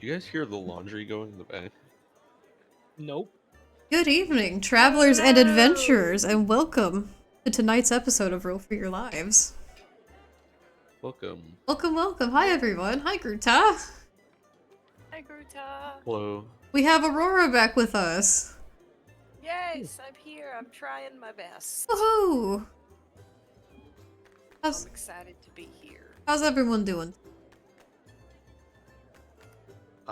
Do you guys hear the laundry going in the back? Nope. Good evening, travelers and adventurers, and welcome to tonight's episode of Roll for Your Lives. Welcome. Welcome, welcome. Hi, everyone. Hi, Gruta. Hi, Gruta. Hello. We have Aurora back with us. Yes, I'm here. I'm trying my best. Woohoo! I'm excited to be here. How's everyone doing?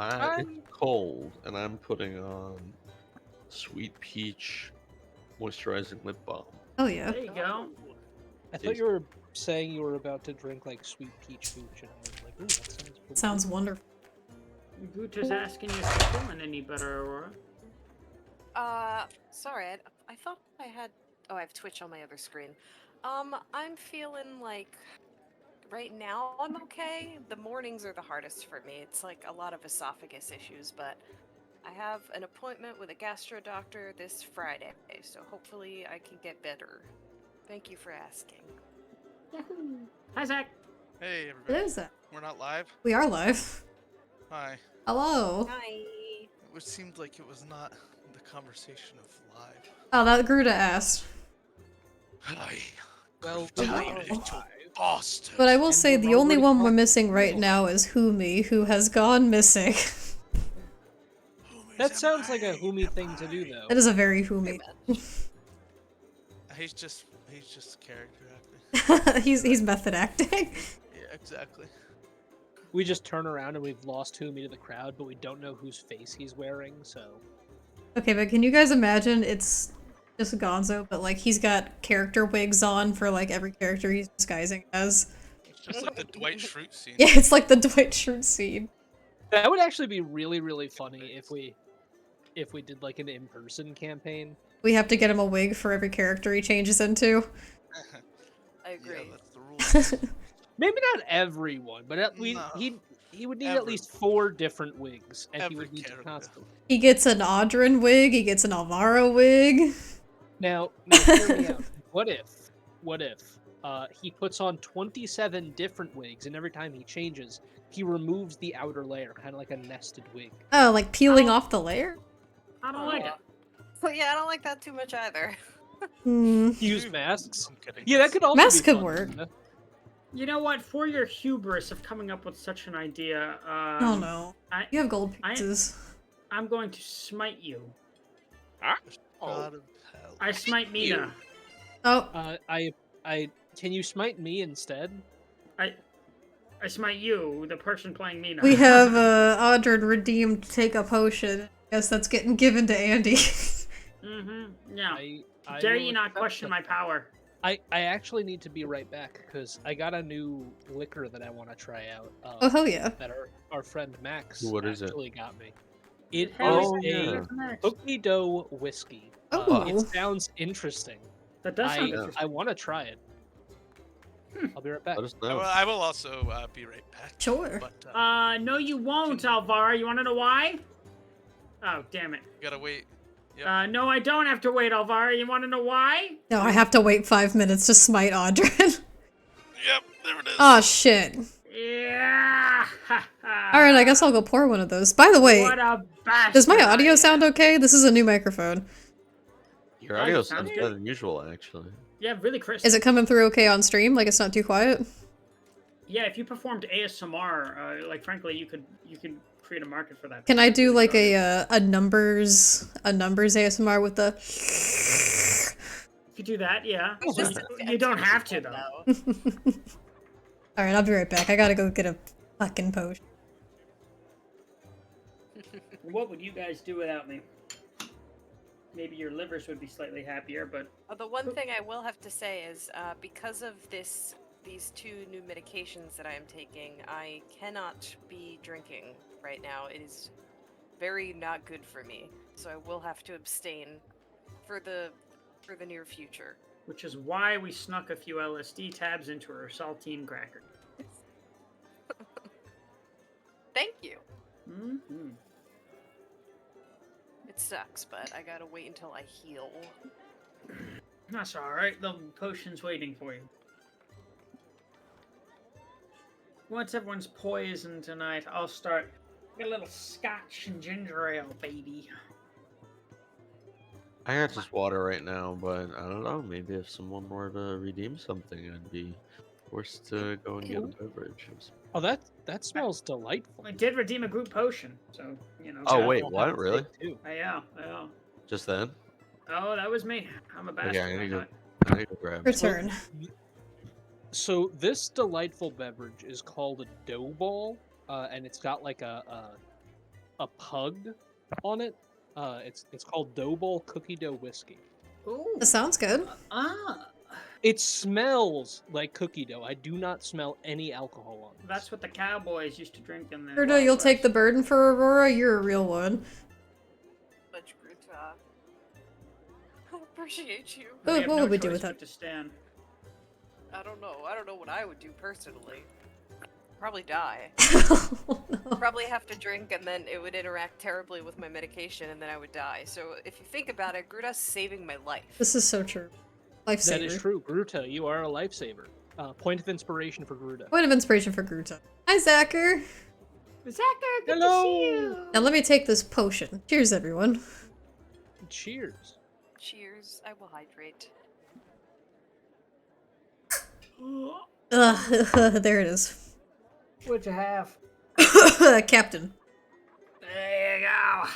It's cold, and I'm putting on Sweet Peach Moisturizing Lip Balm. Oh, yeah. There you go. I thought you were saying you were about to drink like sweet peach hooch, and I was like, ooh, that sounds cool. Sounds wonderful. Guta's asking you if you're feeling any better, Aurora. Sorry, I thought I had... Oh, I have Twitch on my other screen. I'm feeling like... Right now, I'm okay. The mornings are the hardest for me. It's like a lot of esophagus issues, but I have an appointment with a gastro doctor this Friday, so hopefully I can get better. Thank you for asking. Yahoo! Hi, Zach. Hey, What everybody. is that? We're not live? We are live. Hi. Hello. Hi. It seemed like it was not the conversation of live. Oh, that Gruta asked. Hi. Well, Boston. But I will And say we're the only already one we're talking missing right now is Humi, who has gone missing. that sounds like a Humi thing to do, though. That is a very Humi. He's just character acting. he's method acting. Yeah, exactly. We just turn around and we've lost Humi to the crowd, but we don't know whose face he's wearing, so... Okay, but can you guys imagine it's just Gonzo, but like he's got character wigs on for like every character he's disguising as? It's just like the Dwight Schrute scene. Yeah, it's like the Dwight Schrute scene. That would actually be really, really funny if we did like an in-person campaign. We have to get him a wig for every character he changes into. I agree. Yeah, that's the rule. Maybe not everyone, but at least No. he would need at least 4 different wigs, and he Every would need to character. constantly. He gets an Audrin wig, he gets an Alvaro wig. Now hear me out. What if he puts on 27 different wigs, and every time he changes, he removes the outer layer, kind of like a nested wig. Oh, like peeling off the layer? I don't like it. But yeah, I don't like that too much either. Hmm. Use masks. I'm kidding. Yeah, that could also Masks be could fun, work. yeah. You know what? For your hubris of coming up with such an idea, Oh no. I- You have gold I- pieces. I'm going to smite you. God of hell. I smite Mina. Oh, I can you smite me instead? I smite you, the person playing Mina. we have Audrin redeemed Take a Potion. Guess that's getting given to Andy. Mm-hmm. Yeah. I Dare will you not accept question that. my power? I actually need to be right back because I got a new liquor that I want to try out. Oh, hell yeah. That our friend Max What is it? actually got me. It is Oh, a cookie dough whiskey. Oh. It sounds interesting. That does sound I interesting. want to try it. I'll be right back. Let us I know. will also be right back. Sure. But No, you won't, Alvaro. You want to know why? Oh, damn it. you gotta wait. Yep. No, I don't have to wait, Alvaro. You want to know why? No, I have to wait 5 minutes to smite Audrin. Yep, there it is. Oh shit. Yeah. Alright, I guess I'll go pour one of those. By the way, What a bastard. does my audio I sound am. okay? This is a new microphone. Your Yeah, audio it sounds sounds good. better than usual, actually. Yeah, really crisp. Is it coming through okay on stream? Like it's not too quiet? Yeah, if you performed ASMR, like frankly, you could create a market for that. Can I do like a numbers ASMR with the You could do that, yeah. It's just You don't have to though. Alright, I'll be right back. I gotta go get a fucking potion. What would you guys do without me? Maybe your livers would be slightly happier, but The one thing I will have to say is, because of these 2 new medications that I am taking, I cannot be drinking right now. It is very not good for me, so I will have to abstain for the near future. which is why we snuck a few LSD tabs into her saltine cracker. Thank you. Mm-hmm. It sucks, but I gotta wait until I heal. That's alright, the potion's waiting for you. Once everyone's poisoned tonight, I'll start Get a little scotch and ginger ale, baby. I got just water right now, but I don't know. Maybe if someone were to redeem something, I'd be forced to go and get a beverage. Oh, that smells delightful. I did redeem a group potion, so you know. Oh Yeah, wait, I'll what? have to Really? take two. Yeah. Just then? Oh, that was me. I'm a bastard. Okay, I I need know to it. I need to grab. Return. So this delightful beverage is called a dough ball, and it's got like a pug on it. It's called dough ball cookie dough whiskey. Ooh. That sounds good. It smells like cookie dough. I do not smell any alcohol on it. That's what the cowboys used to drink in the. Gerda, Wild you'll take West. the burden for Aurora. You're a real one. Much Gruta. I appreciate you. We What have would no we do choice with but that? to stand. I don't know. I don't know what I would do personally. Probably die. Oh, no. Probably have to drink, and then it would interact terribly with my medication, and then I would die. So if you think about it, Gruta's saving my life. This is so true. Lifesaver. That is true, Gruta. You are a lifesaver. Point of inspiration for Gruta. Point of inspiration for Gruta. Hi, Zacher. Zacher, good Hello. to see you. Now let me take this potion. Cheers, everyone. Cheers. Cheers. I will hydrate. There it is. What'd you have? Captain. There you go.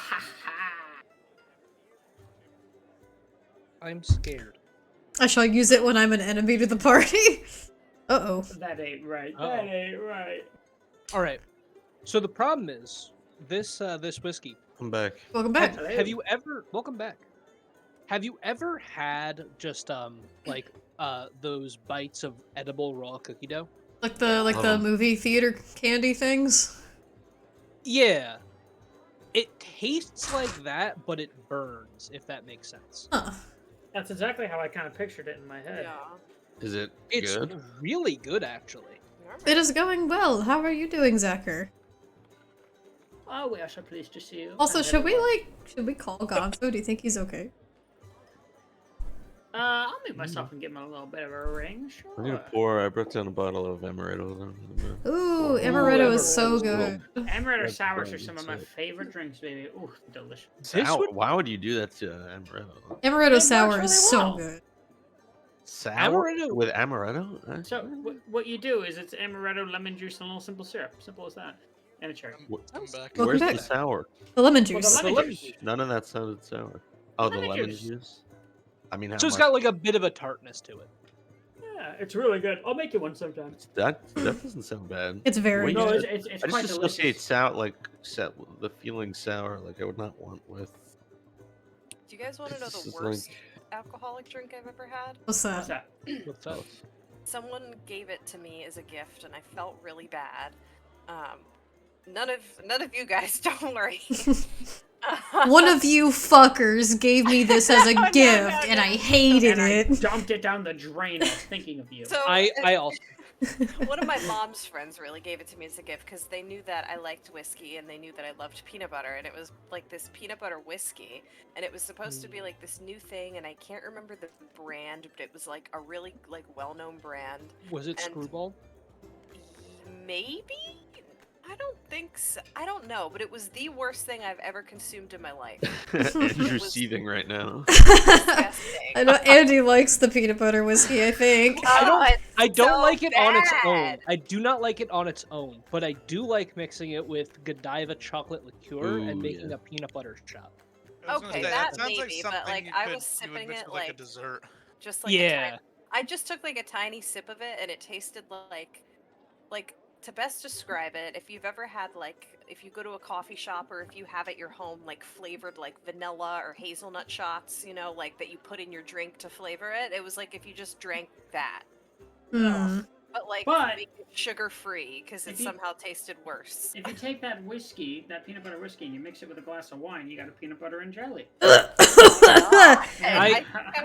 I'm scared. I shall use it when I'm an enemy to the party. Uh-oh. That ain't right. Uh-oh. That ain't right. All right. So the problem is this whiskey. I'm back. Welcome back. Have you ever? Welcome back. Have you ever had just like those bites of edible raw cookie dough? Like the movie theater candy things? Yeah. It tastes like that, but it burns, if that makes sense. Huh. That's exactly how I kind of pictured it in my head. Yeah. Is it It's good? really good, actually. It is going well. How are you doing, Zacher? Oh, we are so pleased to see you. Also, And should everyone. we call Gonzo? Do you think he's okay? I'll make myself and give him a little bit of a ring. Sure. I'm gonna pour. I brought down a bottle of amaretto. Ooh, amaretto is so Amaretto. good. Amaretto That's sours are great, some of that's my it. favorite drinks, baby. Ooh, delicious. This would- Why would you do that to amaretto? Amaretto works sour really is so well. good. Sour Amaretto- with amaretto? So what you do is it's amaretto, lemon juice, and a little simple syrup. Simple as that. And a cherry. I'm back. Welcome Where's back. the sour? The lemon Well, juice. the lemon lemon juice. juice. None of that sounded sour. Oh, the Lemon lemon juice. juice. I mean, how So it's much? got like a bit of a tartness to it. Yeah, it's really good. I'll make you one sometime. That doesn't sound bad. It's very Wait, No, you good. said- it's I quite just delicious. associate the feeling sour. Like I would not want with. Do you guys want to know This the is worst like- alcoholic drink I've ever had? What's What's that? that? What's up? Someone gave it to me as a gift, and I felt really bad. None of you guys, don't worry. One of you fuckers gave me this as a No, gift, and no. I hated And I it. dumped it down the drain. I was thinking of you. So I also one of my mom's friends really gave it to me as a gift because they knew that I liked whiskey and they knew that I loved peanut butter, and it was like this peanut butter whiskey, and it was supposed to be like this new thing, and I can't remember the brand, but it was like a really like well-known brand. was it And- Screwball? Maybe? I don't think so. I don't know, but it was the worst thing I've ever consumed in my life. Andrew's was- seething right now. Disgusting. I know Andy likes the peanut butter whiskey, I think. I don't so like it on its own. bad. I do not like it on its own, but I do like mixing it with Godiva chocolate liqueur and Ooh, making yeah. a peanut butter shot. I was gonna Okay, say, that sounds like maybe, but, something like, you I could- was you would sipping mix it, with, like a like- dessert. Just like Yeah. I just took like a tiny sip of it, and it tasted like to best describe it, if you've ever had like if you go to a coffee shop or if you have at your home like flavored like vanilla or hazelnut shots, you know, like that you put in your drink to flavor it. It was like if you just drank that, Hmm. but like But- sugar free because it If you- somehow tasted worse. If you take that whiskey, that peanut butter whiskey, and you mix it with a glass of wine, you got a peanut butter and jelly. I-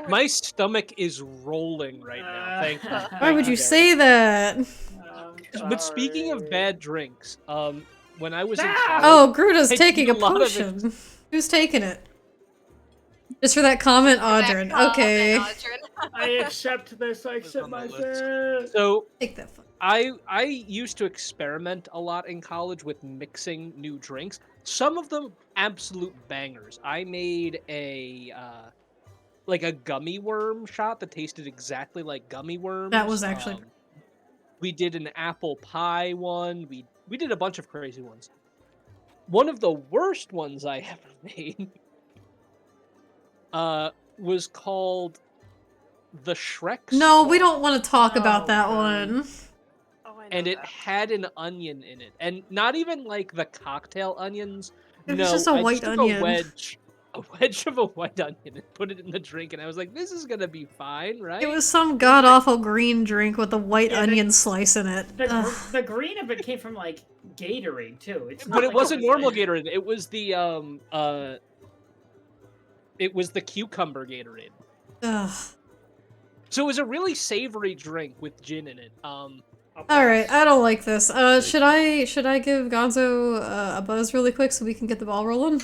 My stomach is rolling right now. Thank you. Why would you say that? But speaking of bad drinks, when I was in Ah! college, Oh, Gruta's I taking did a a lot of it. potion. Who's taking it? Just for that comment, Audrin. Okay. I accept this. I Was accept on the my list. fate. so Take that. I used to experiment a lot in college with mixing new drinks. Some of them absolute bangers. I made a like a gummy worm shot that tasted exactly like gummy worms. That was actually We did an apple pie one. We did a bunch of crazy ones. One of the worst ones I ever made was called the Shrek No, we Squall. don't want to talk about Oh, that God. one. Oh, I know And it that. had an onion in it, and not even like the cocktail onions. It was No, just a I white just took onion. a wedge of a white onion, and put it in the drink, and I was like, "This is gonna be fine, right?" It was some god awful green drink with a white Yeah, onion slice in it. Ugh. The green of it came from like Gatorade too. It's not But it like wasn't was, normal like- Gatorade. It was the cucumber Gatorade. Ugh. So it was a really savory drink with gin in it. I'll All right, pass. I don't like this. Should I give Gonzo a buzz really quick so we can get the ball rolling?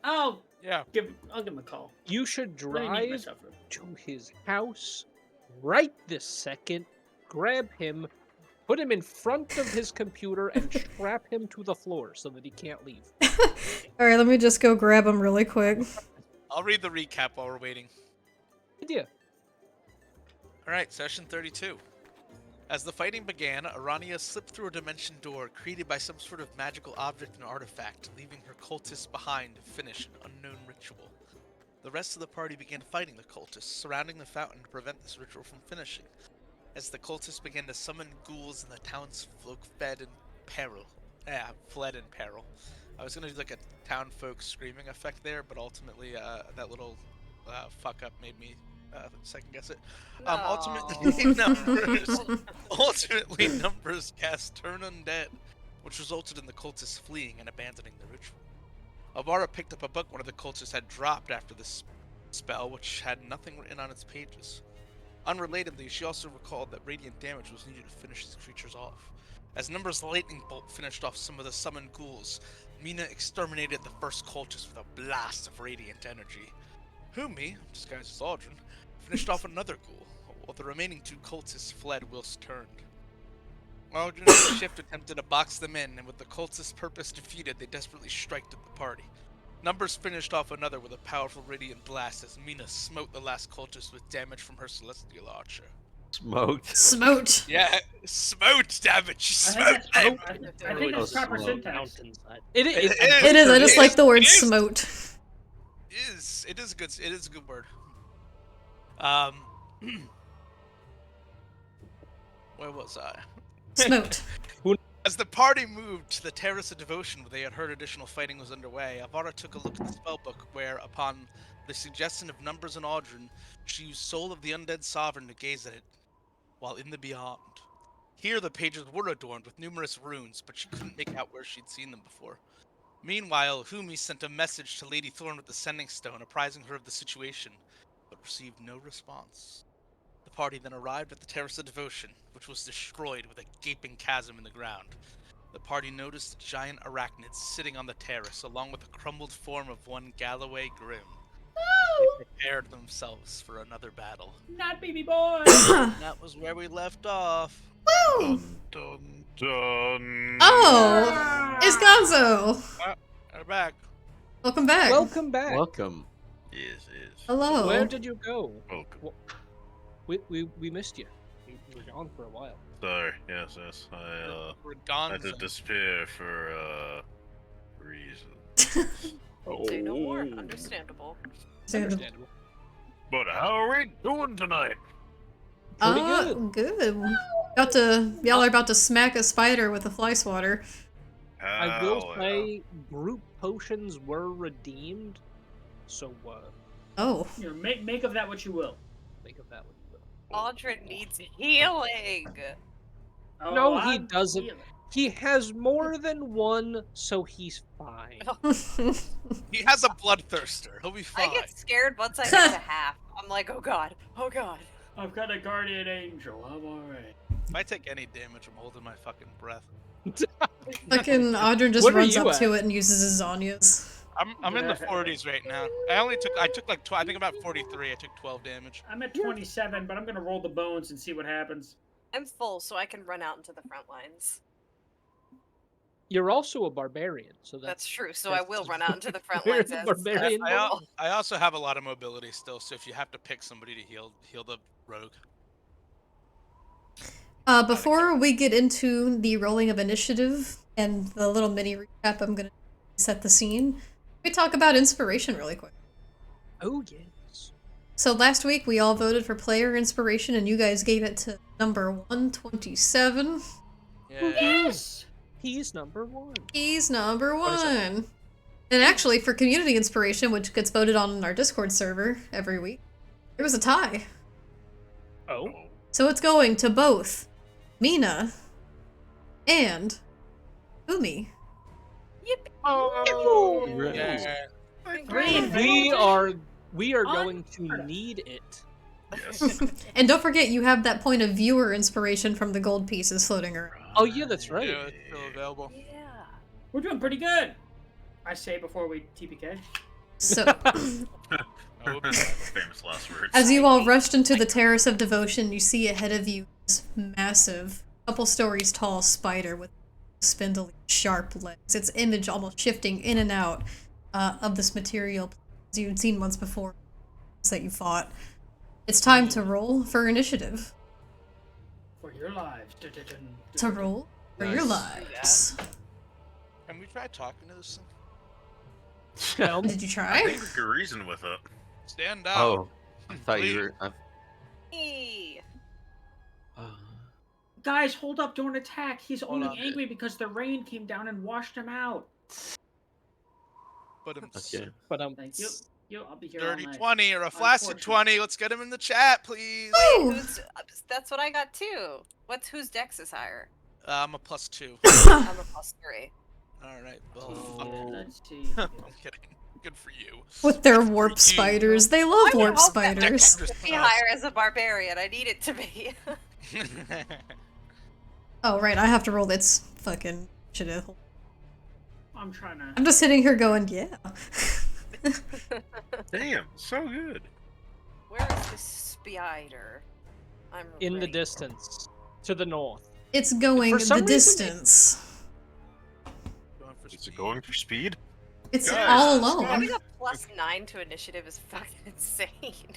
I'll Yeah. give him a call. You should I'm gonna need drive myself real- to his house right this second, grab him, put him in front of his computer, and strap him to the floor so that he can't leave. All right, let me just go grab him really quick. I'll read the recap while we're waiting. Idea. Alright, session 32. As the fighting began, Arania slipped through a dimension door created by some sort of magical object and artifact, leaving her cultists behind to finish an unknown ritual. The rest of the party began fighting the cultists, surrounding the fountain to prevent this ritual from finishing. As the cultists began to summon ghouls and the townsfolk fled in peril. I was gonna do like a townfolk screaming effect there, but ultimately that little fuck up made me second guess it. Ultimately numbers cast Turn Undead, which resulted in the cultists fleeing and abandoning the ritual. Avara picked up a book one of the cultists had dropped after this spell, which had nothing written on its pages. Unrelatedly, she also recalled that radiant damage was needed to finish these creatures off. As Number's lightning bolt finished off some of the summoned ghouls, Mina exterminated the first cultist with a blast of radiant energy. Humi, disguised as Aldrin, finished off another ghoul, while the remaining two cultists fled whilst turned. Aldrin and the shift attempted to box them in, and with the cultists' purpose defeated, they desperately striked at the party. Numbers finished off another with a powerful radiant blast as Mina smote the last cultist with damage from her celestial archer. Smoked. Smote. Yeah, smote damage. She I smote think them. that's, I think that's proper Smoke. syntax. Mountainside. It is. I just like the word It is. smote. It is good. It is a good word. Where was I? Smote. As the party moved to the Terrace of Devotion where they had heard additional fighting was underway, Avara took a look at the spellbook where, upon the suggestion of Numbers and Aldrin, she used Soul of the Undead Sovereign to gaze at it while in the beyond. Here the pages were adorned with numerous runes, but she couldn't make out where she'd seen them before. Meanwhile, Humi sent a message to Lady Thorn with the Sending Stone, apprising her of the situation, but received no response. The party then arrived at the Terrace of Devotion, which was destroyed with a gaping chasm in the ground. The party noticed giant arachnids sitting on the terrace, along with the crumbled form of one Galloway Grim. They prepared themselves for another battle. Not baby boy. And that was where we left off. Woo! Dun dun. Oh, it's Gonzo. We're back. Welcome back. Welcome back. Welcome. Yes. Hello. Where did you go? Welcome. We missed you. You were gone for a while. Sorry. Yes. We're I gone. had to disappear for reason. Say no more. Understandable. Understandable. But how are we doing tonight? Pretty Good. Y'all are about to smack a spider with a fly swatter. I will Hell yeah. say group potions were redeemed, so Oh. You know, make of that what you will. think of that one. Aldrin needs healing. Oh, No, he I'm doesn't. feeling- He has more than one, so he's fine. He has a bloodthirster. He'll be fine. I get scared once I get to half. I'm like, oh god, oh god. I've got a guardian angel. I'm alright. If I take any damage, I'm holding my fucking breath. Fucking Audrey just What are runs you up to at? it and uses his Zanyas. I'm in the 40s right now. I took like I think about 43. I took 12 damage. I'm at 27, but I'm gonna roll the bones and see what happens. I'm full, so I can run out into the front lines. You're also a barbarian, so That's true. So I that's will run out into the front very lines as barbarian full. I also have a lot of mobility still, so if you have to pick somebody to heal the rogue. Before we get into the rolling of initiative and the little mini recap, I'm gonna set the scene. We talk about inspiration really quick. Oh yes. So last week we all voted for player inspiration, and you guys gave it to number 127. Yeah. Yes. He's number 1. He's number What is it? 1. And actually, for community inspiration, which gets voted on our Discord server every week, there was a tie. Oh. So it's going to both Mina and Umi. Oh. Yeah. We are going to need it. Yes. And don't forget, you have that point of viewer inspiration from the gold pieces floating around. Oh yeah, that's right. Yeah, it's still available. Yeah. We're doing pretty good. I say before we TPK. So, Oh, Famous last words. as you all rushed into the Terrace of Devotion, you see ahead of you this massive, couple stories tall spider with spindly, sharp legs. Its image almost shifting in and out of this material as you'd seen once before that you fought. It's time to roll for initiative. For your lives. To roll for your Nice. lives. Can we try talking to this thing? Did you I try? think we could reason with it. Stand out. Oh, I thought you were. Hey. Guys, hold up, don't attack. He's Hold only on. angry because the rain came down and washed him out. But Okay. But Thank you. I'll be here all dirty night. 20 or a flaccid Unfortunate. 20. Let's get him in the chat, please. Woo! That's what I got too. Whose dex is higher? I'm a +2. I'm a +3. All right. Well, Oh, fuck. let's see. I'm kidding. Good for you. With their Good for warp you. spiders. They love I would warp hope that spiders. Just Be us. higher as a barbarian. I need it to be. Oh, right, I have to roll its fucking initiative. I'm trying to. I'm just sitting here going, yeah. Damn, so good. Where is this spider? I'm in the ready. distance, to the north. It's going For some the reason, distance. Going for Is it speed. going for speed? It's Guys, all let's go. alone. Having a +9 to initiative is fucking insane.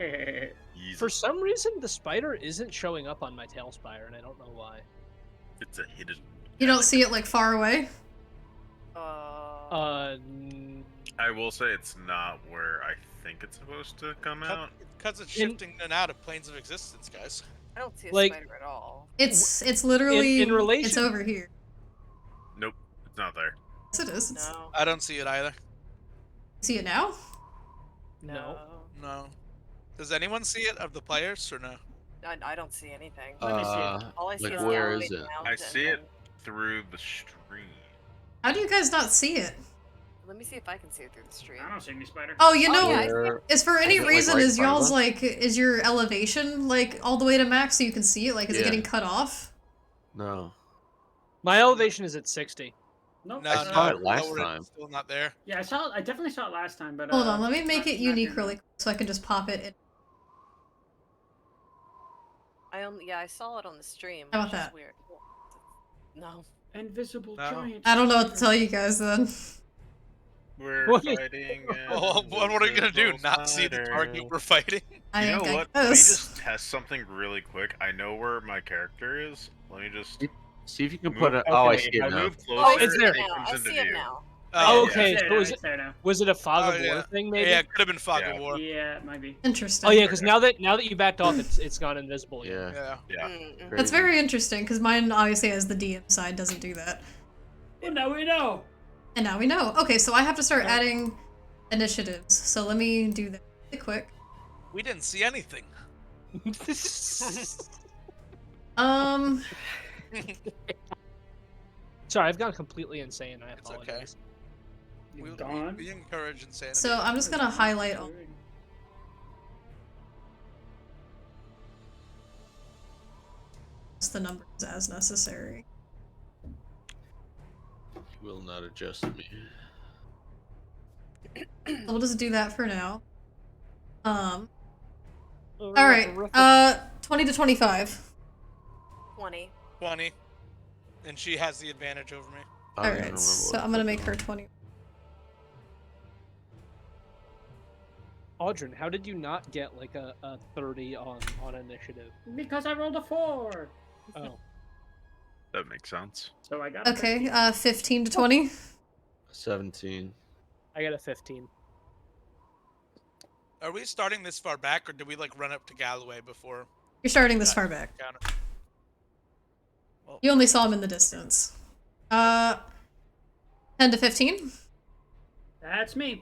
Easy. For some reason, the spider isn't showing up on my tail spire, and I don't know why. It's a hidden. You don't see it like far away? I will say it's not where I think it's supposed to come out. Because it's shifting in and out of planes of existence, guys. I don't see a like- spider at all. It's literally in relation- it's over here. Nope, it's not there. Yes, it is. It's, No. I don't see it either. see it now? No. No. Does anyone see it of the players or no? I don't see anything. Let me see All I see like is where Galloway is it? I Mountain see it and- through the stream. How do you guys not see it? Let me see if I can see it through the stream. I don't see any spider. Oh, you Oh, know, yeah, I see Where- is for any Is it, like, reason right is in front of y'all's us? like is your elevation like all the way to max so you can see it? Like is it Yeah. getting cut off? No. My elevation is at 60. Nope. No, I no, saw it last lower time. Still not there. Yeah, I definitely saw it last time, but Hold on, let me make not- it not unique here really now. quick so I can just pop it in. I saw it on the stream. How about which is that? Weird. No. Invisible No. giant. I don't know what to tell you guys then. We're What? fighting. Oh, what are you gonna do? invisible Not see the target spider. we're fighting? I You know think what? I Let me guess. just test something really quick. I know where my character is. Let me just. See if you can move- put it. Oh, I okay, see if it I now. move Oh, I closer, It's see there. it it now. comes I into see it view. now. Oh, yeah. okay. It's there So now, is it's there now. Was it a fog Oh, of war yeah. thing, maybe? Yeah, it could have been Fog Yeah. of War. Yeah, it might be. Interesting. Oh yeah, because now that you backed off, it's gone invisible again. Yeah. Yeah. Yeah. That's very interesting because mine obviously as the DM side doesn't do that. Well, now we know. And now we know. Okay, so I have to start adding initiatives. So let me do that really quick. We didn't see anything. Um, Sorry, I've gone completely insane. I It's okay. apologize. You're We, gone. we encourage insanity. so I'm just gonna highlight all the numbers as necessary. Will not adjust me. So we'll just do that for now. All All right. 20 to 25. 20. 20. And she has the advantage over me. I don't even Alright, remember so what I'm gonna I make put her down. 20. Audrin, how did you not get like a 30 on initiative? Because I rolled a 4. Oh, That makes sense. So I got a Okay, 13. 15 to 20. 17. I got a 15. Are we starting this far back, or do we like run up to Galloway before? You're starting this that far back. encounter? Well, You only saw him in the distance. 10 to 15? That's me.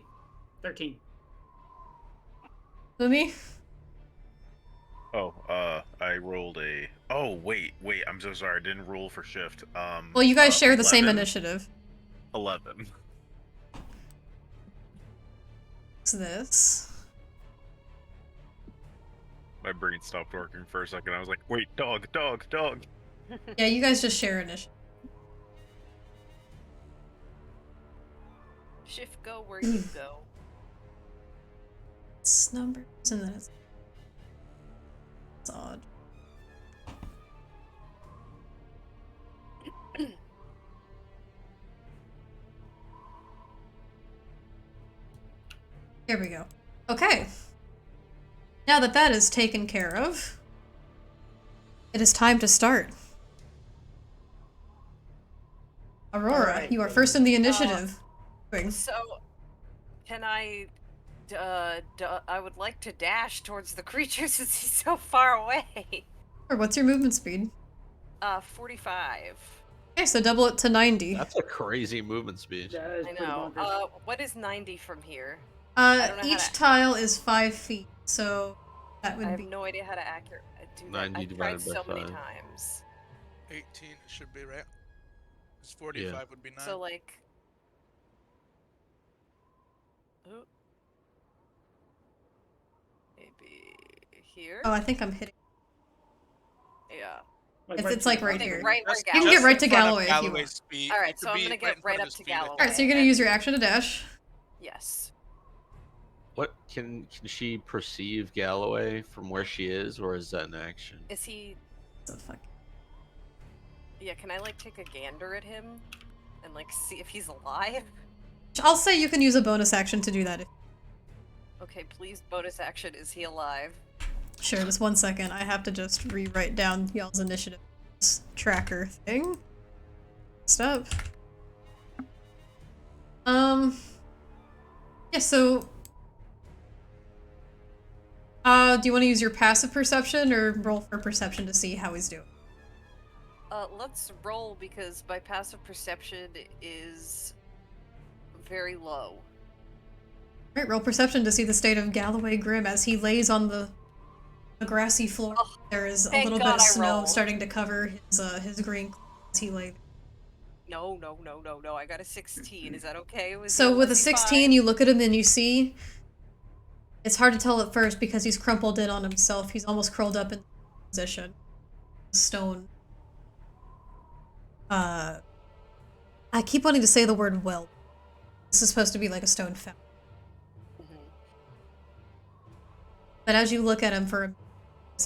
13. Lumi? Oh, I rolled a. Oh, wait. I'm so sorry. I didn't roll for shift. Well, you guys share the same 11? initiative. 11. What's this? My brain stopped working for a second. I was like, wait, dog. Yeah, you guys just share initiative. Shift go where you go. It's numbers and then it's odd. Here we go. Okay. Now that that is taken care of, it is time to start. Aurora, Alright, you are first in the initiative. So, can I? I would like to dash towards the creature since he's so far away. Or what's your movement speed? 45. Okay, so double it to 90. That's a crazy movement speed. That is I pretty know. bonkers. What is 90 from here? I don't know how Each to- tile is 5 feet, so that I would have be no idea how to accurate do that. 90 I've tried divided by so many 5. times. 18 should be right. 'Cause 45 would be 9. So like. Oh. Maybe here. Oh, I think I'm hitting. Yeah. It's like to right the here. Right where Just- You can get just right in to front of Galloway if you want. Galloway's feet. All right, You could so I'm be gonna right get in front right of up his to feet, I think. Galloway. Alright, so you're gonna use your action to dash. Yes. What can she perceive Galloway from where she is, or is that an action? Is he? So fuck. Yeah. Can I like take a gander at him, and like see if he's alive? I'll say you can use a bonus action to do that. Okay, please bonus action. Is he alive? Sure, just 1 second. I have to just rewrite down y'all's initiative tracker thing. Stop. Yeah, so do you want to use your passive perception or roll for perception to see how he's doing? Let's roll because my passive perception is very low. Alright, roll perception to see the state of Galloway Grimm as he lays on the grassy floor. Oh, There is a thank little God bit of I snow rolled. starting to cover his green clothes as he lay there. No. I got a 16. Is that okay? So with a 16, you look at him and you see it's hard to tell at first because he's crumpled in on himself. He's almost curled up in the position. Stone. I keep wanting to say the word well. This is supposed to be like a stone fountain. But as you look at him for a minute,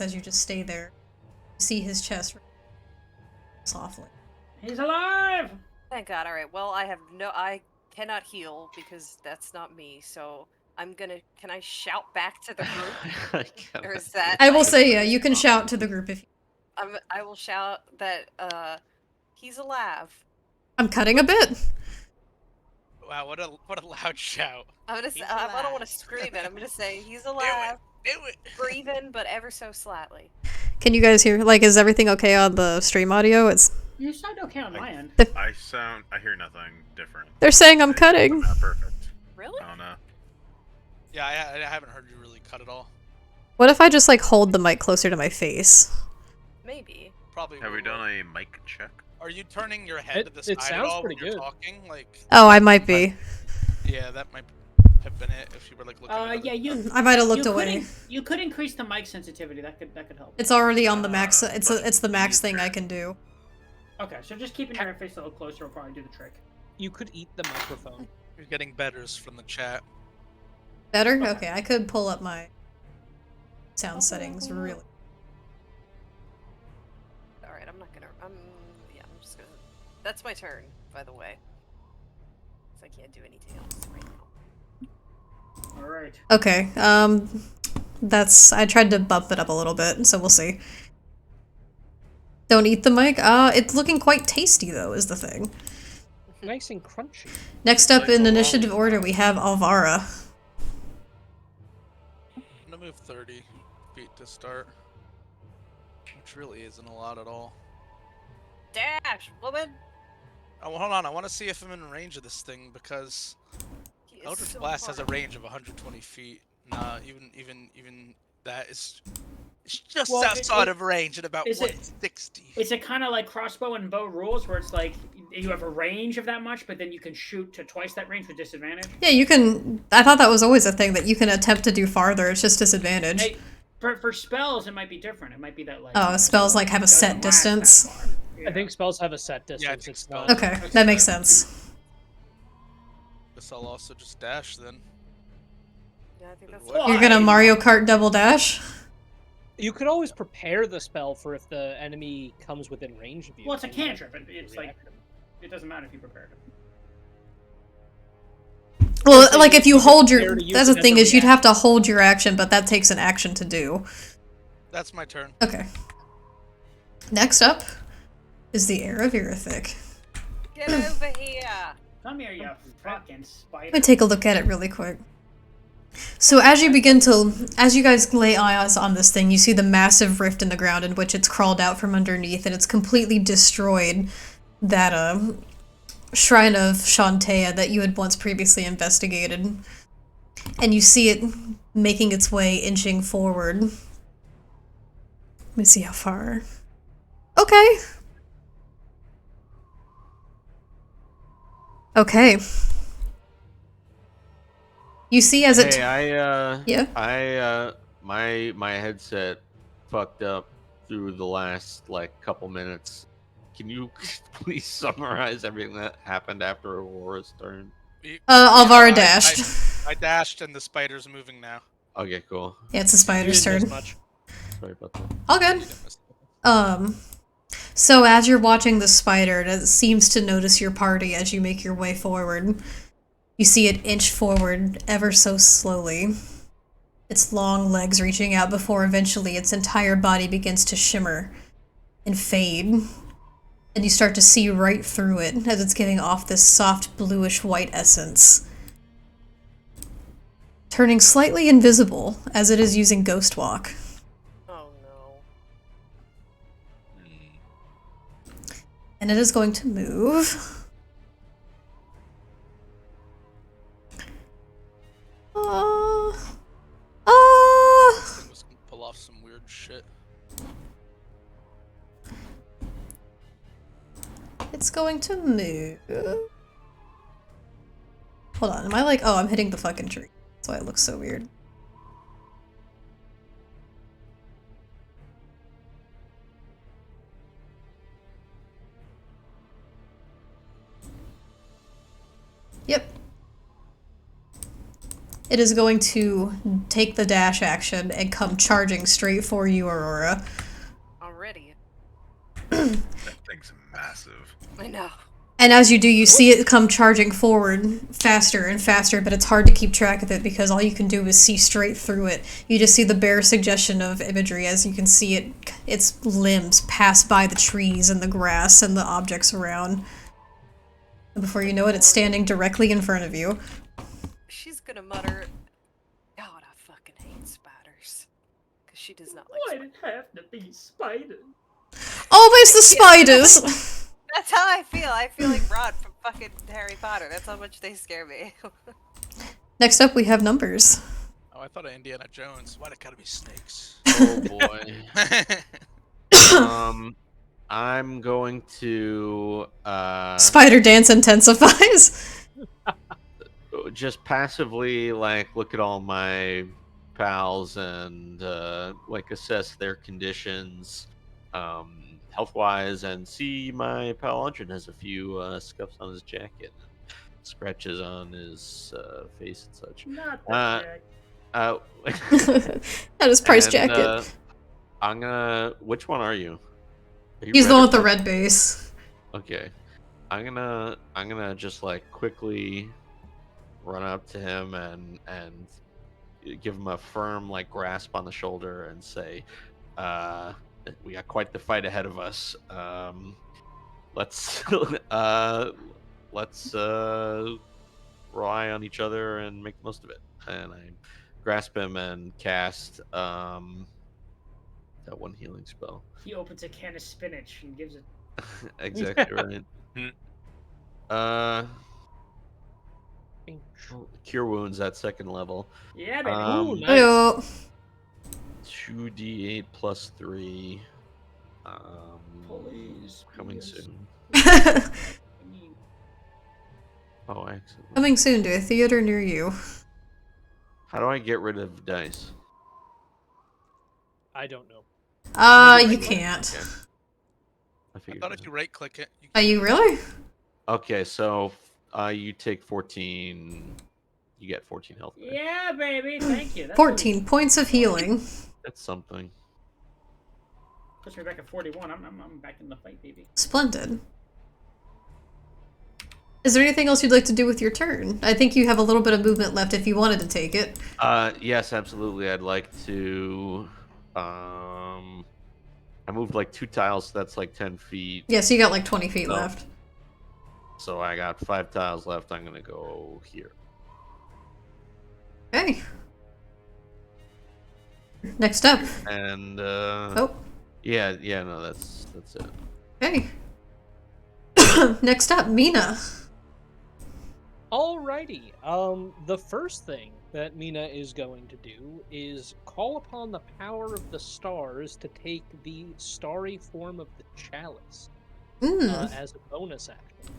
as you just stay there, you see his chest softly. He's alive! Thank God. All right. Well, I cannot heal because that's not me. So I'm gonna. Can I shout back to the group? Or is that? I will like- say, yeah, you can shout to the group if you... I will shout that he's alive. I'm cutting a bit. Wow, what a loud shout. I'm gonna. Say, He's I don't alive. want to scream it. I'm gonna say he's Do alive, it. breathing, but ever so slightly. Can you guys hear? Like, is everything okay on the stream audio? It's... You sound okay on my end. I hear nothing different. They're saying I'm cutting. Not perfect. Really? I don't know. Yeah, I haven't heard you really cut at all. What if I just, like, hold the mic closer to my face? Maybe. Probably. Have we will done work. a mic check? Are you turning your head to the It side at sounds all when pretty you're good. talking? Like, Oh, I might be. yeah, that might have been it if you were like looking. at Yeah, you. I might have You looked could, away. you could increase the mic sensitivity. That could help. It's already on the max. It's the max thing I can do. Okay, so just keeping your face a little closer will probably do the trick. You could eat the microphone. You're getting betters from the chat. Better? Okay, I could pull up my sound settings really. All right. I'm I'm not gonna. Yeah, I'm just gonna. That's my turn, by the way. So I can't do anything else right now. All right. Okay. I tried to bump it up a little bit, so we'll see. Don't eat the mic. It's looking quite tasty though, is the thing. Nice and crunchy. Next up Like in a initiative lollipop. order, we have Alvara. I'm gonna move 30 feet to start, which really isn't a lot at all. Dash, woman. Oh, well, hold on. I want to see if I'm in range of this thing because He is Eldritch so Blast has a hard. range of 120 feet. Nah, even that is. It's just Well, outside of range at about is it- 160. Is it kind of like crossbow and bow rules, where it's like you have a range of that much, but then you can shoot to twice that range with disadvantage? Yeah, you can. I thought that was always a thing that you can attempt to do farther. It's just disadvantage. Hey, for spells, it might be different. It might be that like. Oh, spells like have a doesn't set last that distance. far. Yeah. I think spells have a set Yeah, I distance. think It's spells- not. Okay, that makes sense. Guess I'll also just dash then. Yeah, I think that's. What? You're gonna Mario Kart double dash? You could always prepare the spell for if the enemy comes within range of you. Well, it's a and you have cantrip. It's to like react. it doesn't matter if you prepare it. Well, So like if you you hold prepare your. to use That's it the as thing a is you'd have to reaction. hold your action, but that takes an action to do. That's my turn. Okay. Next up is the Heir of Irith'ich. Get over here. Come here, you fucking spider. Let me take a look at it really quick. So as you guys lay eyes on this thing, you see the massive rift in the ground in which it's crawled out from underneath, and it's completely destroyed that shrine of Shantea that you had once previously investigated. And you see it making its way, inching forward. Let me see how far. Okay. Okay. You see as it. Yeah. My headset fucked up through the last like couple minutes. Can you please summarize everything that happened after Aurora's turn? Alvara dashed. I dashed and the spider's moving now. Okay, cool. Yeah, it's the You spider's didn't miss turn. much. Sorry about that. All good. So as you're watching the spider, it seems to notice your party as you make your way forward. You see it inch forward ever so slowly, its long legs reaching out before eventually its entire body begins to shimmer and fade. And you start to see right through it as it's giving off this soft bluish white essence, turning slightly invisible as it is using Ghost Walk. Oh no. And it is going to move. This thing was gonna pull off some weird shit. It's going to move. Hold on, am I like, oh, I'm hitting the fucking tree. That's why it looks so weird. Yep. It is going to take the dash action and come charging straight for you, Aurora. Already. That thing's massive. I know. And as you do, you see it come charging forward faster and faster, but it's hard to keep track of it because all you can do is see straight through it. You just see the bare suggestion of imagery as you can see its limbs pass by the trees and the grass and the objects around. And before you know it, it's standing directly in front of you. She's gonna mutter, God, I fucking hate spiders. Because she does not like Why spiders. did it have to be spider? Always the spiders! That's how I feel. I feel like Rod from fucking Harry Potter. That's how much they scare me. Next up, we have numbers. Oh, I thought of Indiana Jones. Why'd it gotta be snakes? Oh boy. I'm going to Spider dance intensifies. just passively like look at all my pals and like assess their conditions health wise and see my pal Andrin has a few scuffs on his jacket, scratches on his face and such. Not that jack. That is price and, jacket. I'm gonna, which one are you? Are you He's the red one or with the purple? red base. Okay. I'm gonna just like quickly run up to him and give him a firm like grasp on the shoulder and say, uh we got quite the fight ahead of us. Let's let's rely on each other and make the most of it. And I grasp him and cast that one healing spell. He opens a can of spinach and gives it. Exactly right. Hmm. Uh Cure wounds at second level. Yeah, baby. Ooh, nice. Ayo. 2d8 plus 3. Please. Coming yes. soon. I mean, Oh, excellent. Coming soon to a theater near you. How do I get rid of dice? I don't know. You can't. Okay. I I figured. thought if you right click it, you Are can you really? Okay, so you take 14. You get 14 health. Back. yeah, baby. Thank you. That's 14 points of healing. That's something. Puts me back at 41. I'm back in the fight, baby. Splendid. Is there anything else you'd like to do with your turn? I think you have a little bit of movement left if you wanted to take it. Yes, absolutely. I'd like to. I moved like 2 tiles, so that's like 10 feet. Yeah, so you got like 20 feet No. left. So I got 5 tiles left. I'm gonna go here. Okay. Next up. And Oh, yeah, no, that's it. okay. Next up, Mina. Alrighty. The first thing that Mina is going to do is call upon the power of the stars to take the starry form of the chalice as a bonus action.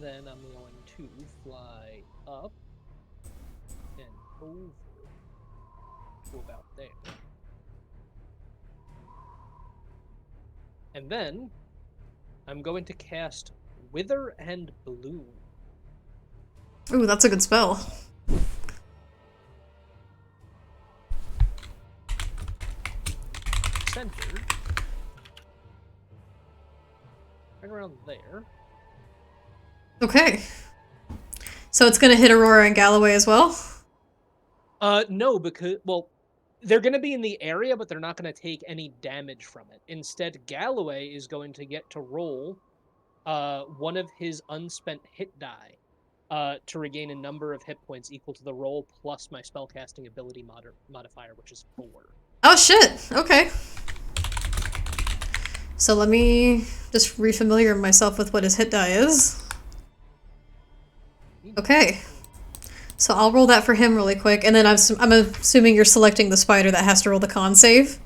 Then I'm going to fly up and over to about there. And then I'm going to cast Wither and Bloom. Ooh, that's a good spell. Centered. Right around there. Okay. So it's gonna hit Aurora and Galloway as well? No, because, well, they're going to be in the area, but they're not going to take any damage from it. Instead, Galloway is going to get to roll one of his unspent hit die to regain a number of hit points equal to the roll plus my spellcasting ability modifier, which is 4. Oh shit, okay. So let me just refamiliar myself with what his hit die is. Okay. So I'll roll that for him really quick, and then I'm assuming you're selecting the spider that has to roll the con save.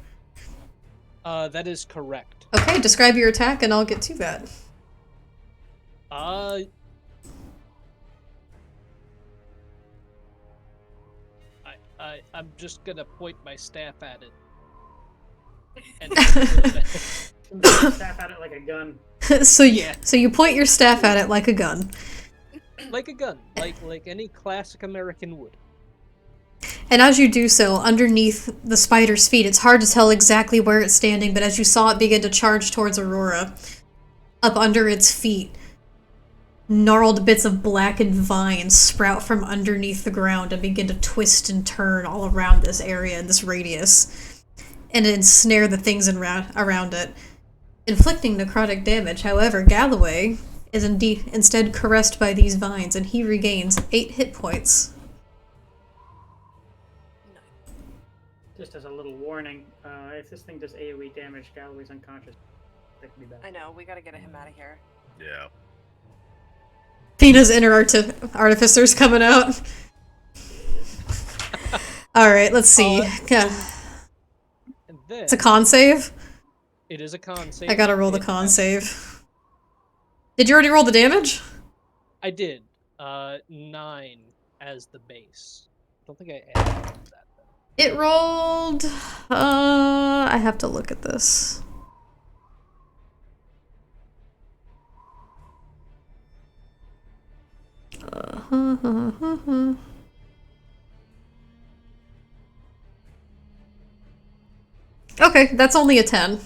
That is correct. Okay, describe your attack and I'll get to that. I'm just gonna point my staff at it. And Staff at it like a gun. so Yeah. so you point your staff at it like a gun. like a gun, like any classic American would. And as you do so, underneath the spider's feet, it's hard to tell exactly where it's standing, but as you saw it begin to charge towards Aurora, up under its feet, gnarled bits of blackened vines sprout from underneath the ground and begin to twist and turn all around this area, this radius, and ensnare the things around it, inflicting necrotic damage. However, Galloway is instead caressed by these vines, and he regains 8 hit points. Just as a little warning, if this thing does AoE damage, Galloway's unconscious. That could be bad. I know, we gotta get him out of here. Yeah. Fina's inner artificer's coming out. Alright, let's see. And then It's a con save? it is a con save. I gotta roll the con save. Did you already roll the damage? I did. 9 as the base. Don't think I added that though. It rolled... I have to look at this. Okay, that's only a 10.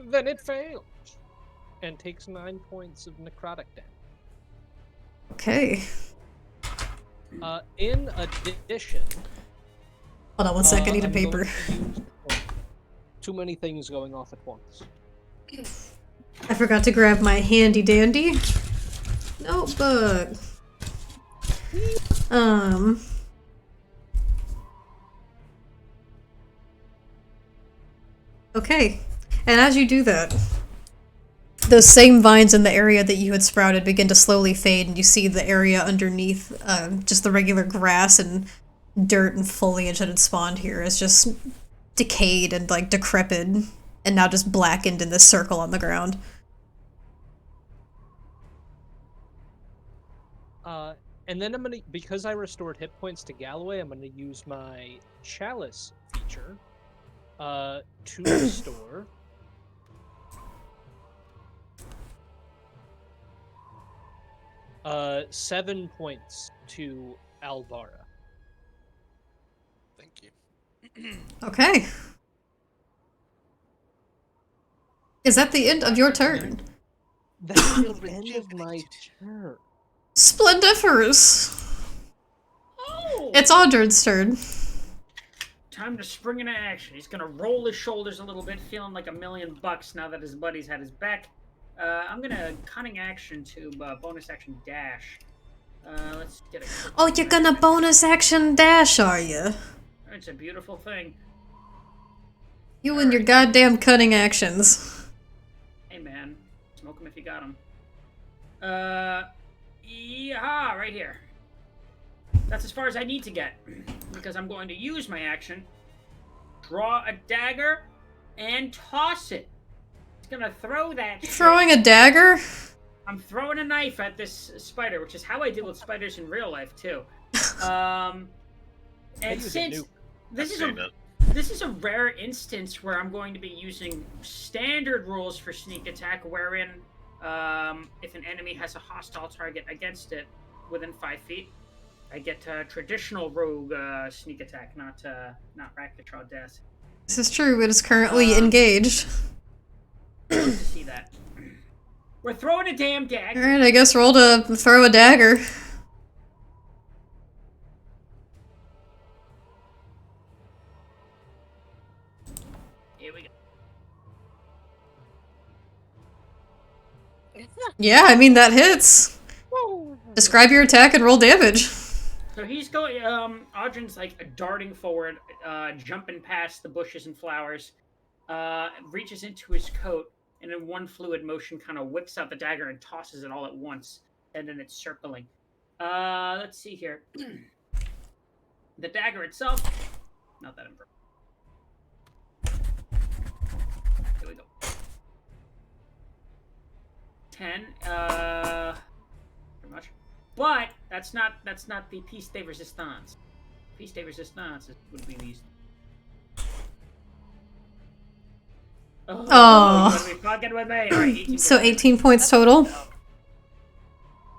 Then it fails. And takes 9 points of necrotic damage. Okay. In addition... Hold on one sec, I need a I'm going paper. to use too many things going off at once. I forgot to grab my handy dandy notebook. Okay. And as you do that, those same vines in the area that you had sprouted begin to slowly fade, and you see the area underneath, just the regular grass and dirt and foliage that had spawned here is just decayed and, like, decrepit, and now just blackened in this circle on the ground. And then I'm gonna, because I restored hit points to Galloway, I'm gonna use my Chalice feature to restore 7 points to Alvara. Thank you. Okay. Is that the end of your turn? That's the end of my turn. Splendiferous! Oh! It's Audrey's turn. Time to spring into action. He's gonna roll his shoulders a little bit, feeling like $1,000,000 now that his buddy's had his back. I'm gonna cunning action to bonus action dash. Let's get it. Oh, you're gonna bonus action dash, are you? It's a beautiful thing. You and your goddamn cunning actions. Hey man, smoke him if you got him. Yeah, right here. That's as far as I need to get, because I'm going to use my action, draw a dagger, and toss it. It's gonna throw that. Throwing a dagger? I'm throwing a knife at this spider, which is how I deal with spiders in real life too. And since this is a rare instance where I'm going to be using standard rules for sneak attack, wherein if an enemy has a hostile target against it within 5 feet, I get traditional rogue sneak attack, not racket draw death. This is true, it is currently engaged. Love to see that. We're throwing a damn dagger. Alright, I guess roll to throw a dagger. Here we go. Yeah, I mean, that hits. Describe your attack and roll damage. So he's going, Audrin's like darting forward, jumping past the bushes and flowers, reaches into his coat, and in one fluid motion kind of whips out the dagger and tosses it all at once, and then it's circling. Let's see here. The dagger itself, not that important. Here we go. 10, pretty much. But that's not the piece de resistance. Piece de resistance would be these. Oh. You're fucking with me. All right, 18 So 18 points total.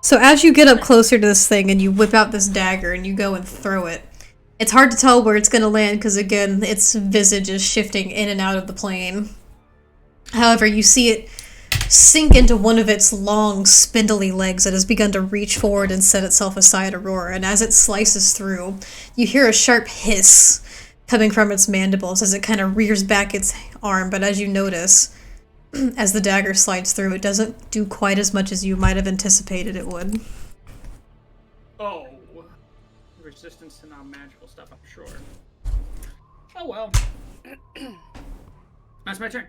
So as you get up closer to this thing and you whip out this dagger and you go and throw it, it's hard to tell where it's going to land because, again, its visage is shifting in and out of the plane. However, you see it sink into one of its long, spindly legs that has begun to reach forward and set itself aside a roar, and as it slices through, you hear a sharp hiss coming from its mandibles as it kind of rears back its arm, but as you notice, as the dagger slides through, it doesn't do quite as much as you might have anticipated it would. Oh. Resistance to non-magical stuff, I'm sure. Oh well. That's my turn.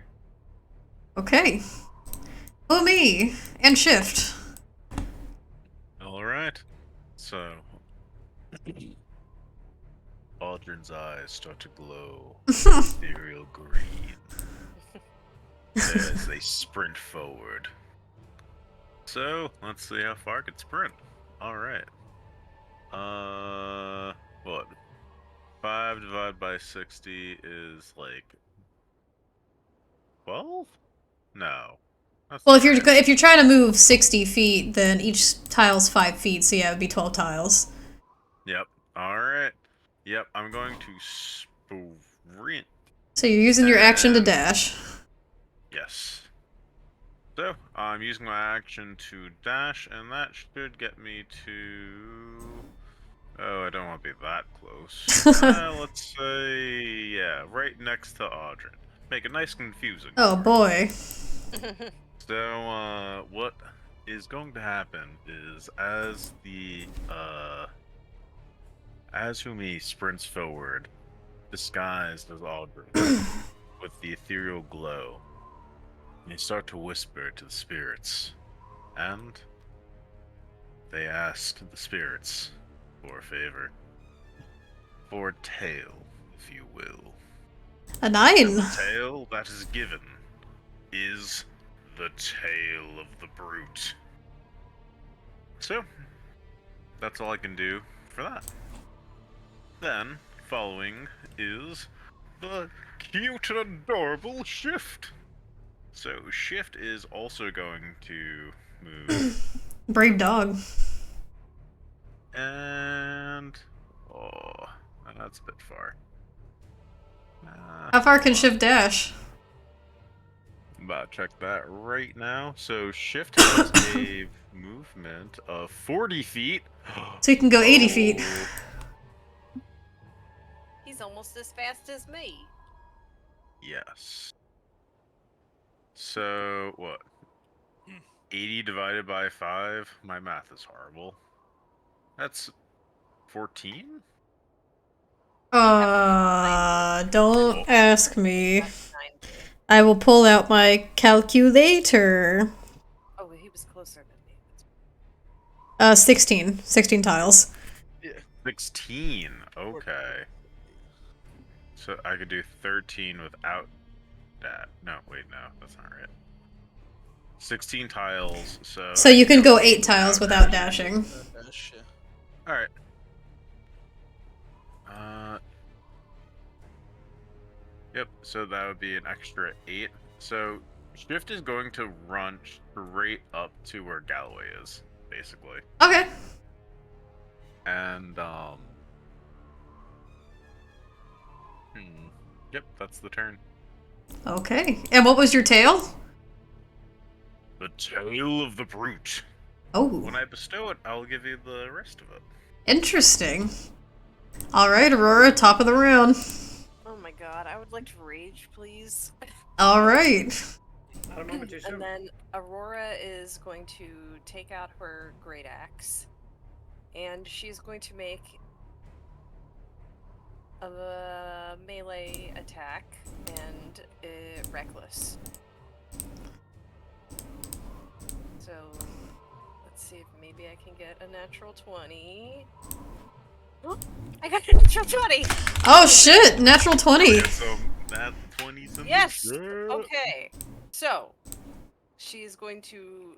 Okay. Oh, me! And shift. Alright. So. Aldrin's eyes start to glow ethereal green as they sprint forward. So, let's see how far I can sprint. Alright. What? 5 divided by 60 is like 12? No. That's Well, not right. if you're trying to move 60 feet, then each tile's 5 feet, so yeah, it would be 12 tiles. Yep. Alright. Yep, I'm going to sprint So you're using your action to dash. Yes. So, I'm using my action to dash, and that should get me to... Oh, I don't want to be that close. Let's say, yeah, right next to Audrin. Make it nice and confusing. Oh boy. So, what is going to happen is as Humi sprints forward, disguised as Audrin, with the ethereal glow, you start to whisper to the spirits, and they ask the spirits for a favor. For a tale, if you will. A 9. And the tale that is given is the tale of the brute. So, that's all I can do for that. Then, following is the cute and adorable Shift. So, Shift is also going to move. Brave dog. And... oh, that's a bit far. How far can Shift dash? I'm about to check that right now. So Shift has a movement of 40 feet. So you can go 80 feet. He's almost as fast as me. Yes. So, what? 80 divided by 5? My math is horrible. That's 14? Don't ask me. I will pull out my calculator. Oh, he was closer than me. 16. 16 tiles. Yeah. 16. Okay. So I could do 13 without that. No, wait, no, that's not right. 16 tiles, so... So you can go 8 tiles without dashing. Alright. Yep, so that would be an extra 8. So, Shift is going to run straight up to where Galloway is, basically. Okay. And, yep, that's the turn. Okay. And what was your tail? The Tale of the Brute. Oh. When I bestow it, I'll give you the rest of it. Interesting. Alright, Aurora, top of the round. Oh my god, I would like to rage, please. Alright. And then Aurora is going to take out her great axe, and she's going to make a melee attack and reckless. So let's see if maybe I can get a natural 20. Oh, I got a natural 20! Oh shit, natural 20. So, that 20's in Yes! the shirt. Okay. So, she's going to...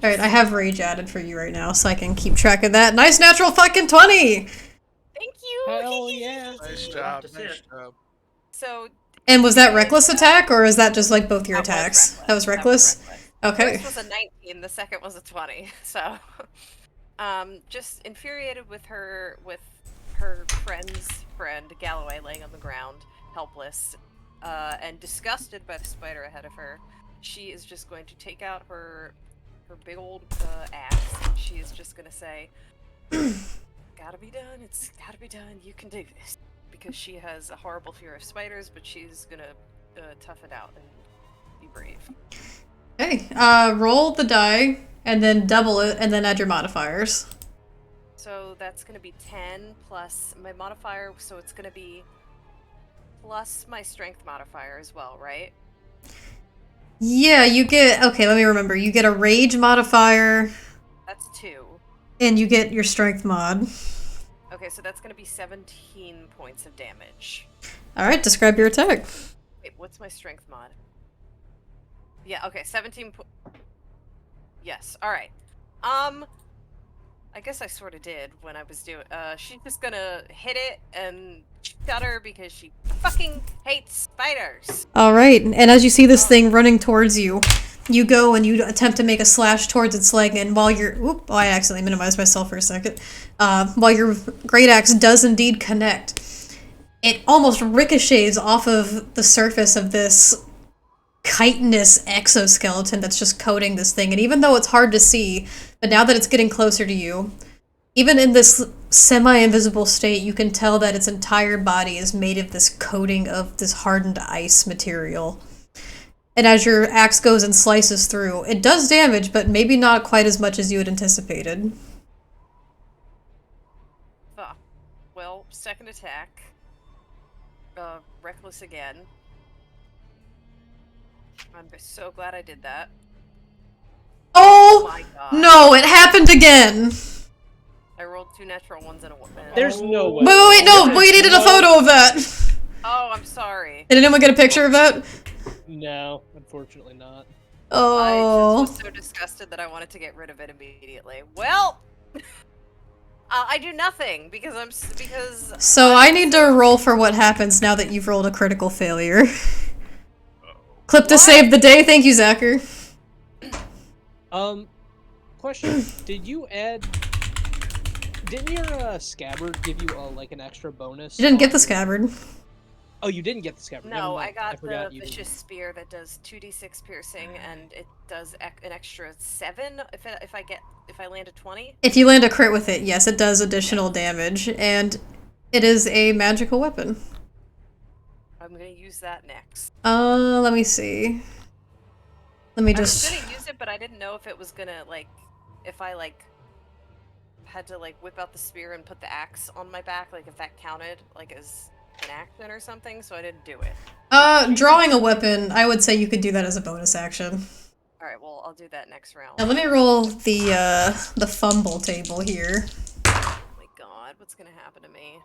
Alright, I have rage added for you right now, so I can keep track of that. Nice natural fucking 20! Thank you! Hell yeah! Nice job, nice job. So... And was that reckless attack, or is that just like both your that was attacks? reckless. That was reckless? Okay. First was a 19, the second was a 20, so... just infuriated with her friend's friend, Galloway, laying on the ground, helpless, and disgusted by the spider ahead of her, she is just going to take out her big old axe, and she is just gonna say, gotta be done, it's gotta be done, you can do this. Because she has a horrible fear of spiders, but she's gonna tough it out and be brave. Okay, roll the die, and then double it, and then add your modifiers. So that's gonna be 10 plus my modifier, so it's gonna be plus my strength modifier as well, right? Yeah, you get... Okay, let me remember. You get a rage modifier, That's 2. and you get your strength mod. Okay, so that's gonna be 17 points of damage. Alright, describe your attack. Wait, what's my strength mod? Yeah, okay, 17 Yes, alright. I guess I sort of did when I was doing... she's just gonna hit it and shudder because she fucking hates spiders. Alright, and as you see this thing running towards you, you go and you attempt to make a slash towards its leg, and while your... Oop, I accidentally minimized myself for a second. While your great axe does indeed connect, it almost ricochets off of the surface of this chitinous exoskeleton that's just coating this thing. And even though it's hard to see, but now that it's getting closer to you, even in this semi-invisible state, you can tell that its entire body is made of this coating of this hardened ice material. And as your axe goes and slices through, it does damage, but maybe not quite as much as you had anticipated. Well, second attack. Reckless again. I'm so glad I did that. Oh my god. No, it happened again! I rolled 2 natural ones and a 1. There's no way. Wait, no, we needed a photo of that! Oh, I'm sorry. Did anyone get a picture of that? No, unfortunately not. Oh. I just was so disgusted that I wanted to get rid of it immediately. Well, I do nothing because So I need to roll for what happens now that you've rolled a critical failure. Clip to save the day. Thank you, Zacher. Question: Did you add? Didn't your scabbard give you like an extra bonus? You didn't get the scabbard. Oh, you didn't get the scabbard. No, I got the vicious spear that does 2d6 piercing, and it does an extra 7 if I land a 20. If you land a crit with it, yes, it does additional damage, and it is a magical weapon. I'm gonna use that next. Let me see. Let me just. I was gonna use it, but I didn't know if it was gonna if I had to whip out the spear and put the axe on my back, if that counted as an action or something, so I didn't do it. Drawing a weapon, I would say you could do that as a bonus action. Alright, well, I'll do that next round. Now let me roll the fumble table here. Oh my god, what's gonna happen to me?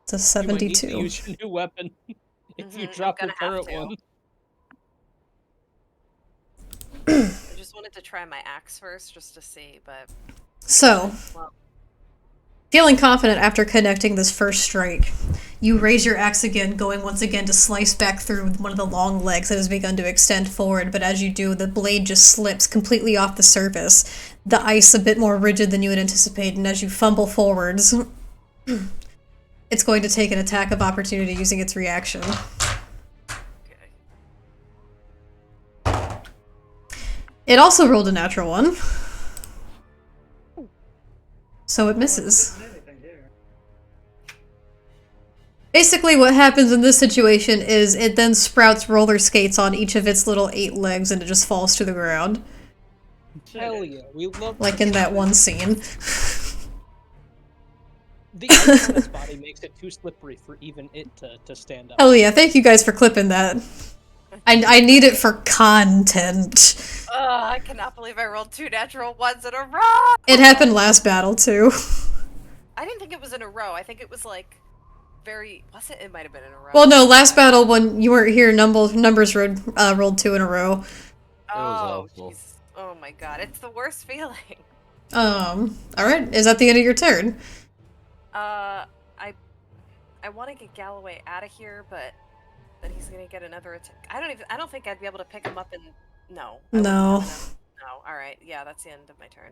It's a 72. You might need to use your new weapon if you drop the current one. I just wanted to try my axe first, just to see, but... So, well, feeling confident after connecting this first strike, you raise your axe again, going once again to slice back through one of the long legs that has begun to extend forward, but as you do, the blade just slips completely off the surface, the ice a bit more rigid than you had anticipated, and as you fumble forwards, it's going to take an attack of opportunity using its reaction. It also rolled a natural 1. So it misses. Basically what happens in this situation is it then sprouts roller skates on each of its little 8 legs and it just falls to the ground. Hell yeah, we love like in that one scene. The ice on its body makes it too slippery for even it to stand up. Hell yeah, thank you guys for clipping that. I need it for content. I cannot believe I rolled 2 natural 1s in a row! It happened last battle, too. I didn't think it was in a row. I think it was was it? It might have been in a row. Well, no, last battle when you weren't here, numbers rolled 2 in a row. Oh, jeez. Oh my god, it's the worst feeling. Alright, is that the end of your turn? I want to get Galloway out of here, but then he's gonna get another attack. I don't think I'd be able to pick him up and... No. No. No, alright. Yeah, that's the end of my turn.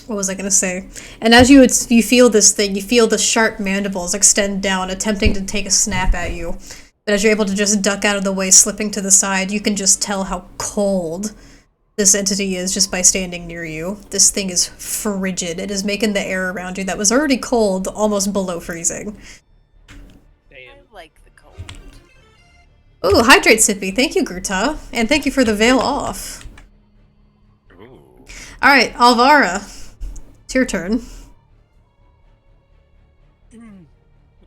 What was I gonna say? And as you feel this thing, you feel the sharp mandibles extend down, attempting to take a snap at you. But as you're able to just duck out of the way, slipping to the side, you can just tell how cold this entity is just by standing near you. This thing is frigid. It is making the air around you that was already cold almost below freezing. I like the cold. Ooh, hydrate sippy. Thank you, Gruta. And thank you for the veil off. Alright, Alvara. It's your turn.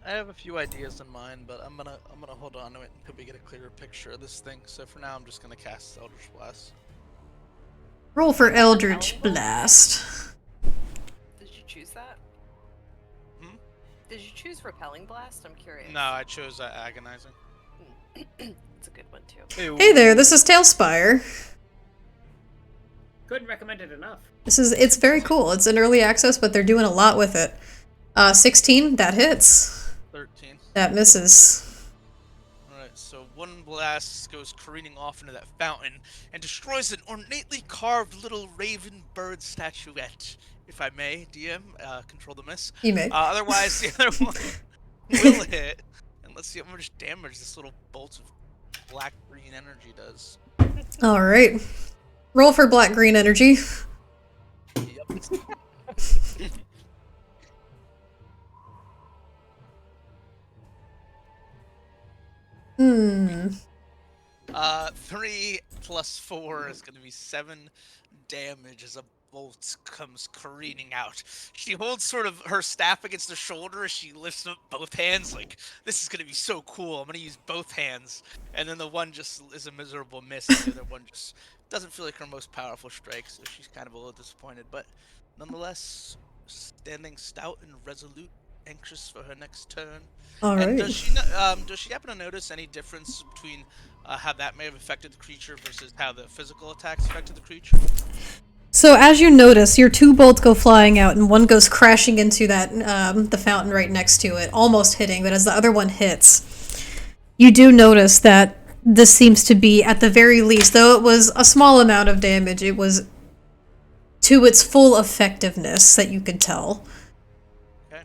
I have a few ideas in mind, but I'm gonna hold on to it until we get a clearer picture of this thing. So for now, I'm just gonna cast Eldritch Blast. Roll for Eldritch Blast. Did you choose that? Did you choose Repelling Blast? I'm curious. No, I chose Agonizing. It's a good one too. Hey there, this is Tailspire. Couldn't recommend it enough. It's very cool. It's an early access, but they're doing a lot with it. 16, that hits. 13. That misses. Alright, so one blast goes careening off into that fountain and destroys an ornately carved little raven bird statuette if I may, DM, control the miss. You may. Otherwise, the other one will hit. And let's see how much damage this little bolt of black-green energy does. Alright. Roll for black-green energy. Yep. Hmm. 3 plus 4 is going to be 7 damage as a bolt comes careening out. She holds sort of her staff against her shoulder as she lifts up both hands, like, this is going to be so cool, I'm going to use both hands. And then the one just is a miserable miss, and the other one just doesn't feel like her most powerful strike, so she's kind of a little disappointed. But nonetheless, standing stout and resolute, anxious for her next turn. Alright. And does she happen to notice any difference between how that may have affected the creature versus how the physical attacks affected the creature? So as you notice, your 2 bolts go flying out, and one goes crashing into that the fountain right next to it, almost hitting, but as the other one hits, you do notice that this seems to be, at the very least, though it was a small amount of damage, it was to its full effectiveness that you could tell. Okay.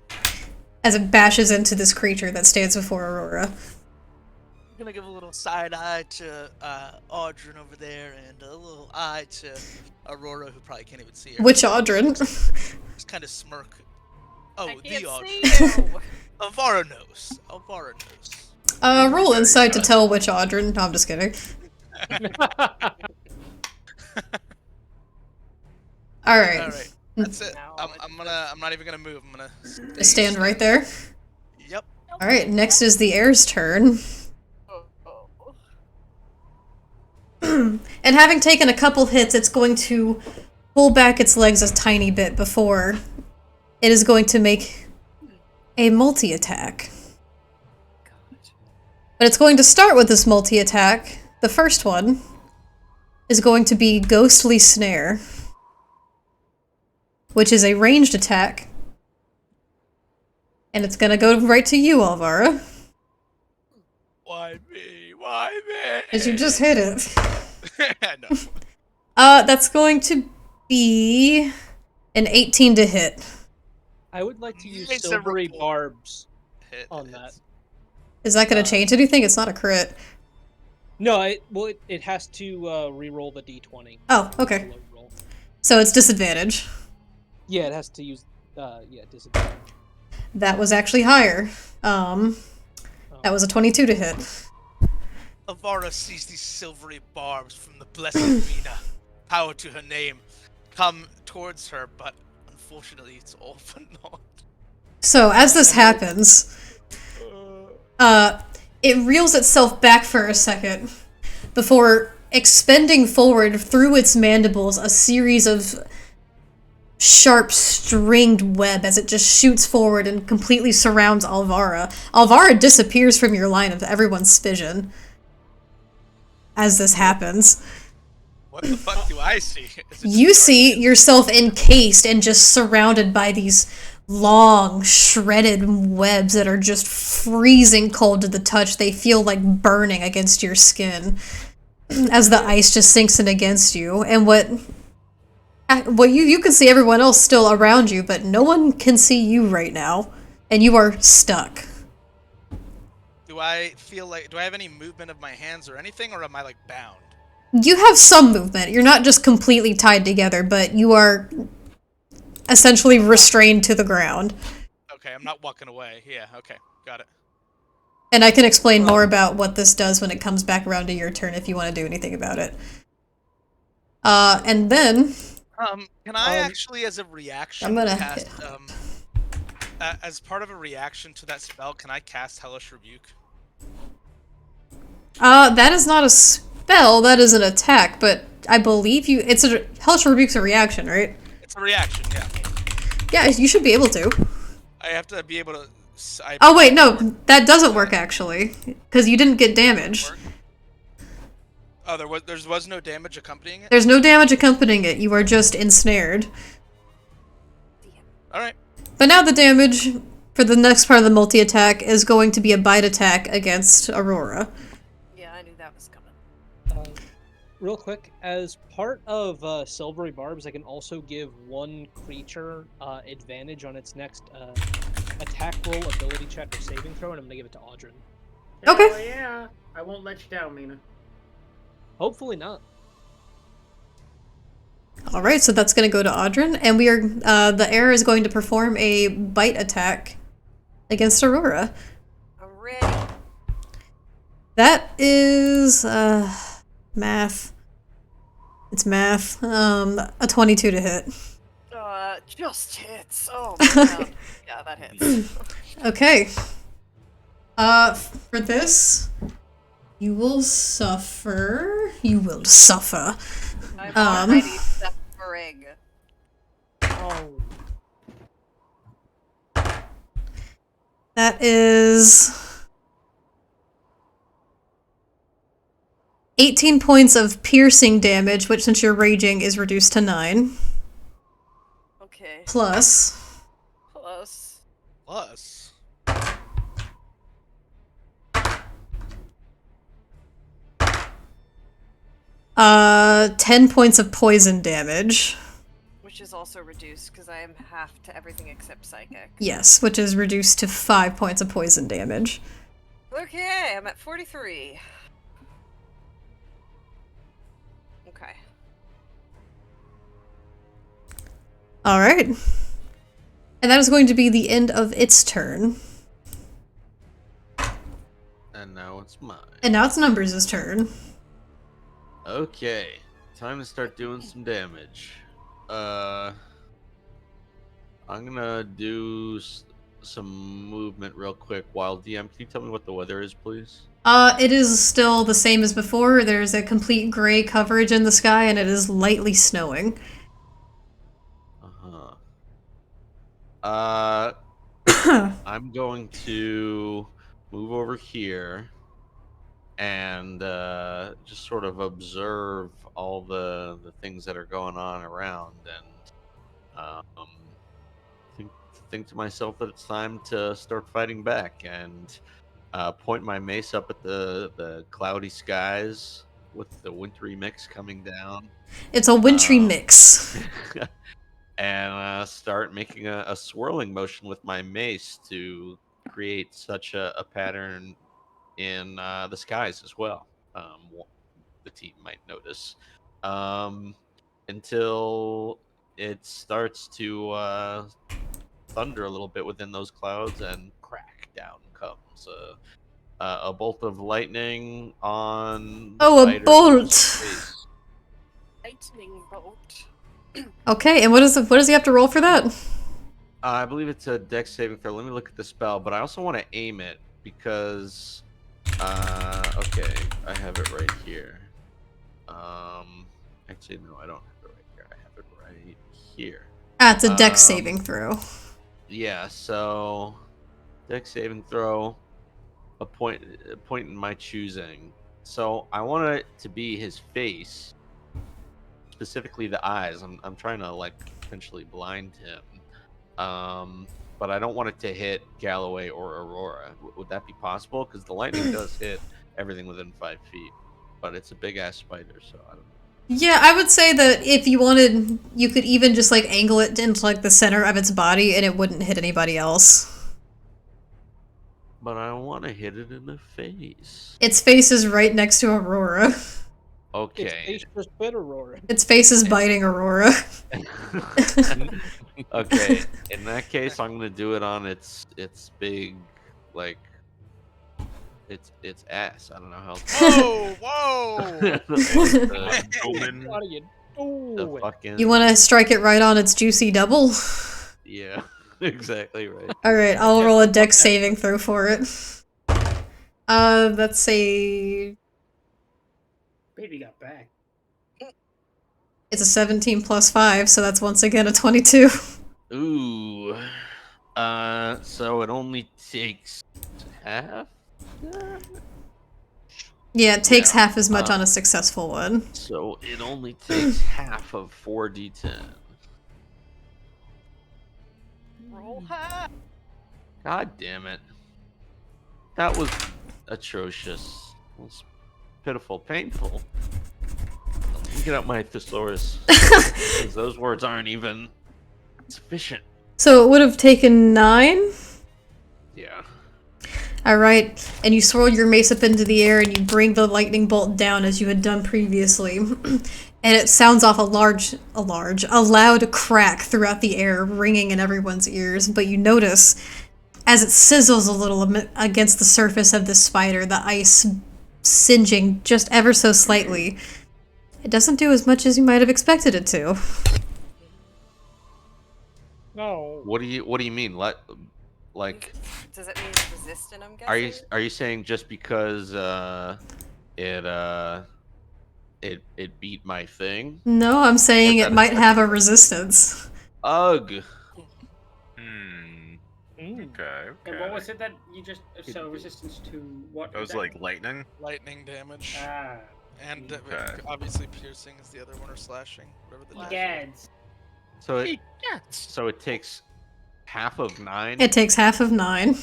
As it bashes into this creature that stands before Aurora. I'm gonna give a little side eye to Audryn over there, and a little eye to Aurora, who probably can't even see her. Which Audryn? Just kind of smirk. Oh, I the can't Audryn. see you. Alvaro knows. Alvaro knows. Roll insight to tell which Audryn. No, I'm just kidding. Alright. Alright, that's it. I'm not even gonna move. I'm gonna Just stand right there. Yep. Alright, next is the Heir's turn. And having taken a couple hits, it's going to pull back its legs a tiny bit before it is going to make a multi-attack. But it's going to start with this multi-attack. The first one is going to be Ghostly Snare, which is a ranged attack. And it's going to go right to you, Alvaro. Why me? Why me? Because you just hit it. No. That's going to be an 18 to hit. I would like to use It's a silvery report. barbs Hit, on hit. that. Is that going to change anything? It's not a crit. No, it has to re-roll the d20. Oh, okay. Low roll. So it's disadvantage. Yeah, it has to use disadvantage. That was actually higher. That was a 22 to hit. Alvaro sees these silvery barbs from the blessed Mina, power to her name, come towards her, but unfortunately it's all for naught. So as this happens, it reels itself back for a second before expending forward through its mandibles a series of sharp stringed web as it just shoots forward and completely surrounds Alvara. Alvara disappears from your line of everyone's vision as this happens. What the fuck do I see? You see yourself encased and just surrounded by these long, shredded webs that are just freezing cold to the touch. They feel like burning against your skin as the ice just sinks in against you. And what you can see everyone else still around you, but no one can see you right now, and you are stuck. Do I have any movement of my hands or anything, or am I like bound? You have some movement. You're not just completely tied together, but you are essentially restrained to the ground. Okay, I'm not walking away. Yeah, okay, got it. And I can explain more about what this does when it comes back around to your turn if you want to do anything about it. And then... can I actually, as a reaction, I'm gonna cast, as part of a reaction to that spell, can I cast Hellish Rebuke? That is not a spell, that is an attack, but I believe Hellish Rebuke's a reaction, right? It's a reaction, yeah. Yeah, you should be able to. I have to be able to... Oh wait, no, that doesn't work actually, because you didn't get damage. Oh, there was no damage accompanying it? There's no damage accompanying it, you are just ensnared. Alright. But now the damage for the next part of the multi-attack is going to be a bite attack against Aurora. Yeah, I knew that was coming. Real quick, as part of Silvery Barbs, I can also give one creature advantage on its next attack roll, ability check, or saving throw, and I'm gonna give it to Audrin. Okay. Hell yeah. I won't let you down, Mina. Hopefully not. All right, so that's going to go to Audrin, and we are the Heir is going to perform a bite attack against Aurora. I'm ready. That is math. It's math. A 22 to hit. Just hits. Oh man. Yeah, that hits. Okay. For this, you will suffer. You will suffer. I'm already suffering. Oh. That is 18 points of piercing damage, which since you're raging is reduced to 9. Okay. Plus. 10 points of poison damage. Which is also reduced because I am half to everything except psychic. Yes, which is reduced to 5 points of poison damage. Okay, I'm at 43. Okay. Alright. And that is going to be the end of its turn. And now it's mine. And now it's Numbers' turn. Okay, time to start doing some damage. I'm gonna do some movement real quick. While DM, can you tell me what the weather is, please? It is still the same as before. There's a complete gray coverage in the sky, and it is lightly snowing. I'm going to move over here and just sort of observe all the things that are going on around, and think to myself that it's time to start fighting back, and point my mace up at the cloudy skies with the wintry mix coming down. It's a wintry mix. And start making a swirling motion with my mace to create such a pattern in the skies as well. The team might notice, until it starts to thunder a little bit within those clouds, and crack, down comes a bolt of lightning on the Oh, a fighter's bolt! face. Lightning bolt. Okay, and what does he have to roll for that? I believe it's a dex saving throw. Let me look at the spell, but I also want to aim it because okay, I have it right here. Actually no, I don't have it right here. I have it right here. Ah, it's a dex saving throw. Yeah, so dex saving throw, a point in my choosing. So I want it to be his face, specifically the eyes. I'm trying to like potentially blind him. But I don't want it to hit Galloway or Aurora. Would that be possible? Because the lightning does hit everything within 5 feet, but it's a big ass spider, so I don't know. Yeah, I would say that if you wanted, you could even just like angle it into like the center of its body and it wouldn't hit anybody else. But I want to hit it in the face. Its face is right next to Aurora. Okay. Its face just bit Aurora. Its face is biting Aurora. Okay, in that case, I'm gonna do it on its big, like, its ass. I don't know how. Whoa! The fucking. You want to strike it right on its juicy double? Yeah, exactly right. All right, I'll roll a dex saving throw for it. Let's say Baby got back. it's a 17 plus 5, so that's once again a 22. Ooh. So it only takes half? Yeah, it takes half as much on a successful one. So it only takes half of 4d10. Roll high. God damn it. That was atrocious. It was pitiful, painful. get out my thesaurus. Because those words aren't even sufficient. So it would have taken 9? Yeah. Alright, and you swirl your mace up into the air and you bring the lightning bolt down as you had done previously. And it sounds off a loud crack throughout the air, ringing in everyone's ears, but you notice, as it sizzles a little against the surface of the spider, the ice singeing just ever so slightly, it doesn't do as much as you might have expected it to. No. What do you mean? Like, Does it mean it's resistant? I'm guessing. are you saying just because it beat my thing? No, I'm saying it might have a resistance. Ugh. Okay. And what was it that you just... So resistance to what? That was like lightning? Lightning damage. Ah. And Okay. obviously piercing is the other one, or slashing. Whatever the dash is. Gads. So it takes half of 9? It takes half of 9.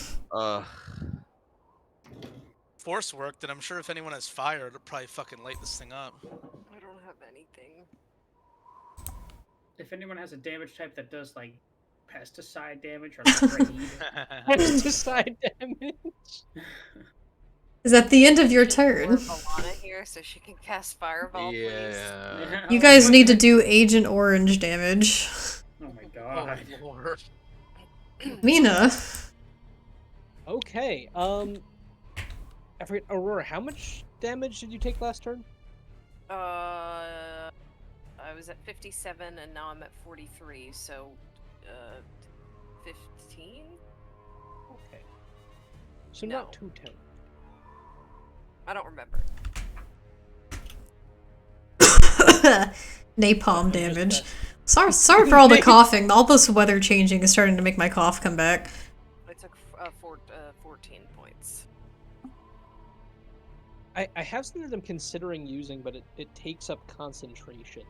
Force worked, and I'm sure if anyone has fire, it'll probably fucking light this thing up. I don't have anything. If anyone has a damage type that does like pesticide damage or like raid. Pesticide damage. Is at the end of your turn. Or Alana here, so she can cast Fireball, please. Yeah. You guys need to do Agent Orange damage. Oh my god. Oh, Lord. Mina. Okay. I forget, Aurora, how much damage did you take last turn? I was at 57 and now I'm at 43, so 15? Okay. So No. not too terrible. I don't remember. Napalm damage. Sorry for all the coughing. All this weather changing is starting to make my cough come back. I took 14 points. I have something that I'm considering using, but it takes up concentration,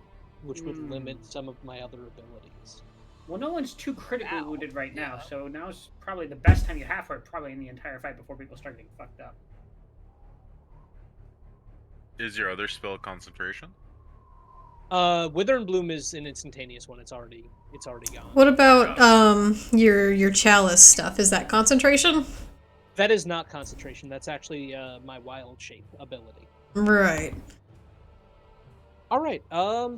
which would limit some of my other abilities. Well, no one's too critically Ow. wounded right now, Yeah. so now's probably the best time you have for it, probably in the entire fight before people start getting fucked up. Is your other spell concentration? Wither and Bloom is an instantaneous one. It's already gone. What about your chalice stuff? Is that concentration? That is not concentration. That's actually my wild shape ability. Right. All right. I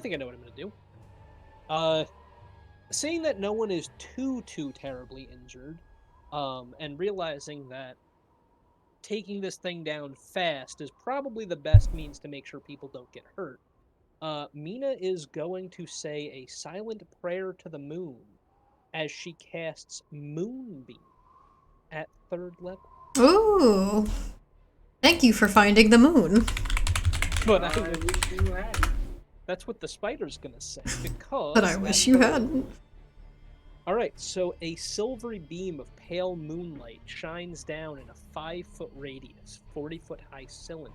think I know what I'm gonna do. Seeing that no one is too terribly injured, and realizing that taking this thing down fast is probably the best means to make sure people don't get hurt. Mina is going to say a silent prayer to the moon as she casts Moonbeam at 3rd level. Ooh. Thank you for finding the moon. But I wish you had. that's what the spider's gonna say, because... But I wish you hadn't. Alright, so a silvery beam of pale moonlight shines down in a 5-foot radius, 40-foot high cylinder.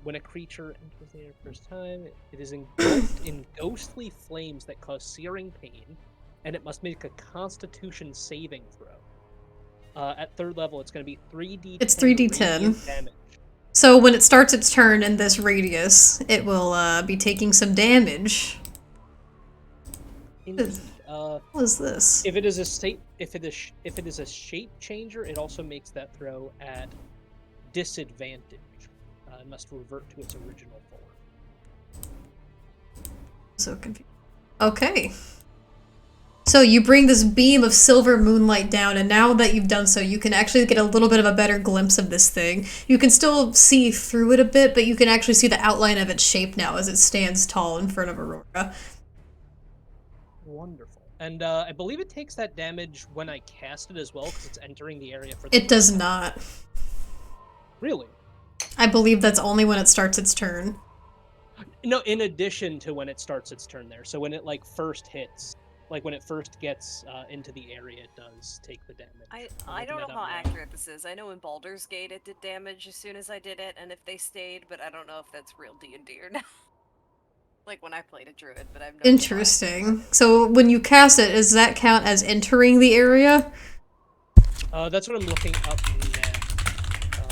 When a creature enters the air first time, it is engulfed in ghostly flames that cause searing pain, and it must make a Constitution saving throw. At 3rd level, it's going to be 3d10. It's 3d10. radiant damage. So when it starts its turn in this radius, it will be taking some damage. Indeed. What is this? If it is a shape changer, it also makes that throw at disadvantage. It must revert to its original form. So confused. Okay. So you bring this beam of silver moonlight down, and now that you've done so, you can actually get a little bit of a better glimpse of this thing. You can still see through it a bit, but you can actually see the outline of its shape now as it stands tall in front of Aurora. Wonderful. And I believe it takes that damage when I cast it as well, because it's entering the area for... It does not. Really? I believe that's only when it starts its turn. No, in addition to when it starts its turn there. So when it, first hits, when it first gets into the area, it does take the damage. I don't know how accurate this is. I know in Baldur's Gate it did damage as soon as I did it, and if they stayed, but I don't know if that's real D&D or not. When I played a druid, but I've no Interesting. So when you cast it, does that count as entering the area? That's what I'm looking up now.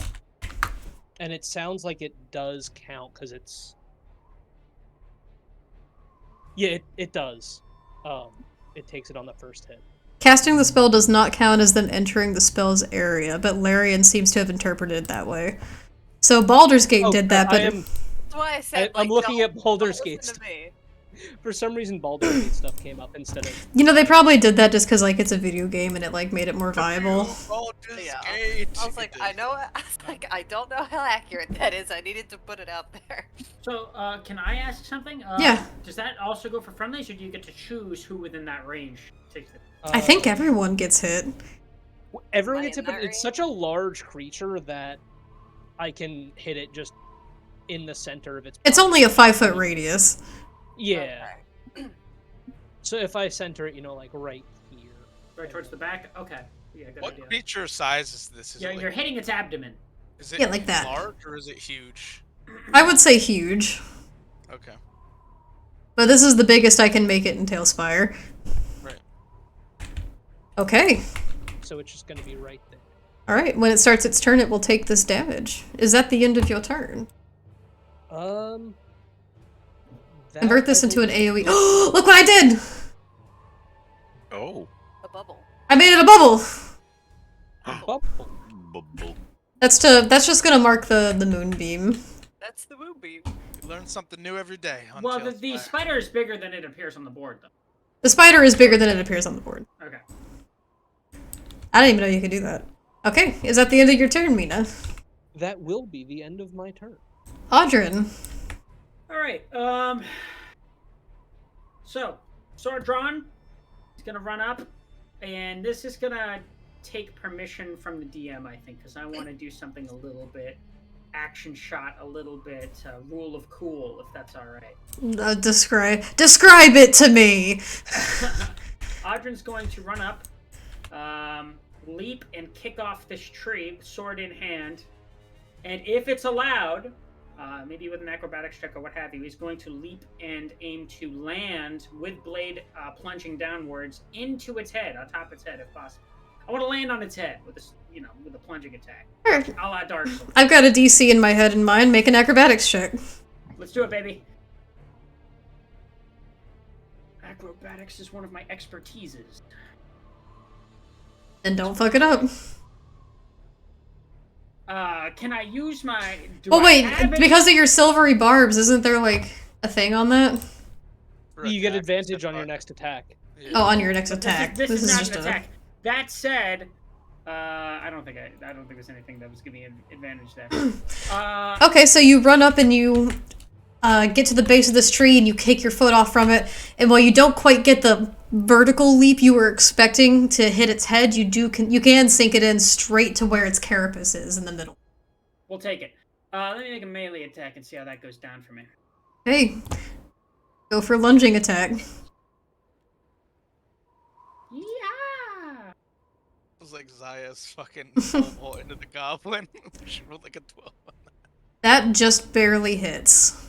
And it sounds like it does count, because it's Yeah, it does. It takes it on the first hit. Casting the spell does not count as them entering the spell's area, but Larian seems to have interpreted it that way. So Baldur's Gate did that, but That's why I said, I'm looking at Baldur's don't Gate listen to me. For some reason, Baldur's Gate stuff came up instead of. you know, they probably did that just because like it's a video game and it like made it more viable. Baldur's Yeah. Gate. I was like, I know. I was like, I don't know how accurate that is. I needed to put it out there. So, can I ask something? Yeah. Does that also go for friendlies, or do you get to choose who within that range takes it? I think everyone gets hit. Everyone Am I gets in hit, but that it's such a large creature that I can hit it just in the center of its. It's only a 5-foot radius. Yeah. Okay. So if I center it, like right here. Right towards the back? Okay. Yeah, good What idea. creature size is this? Is Yeah, it like, you're hitting its abdomen. is it Yeah, like that. large or is it huge? I would say huge. Okay. But this is the biggest I can make it in Tailspire. Right. Okay. So it's just going to be right there. Alright, when it starts its turn, it will take this damage. Is that the end of your turn? Convert this into an AoE. Oh, look what I did! Oh. A bubble. I made it a bubble! Bubble. Bubble. That's just gonna mark the moonbeam. That's the movie. You learn something new every day. On Well, Tales the of Fire. spider is bigger than it appears on the board, though. The spider is bigger than it appears on the board. Okay. I didn't even know you could do that. Okay, is that the end of your turn, Mina? That will be the end of my turn. Audrin. Alright, so, sword drawn. He's gonna run up, and this is gonna take permission from the DM, I think, because I want to do something a little bit action shot, a little bit rule of cool, if that's alright. Describe it to me! Audrin's going to run up, leap and kick off this tree, sword in hand, and if it's allowed, maybe with an acrobatics check or what have you, he's going to leap and aim to land with blade plunging downwards into its head, on top of its head if possible. I want to land on its head with a plunging attack. Sure. A la Dark Souls. I've got a DC in my head and mind. Make an acrobatics check. Let's do it, baby. Acrobatics is one of my expertises. And don't fuck it up. Can I use my... Oh wait, because of your silvery barbs, isn't there like a thing on that? You get advantage on your next attack. Yeah. Oh, on your next attack. This is not just an attack. That said, I don't think there's anything that was giving me advantage there. Okay, so you run up and you get to the base of this tree and you kick your foot off from it, and while you don't quite get the vertical leap you were expecting to hit its head, you can sink it in straight to where its carapace is in the middle. We'll take it. Let me make a melee attack and see how that goes down for me. Hey, go for lunging attack. Yeah. It was like Zaya's fucking elbow into the goblin. She rolled like a 12 on that. That just barely hits.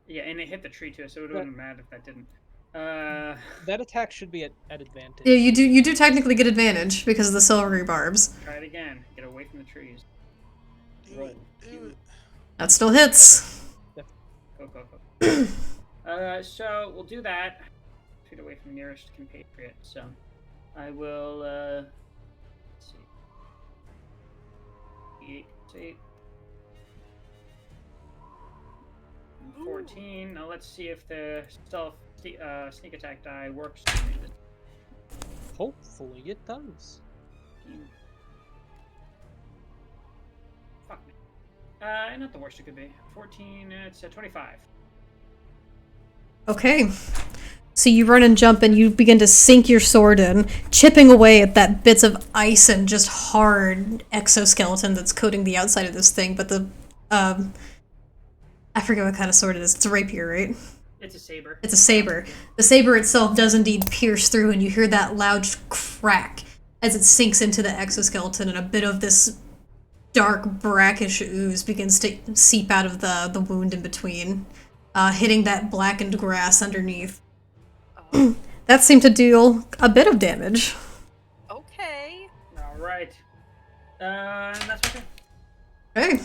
Yeah, and it hit the tree too, so it wouldn't matter if that didn't. That attack should be at advantage. Yeah, you do technically get advantage because of the silvery barbs. Try it again. Get away from the trees. Right. That still hits. Go. So we'll do that. Feet away from the nearest compatriot. So I will. Let's see. 8, 14. Now let's see if the stealth sneak attack die works. Hopefully it does. Fuck me. Not the worst it could be. 14. It's 25. Okay. So you run and jump and you begin to sink your sword in, chipping away at that bits of ice and just hard exoskeleton that's coating the outside of this thing, but the I forget what kind of sword it is. It's a rapier, right? It's a saber. It's a saber. The saber itself does indeed pierce through, and you hear that loud crack as it sinks into the exoskeleton, and a bit of this dark, brackish ooze begins to seep out of the wound in between, hitting that blackened grass underneath. That seemed to deal a bit of damage. Okay. Alright. And that's okay. Hey.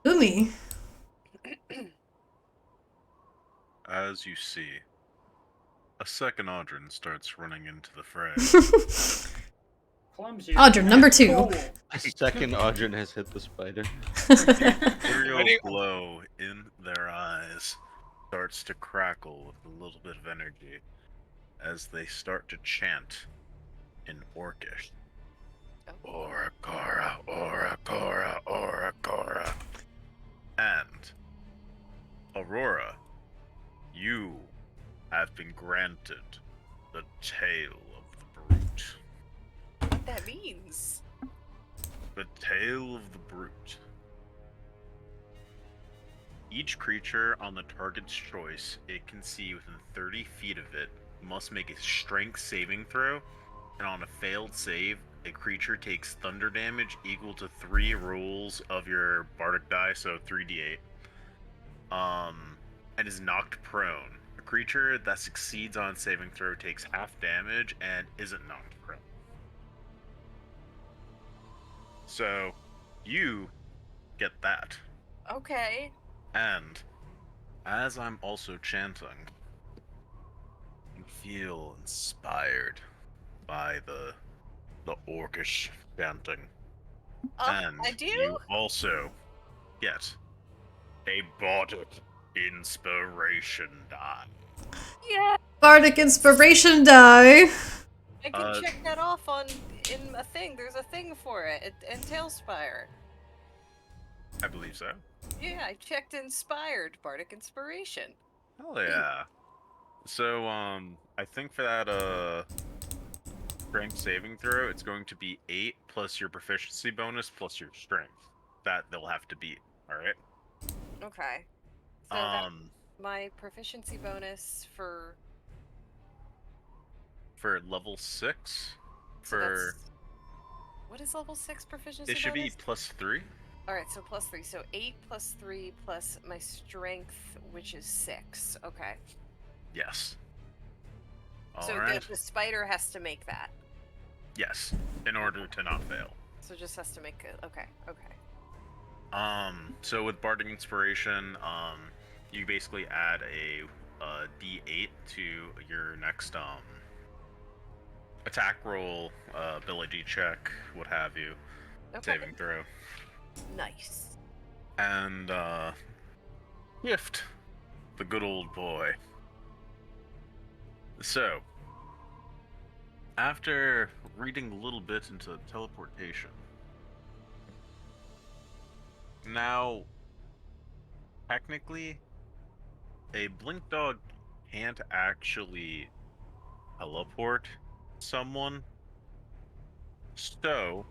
Umi. As you see, A second Audrin starts running into the fray. Clumsy. Audrin, number 2. Cool. A second Audrin has hit the spider. Ethereal Ready? glow in their eyes starts to crackle with a little bit of energy as they start to chant in Orcish. Oracora, Oracora, Oracora. And Aurora, you have been granted the tail of the brute. What that means? The tail of the brute. Each creature on the target's choice it can see within 30 feet of it must make a strength saving throw, and on a failed save, a creature takes thunder damage equal to 3 rolls of your bardic die, so 3d8. And is knocked prone. A creature that succeeds on saving throw takes half damage and isn't knocked prone. So, you get that. Okay. And, as I'm also chanting, you feel inspired by the orcish chanting. And I do? you also get a bardic inspiration die. Yeah. Bardic inspiration die. I can check that off in a thing. There's a thing for it. And Tailspire. I believe so. Yeah, I checked inspired. Bardic inspiration. Hell yeah. So, I think for that, strength saving throw, it's going to be 8 plus your proficiency bonus plus your strength. That they'll have to beat, alright? Okay. So my proficiency bonus for level 6? so what is level 6 proficiency It should bonus? be plus 3? Alright, so plus 3. So 8 plus 3 plus my strength, which is 6. Okay. Yes. So Alright. the spider has to make that. Yes, in order to not fail. So it just has to make it. Okay, okay. So with Bardic Inspiration, you basically add a D8 to your next attack roll, ability check, what have you, Okay. saving throw, Nice. and Gift, the good old boy. So, after reading a little bit into teleportation, now, technically, a blink dog can't actually teleport someone. So,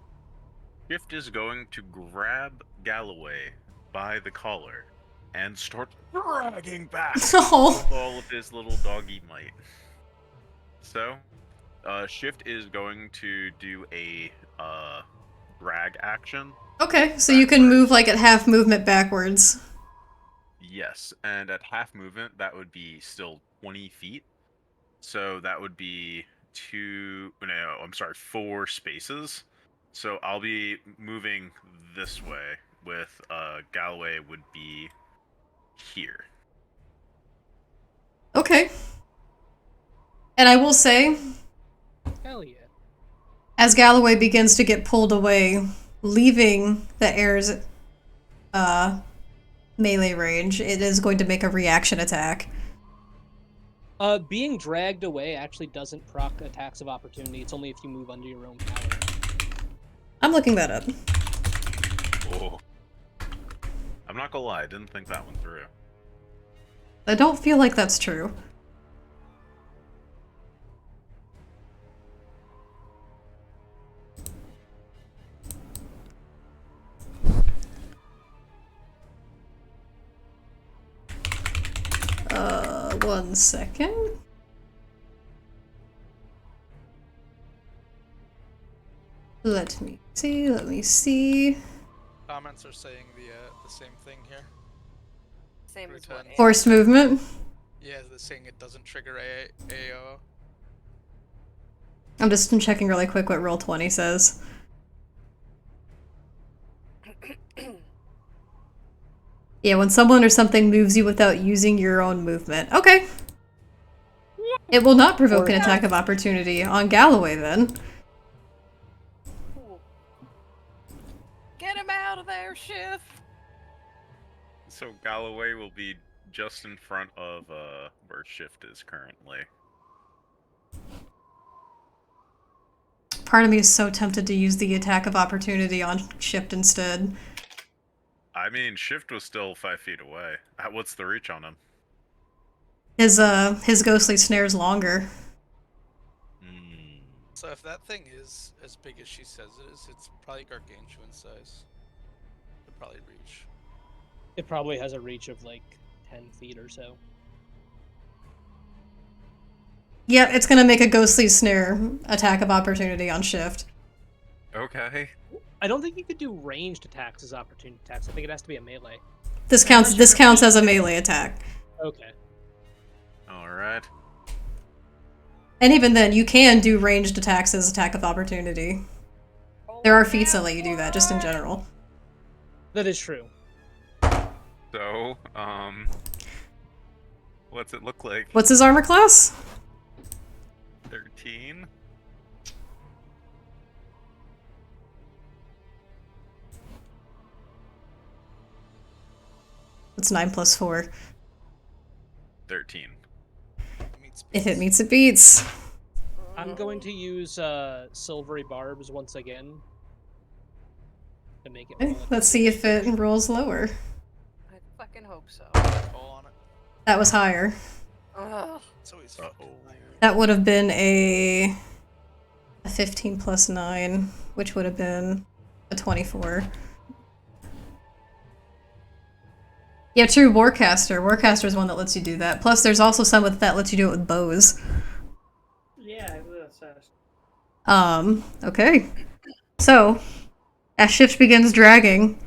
Gift is going to grab Galloway by the collar and start dragging back with all of his little doggy might. So, Shift is going to do a drag action. Okay, so you can move like at half movement backwards. Yes, and at half movement, that would be still 20 feet. So that would be 4 spaces. So I'll be moving this way with Galloway would be here. Okay. And I will say, Hell yeah. as Galloway begins to get pulled away, leaving the Heir's melee range, it is going to make a reaction attack. Being dragged away actually doesn't proc attacks of opportunity. It's only if you move under your own power. I'm looking that up. Oh. I'm not gonna lie, I didn't think that one through. I don't feel like that's true. One second. Let me see. Comments are saying the same thing here. Same as what? Forced movement. Yeah, they're saying it doesn't trigger AO. I'm just checking really quick what Roll20 says. Yeah, when someone or something moves you without using your own movement. Okay. It will not provoke an attack of opportunity on Galloway, then. Cool. Get him out of there, Shift. So Galloway will be just in front of where Shift is currently. Part of me is so tempted to use the attack of opportunity on Shift instead. I mean, Shift was still 5 feet away. What's the reach on him? His ghostly snare's longer. So if that thing is as big as she says it is, it's probably gargantuan size. It'll probably reach. It probably has a reach of like 10 feet or so. Yep, it's gonna make a ghostly snare attack of opportunity on Shift. Okay. I don't think you could do ranged attacks as opportunity attacks. I think it has to be a melee. This counts as a melee attack. Okay. Alright. And even then, you can do ranged attacks as attack of opportunity. There are feats that let you do that, just in general. That is true. So, what's it look like? What's his armor class? 13? It's 9 plus 4. 13. If it meets, it beats. I'm going to use silvery barbs once again to make it. Okay, let's see if it rolls lower. I fucking hope so. Call on it. That was higher. Ugh. It's always fucking higher. That would have been a 15 plus 9, which would have been a 24. Yeah, true, Warcaster. Warcaster is one that lets you do that. Plus, there's also some that lets you do it with bows. Yeah, I believe that's Okay. So, as Shift begins dragging,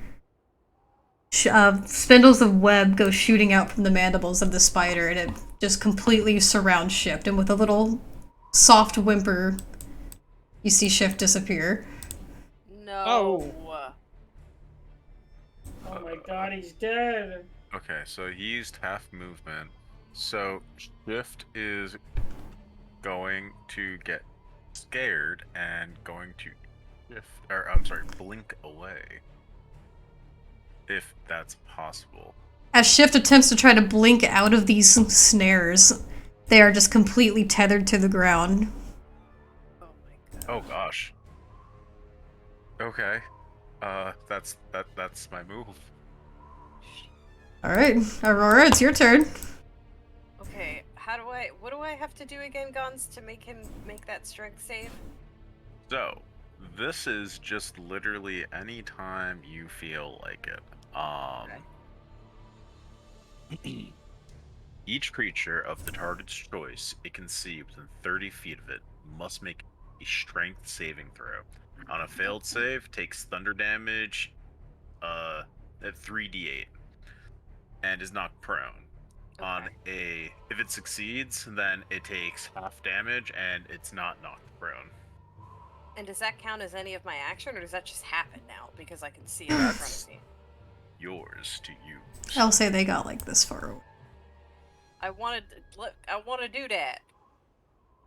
spindles of web go shooting out from the mandibles of the spider, and it just completely surrounds Shift, and with a little soft whimper, you see Shift disappear. No. Oh my god, he's dead. Okay, so he used half movement. So Shift is going to get scared and going to blink away. If that's possible. As Shift attempts to try to blink out of these snares, they are just completely tethered to the ground. Oh my god. Oh gosh. Okay. That's my move. Alright, Aurora, it's your turn. Okay, what do I have to do again, Gons, to make him make that strength save? So, this is just literally any time you feel like it. Each creature of the target's choice it can see within 30 feet of it must make a strength saving throw. On a failed save, takes thunder damage at 3d8 and is knocked prone. Okay. If it succeeds, then it takes half damage and it's not knocked prone. And does that count as any of my action, or does that just happen now because I can see it in front of me? Yours to use. I'll say they got like this far away. I want to do that.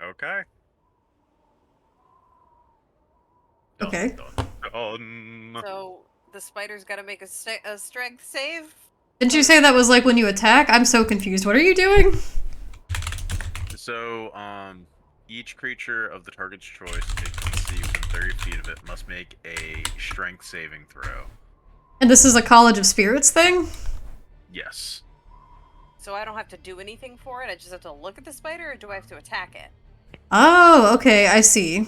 Okay. Okay. Done. So the spider's got to make a strength save. Didn't you say that was like when you attack? I'm so confused. What are you doing? So, each creature of the target's choice it can see within 30 feet of it must make a strength saving throw. And this is a College of Spirits thing? Yes. So I don't have to do anything for it? I just have to look at the spider, or do I have to attack it? Oh, okay, I see.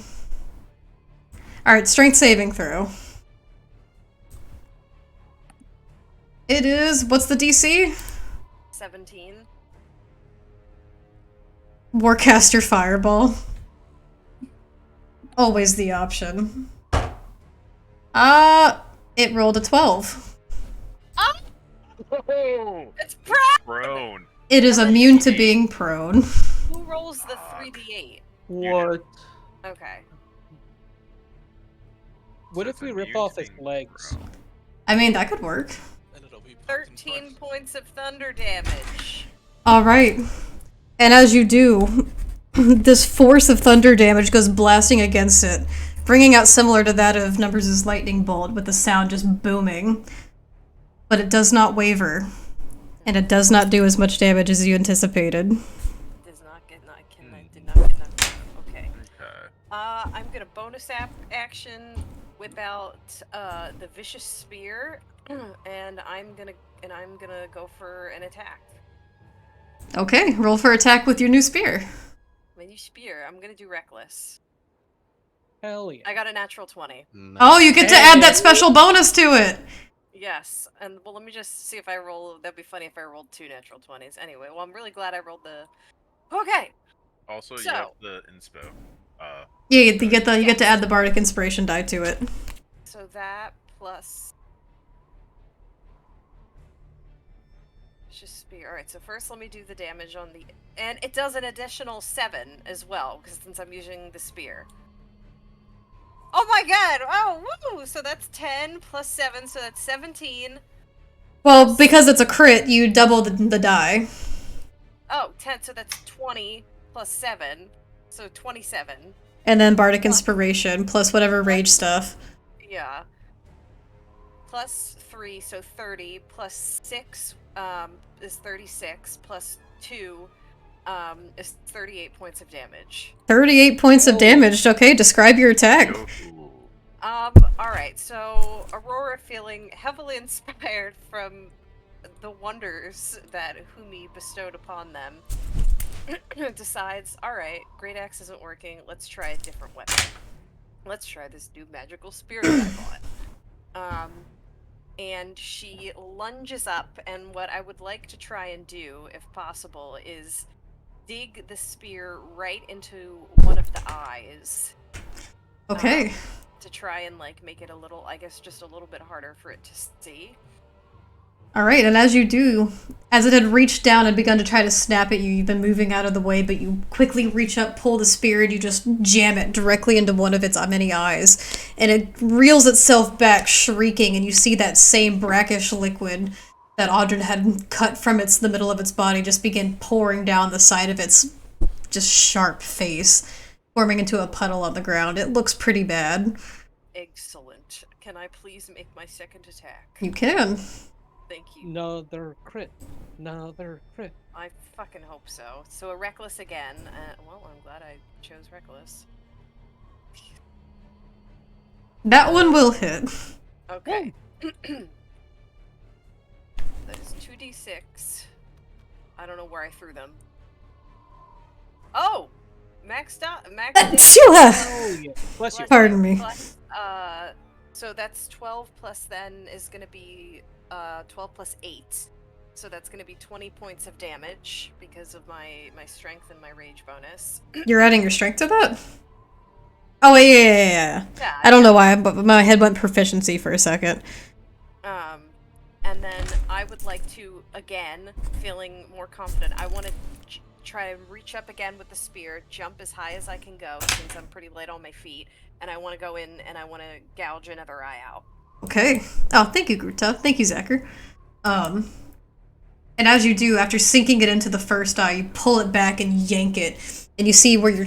Alright, strength saving throw. It is, what's the DC? 17. Warcaster Fireball. Always the option. It rolled a 12. It's prone! Prone. It is immune to being prone. Who rolls the 3d8? What? Okay. What if we rip off his legs? I mean, that could work. And it'll be 13 points of thunder damage. Alright. And as you do, this force of thunder damage goes blasting against it, bringing out similar to that of Numbers' lightning bolt, with the sound just booming. But it does not waver, and it does not do as much damage as you anticipated. Does not get knocked. Did not get knocked down. Okay. I'm gonna bonus action whip out the vicious spear, and I'm gonna go for an attack. Okay, roll for attack with your new spear. My new spear. I'm gonna do reckless. Hell yeah. I got a natural 20. Nice. Oh, you get to add that special bonus to it! Yes, and well, let me just see if I roll. That'd be funny if I rolled 2 natural 20s. Anyway, well, I'm really glad I rolled the. Okay. Also, So- you have the inspo. Yeah, you get to add the bardic inspiration die to it. So that plus. Just spear. All right. So first, let me do the damage on the, and it does an additional 7 as well, because since I'm using the spear. Oh my god! Oh, woo! So that's 10 plus 7, so that's 17. Well, because it's a crit, you double the die. Oh, 10, so that's 20 plus 7, so 27. And then bardic inspiration, plus whatever rage stuff. Yeah. Plus 3, so 30, plus 6 is 36, plus 2 is 38 points of damage. 38 points of damage. Okay, describe your attack. Alright, so Aurora, feeling heavily inspired from the wonders that Humi bestowed upon them, decides, alright, Great Axe isn't working, let's try a different weapon. Let's try this new magical spear that I bought. And she lunges up, and what I would like to try and do, if possible, is dig the spear right into one of the eyes. Okay. To try and, like, make it a little, I guess, just a little bit harder for it to see. Alright, and as you do, as it had reached down and begun to try to snap at you, you've been moving out of the way, but you quickly reach up, pull the spear, and you just jam it directly into one of its many eyes. And it reels itself back, shrieking, and you see that same brackish liquid that Audrin had cut from the middle of its body just begin pouring down the side of its just sharp face, forming into a puddle on the ground. It looks pretty bad. Excellent. Can I please make my second attack? You can. Thank you. Another crit. Another crit. I fucking hope so. So a reckless again. Well, I'm glad I chose reckless. That one will hit. Okay. That is 2d6. I don't know where I threw them. Oh! Maxed out. Shula! Oh yeah. Bless you. Pardon me. Plus, so that's 12 plus then is gonna be 12 plus 8. So that's gonna be 20 points of damage because of my strength and my rage bonus. You're adding your strength to that? Oh, wait, yeah. Yeah, I don't know why, but my head went proficiency for a second. And then I would like to, again, feeling more confident, I want to try and reach up again with the spear, jump as high as I can go, since I'm pretty light on my feet, and I want to go in and I want to gouge another eye out. Okay. Oh, thank you, Gruta. Thank you, Zacher. And as you do, after sinking it into the first eye, you pull it back and yank it, and you see where you're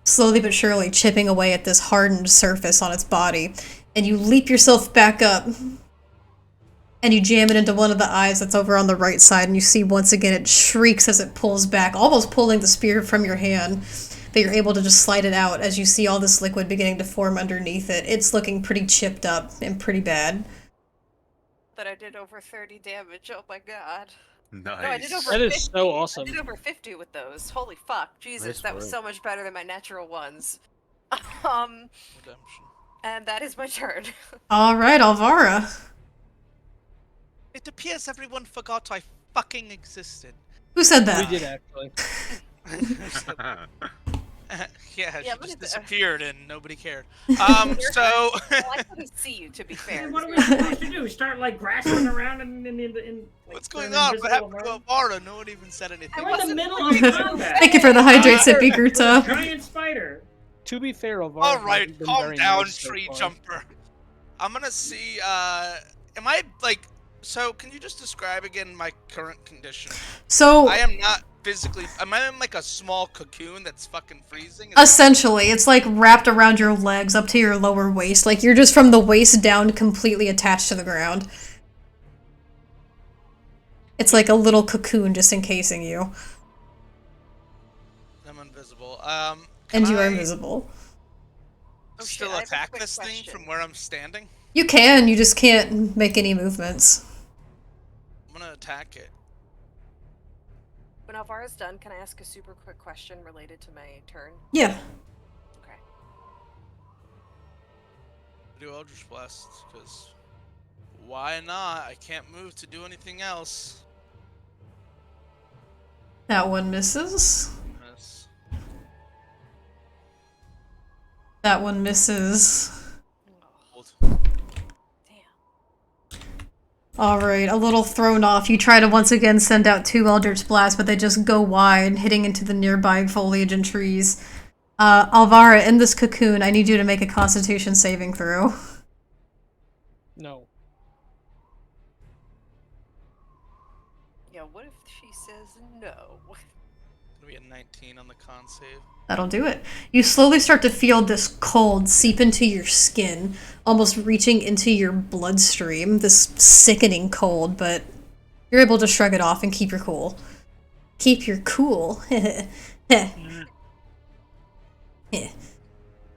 slowly but surely chipping away at this hardened surface on its body, and you leap yourself back up, and you jam it into one of the eyes that's over on the right side, and you see once again it shrieks as it pulls back, almost pulling the spear from your hand, but you're able to just slide it out as you see all this liquid beginning to form underneath it. It's looking pretty chipped up and pretty bad. But I did over 30 damage, oh my god. Nice. No, I did over That 50. is so awesome. I did over 50 with those. Holy fuck. Jesus, Nice that was work. so much better than my natural ones. Redemption. And that is my turn. Alright, Alvara. It appears everyone forgot I fucking existed. Who said that? We did actually. Yeah, she but just it's- disappeared and nobody cared. So Well, I couldn't see you, to be fair. What are we supposed to do? Start like grasping around in like, what's going an on? What invisible happened to arm? Amara? No one even said anything. We're in the wasn't middle looking of for combat. Thank you for the hydrate sippy, Gruta. Giant spider. To be fair, Alvaro All hasn't right, been calm very down, nice so tree far. jumper. I'm gonna see. Am I like So, can you just describe again my current condition? So I am not physically. Am I in like a small cocoon that's fucking freezing? essentially, it's like wrapped around your legs up to your lower waist. Like you're just from the waist down completely attached to the ground. It's like a little cocoon just encasing you. I'm invisible. And you are invisible. Oh, shit, Still I have a attack quick this thing question. from where I'm standing? You can, you just can't make any movements. I'm gonna attack it. When Alvara's done, can I ask a super quick question related to my turn? Yeah. Okay. Do Eldritch Blast, because why not? I can't move to do anything else. That one misses. Yes. That one misses. Hold. Damn. Alright, a little thrown off. You try to once again send out 2 Eldritch Blasts, but they just go wide, hitting into the nearby foliage and trees. Alvara, in this cocoon, I need you to make a Constitution saving throw. No. Yeah, what if she says no? Gonna be a 19 on the con save. That'll do it. You slowly start to feel this cold seep into your skin, almost reaching into your bloodstream, this sickening cold, but you're able to shrug it off and keep your cool. Keep your cool.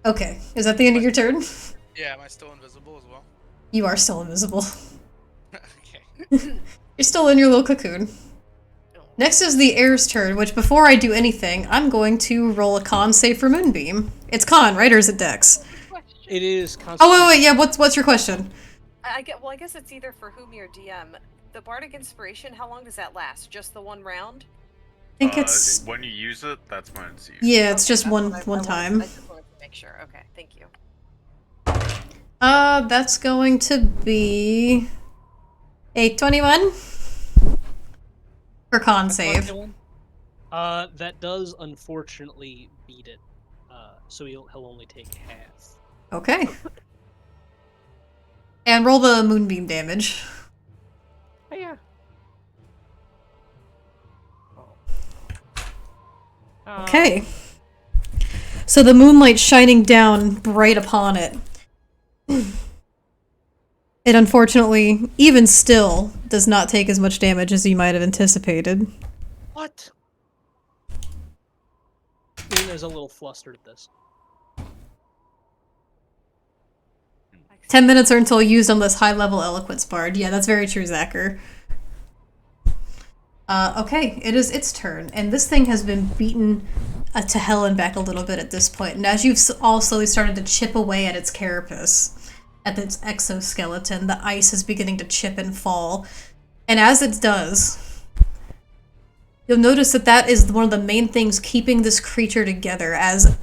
Okay, is that the end of your turn? Yeah, am I still invisible as well? You are still invisible. Okay. You're still in your little cocoon. Next is the Heir's turn, which before I do anything, I'm going to roll a con save for Moonbeam. It's con, right, or is it Dex? It is Oh, wait, yeah, what's your question? I guess it's either for Humi or DM. The Bardic Inspiration, how long does that last? Just the one round? I think it's... when you use it, that's when it's used. Yeah, it's Okay, just that's one what I time. I just wanted to make sure. Okay, thank you. That's going to be... a 21? For con save. That does unfortunately beat it. So he'll only take half. Okay. And roll the Moonbeam damage. Oh, yeah. Okay. So the moonlight shining down bright upon it. It unfortunately, even still, does not take as much damage as you might have anticipated. What? Luna's a little flustered at this. 10 minutes are until used on this high-level Eloquence Bard. Yeah, that's very true, Zacher. Okay, it is its turn, and this thing has been beaten to hell and back a little bit at this point. And as you've all slowly started to chip away at its carapace, at its exoskeleton, the ice is beginning to chip and fall. And as it does, you'll notice that that is one of the main things keeping this creature together as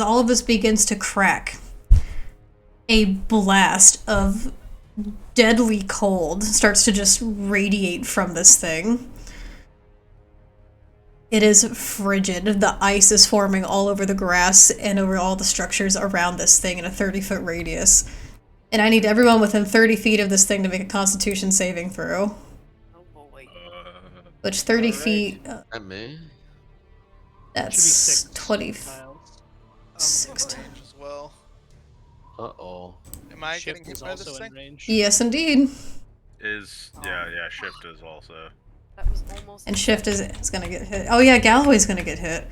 all of this begins to crack. A blast of deadly cold starts to just radiate from this thing. It is frigid. The ice is forming all over the grass and over all the structures around this thing in a 30-foot radius. And I need everyone within 30 feet of this thing to make a Constitution saving throw. Oh boy. Which 30 feet... At me? That's 20... Six range as well. Uh-oh. Am I Shift getting hit is by this also in thing? range. Yes, indeed. Yeah, shift is also. That was almost. And Shift is gonna get hit. Oh yeah, Galloway's gonna get hit.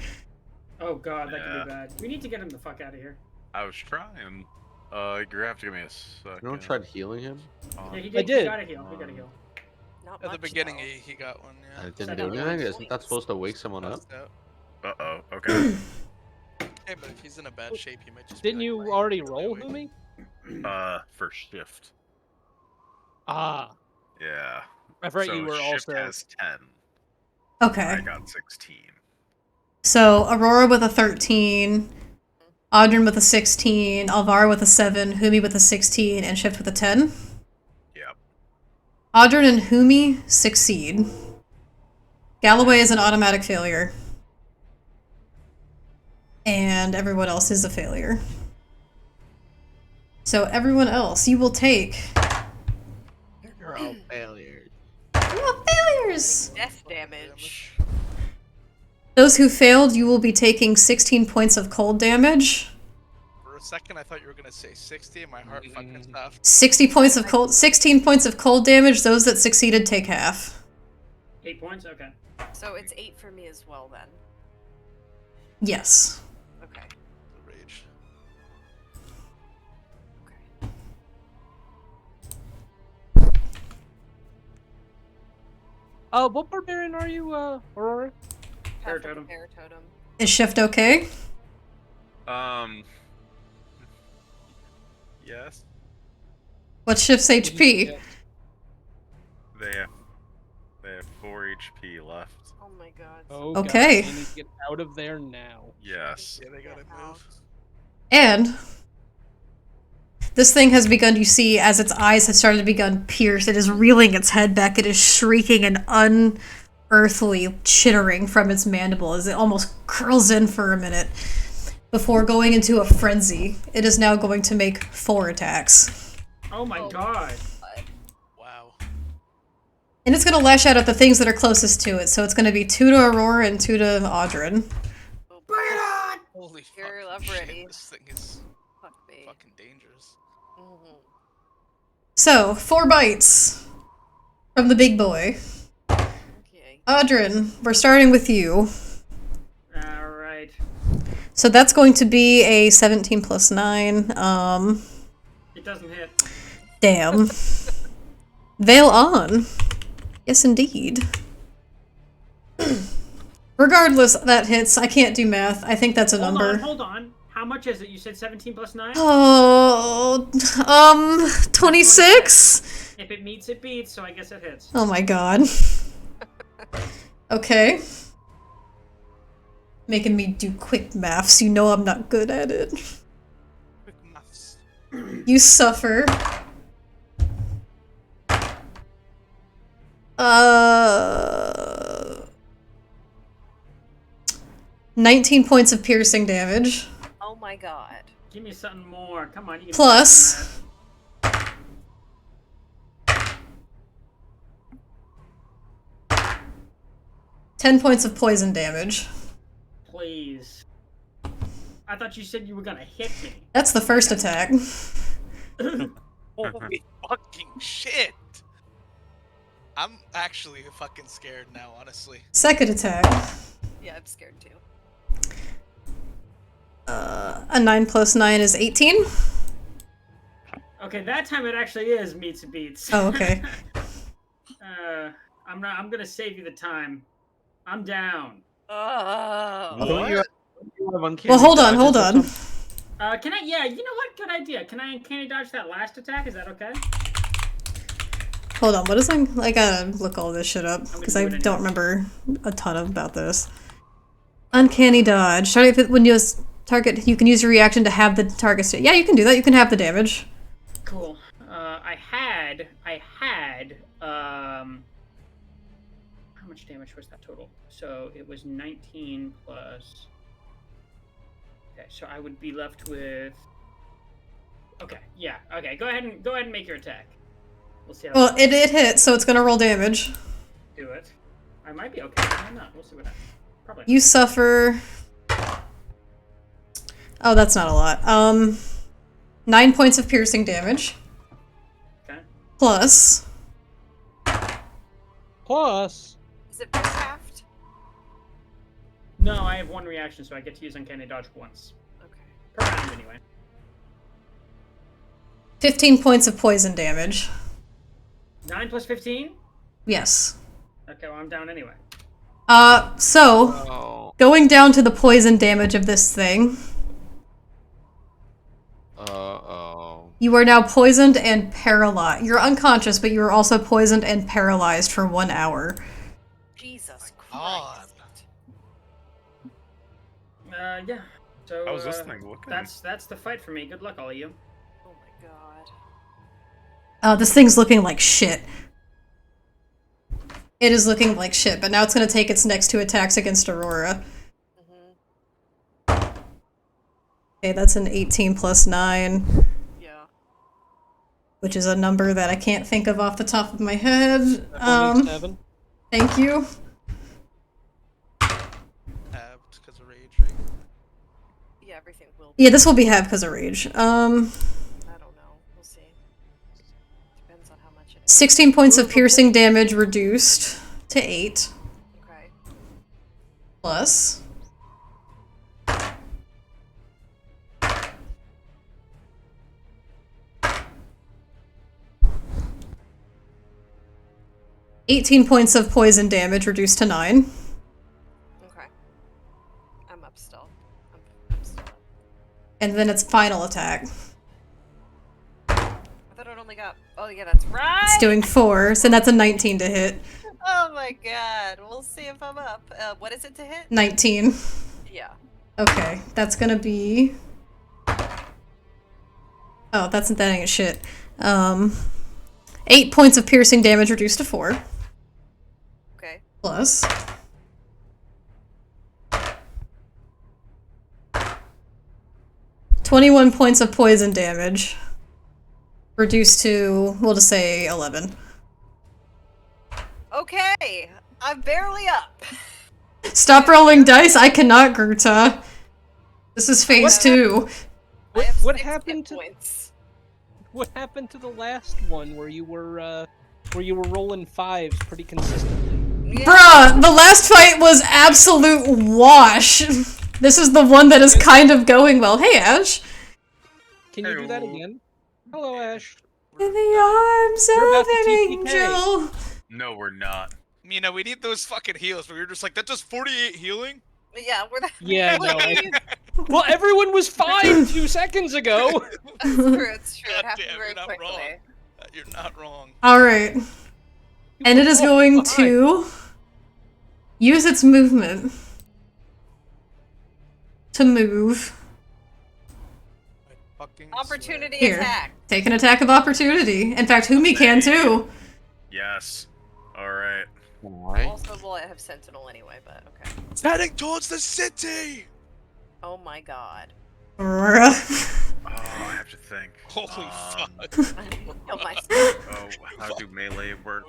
Oh god, that could Yeah. be bad. We need to get him the fuck out of here. I was trying. You're gonna have to give me a second. No one tried healing him? Yeah, he I did. did. He got a heal. He got a heal. Not At the much, beginning, though. he got one. I Yeah. didn't So do no, anything? Isn't that supposed to wake someone up? Passed out. Uh-oh, okay. Hey, but if he's in a bad shape, he might just. Didn't be like, you "Wait, already stay roll, awake." Humi? For shift. Ah, Yeah. I forgot So you were shift also. has 10. Okay. I got 16. So Aurora with a 13, Audrin with a 16, Alvara with a 7, Humi with a 16, and Shift with a 10. Yep. Audrin and Humi succeed. Galloway is an automatic failure. And everyone else is a failure. So everyone else, you will take all failures. You're all failures! Death damage. Those who failed, you will be taking 16 points of cold damage. For a second, I thought you were gonna say 60, and my heart fucking stopped. 16 points of cold damage. Those that succeeded take half. 8 points? Okay. So it's 8 for me as well then. Yes. Okay. The rage. What barbarian are you, Aurora? Heir totem. Heir totem. Is shift okay? Yes. What's shift's HP? They have 4 HP left. Oh my god. Oh, Okay. God, you need to get out of there now. Yes. Yeah, they gotta move. And this thing has begun, you see, as its eyes have started to begun pierced, it is reeling its head back, it is shrieking and unearthly chittering from its mandible as it almost curls in for a minute before going into a frenzy. It is now going to make 4 attacks. Oh my god. Wow. And it's going to lash out at the things that are closest to it, so it's going to be 2 to Aurora and 2 to Audrin. Oh, Bring it on! Holy You're fucking up shit, ready. this thing is fuck me. fucking dangerous. Mhm. So, 4 bites from the big boy. Okay. Audrin, we're starting with you. Alright. So that's going to be a 17 plus 9. It doesn't hit. Damn. Veil on. Yes, indeed. Regardless, that hits. I can't do math. I think that's a number. Hold on. How much is it? You said 17 plus 9? Oh, 26? If it meets, it beats, so I guess it hits. Oh my god. Okay. Making me do quick maths. You know I'm not good at it. Quick maths. You suffer. 19 points of piercing damage. Oh my god. Give me something more. Come on, you can Plus 10 points of poison damage. Please. I thought you said you were gonna hit me. That's the first attack. Holy fucking shit! I'm actually fucking scared now, honestly. Second attack. Yeah, I'm scared too. A 9 plus 9 is 18. Okay, that time it actually is meets and beats. Oh, okay. I'm gonna save you the time. I'm down. Oh. Don't you have uncanny Well, hold on, dodges hold or on. something? Can I? Yeah, you know what? Good idea. Can I uncanny dodge that last attack? Is that okay? Hold on, what is I gotta look all this shit up, because I do it don't remember a ton about this. Uncanny dodge. Starting with when you target, you can use your reaction to have the target state. Yeah, you can do that. You can have the damage. Cool. I had, how much damage was that total? So it was 19 plus. Okay, so I would be left with. Okay, yeah. Okay, go ahead and make your attack. We'll see how. Well, it hit, so it's gonna roll damage. Do it. I might be okay. Why not? We'll see what happens. Probably. You suffer. Oh, that's not a lot. 9 points of piercing damage. Okay. Plus. Is it mishaft? No, I have one reaction, so I get to use uncanny dodge once Okay. per round anyway. 15 points of poison damage. 9 plus 15. Yes. Okay, well I'm down anyway. So, Oh. going down to the poison damage of this thing, Uh-oh. you are now poisoned and paralyzed. You're unconscious, but you are also poisoned and paralyzed for 1 hour. Jesus God. Christ. Yeah. So How's this thing looking? that's the fight for me. Good luck, all of you. Oh my god. This thing's looking like shit. It is looking like shit, but now it's gonna take its next 2 attacks against Aurora. Mhm. Okay, that's an 18 plus 9. Yeah. which is a number that I can't think of off the top of my head. 27. Thank you. Halved because of rage, right? Yeah, everything will be. Yeah, this will be half because of rage. I don't know. We'll see. Depends on how much it is. 16 points of piercing damage reduced to 8. Okay. Plus. $18 of poison damage reduced to 9. Okay. I'm up still. I'm still up. And then its final attack. I thought it only got. Oh yeah, that's right. It's doing 4, so that's a 19 to hit. Oh my god. We'll see if I'm up. What is it to hit? 19. Yeah. Okay, that's gonna be... Oh, that ain't shit. 8 points of piercing damage reduced to 4. Okay. Plus... 21 points of poison damage. Reduced to, we'll just say 11. Okay. I'm barely up. Stop rolling dice, I cannot, Gruta. This is phase 2. I have What 6 happened hit to points. what happened to the last one where you were rolling 5s pretty consistently? Yeah. Bruh, the last fight was absolute wash. This is the one that is kind of going well. Hey, Ash. Can you do that Hello. again? Hello, Ash. In the arms We're of about to an TPK. angel. No, we're not. Mina, we need those fucking heals. But we were just like, that does 48 healing? Yeah, we're the. Yeah, no. Well, everyone was fine 2 seconds ago. It's true. It's true. God It happened damn, very you're not quickly. wrong. You're not wrong. Alright. And it is going to use its movement to move. I fucking Opportunity Here. attack. Take an attack of opportunity. In fact, Humi can too. Yes. Alright. Alright. Also, well, I have Sentinel anyway, but okay. swear. Heading towards the city! Oh my god. Bruh. Oh, I have to think. Holy fuck. I kill myself. Oh, how do melee work?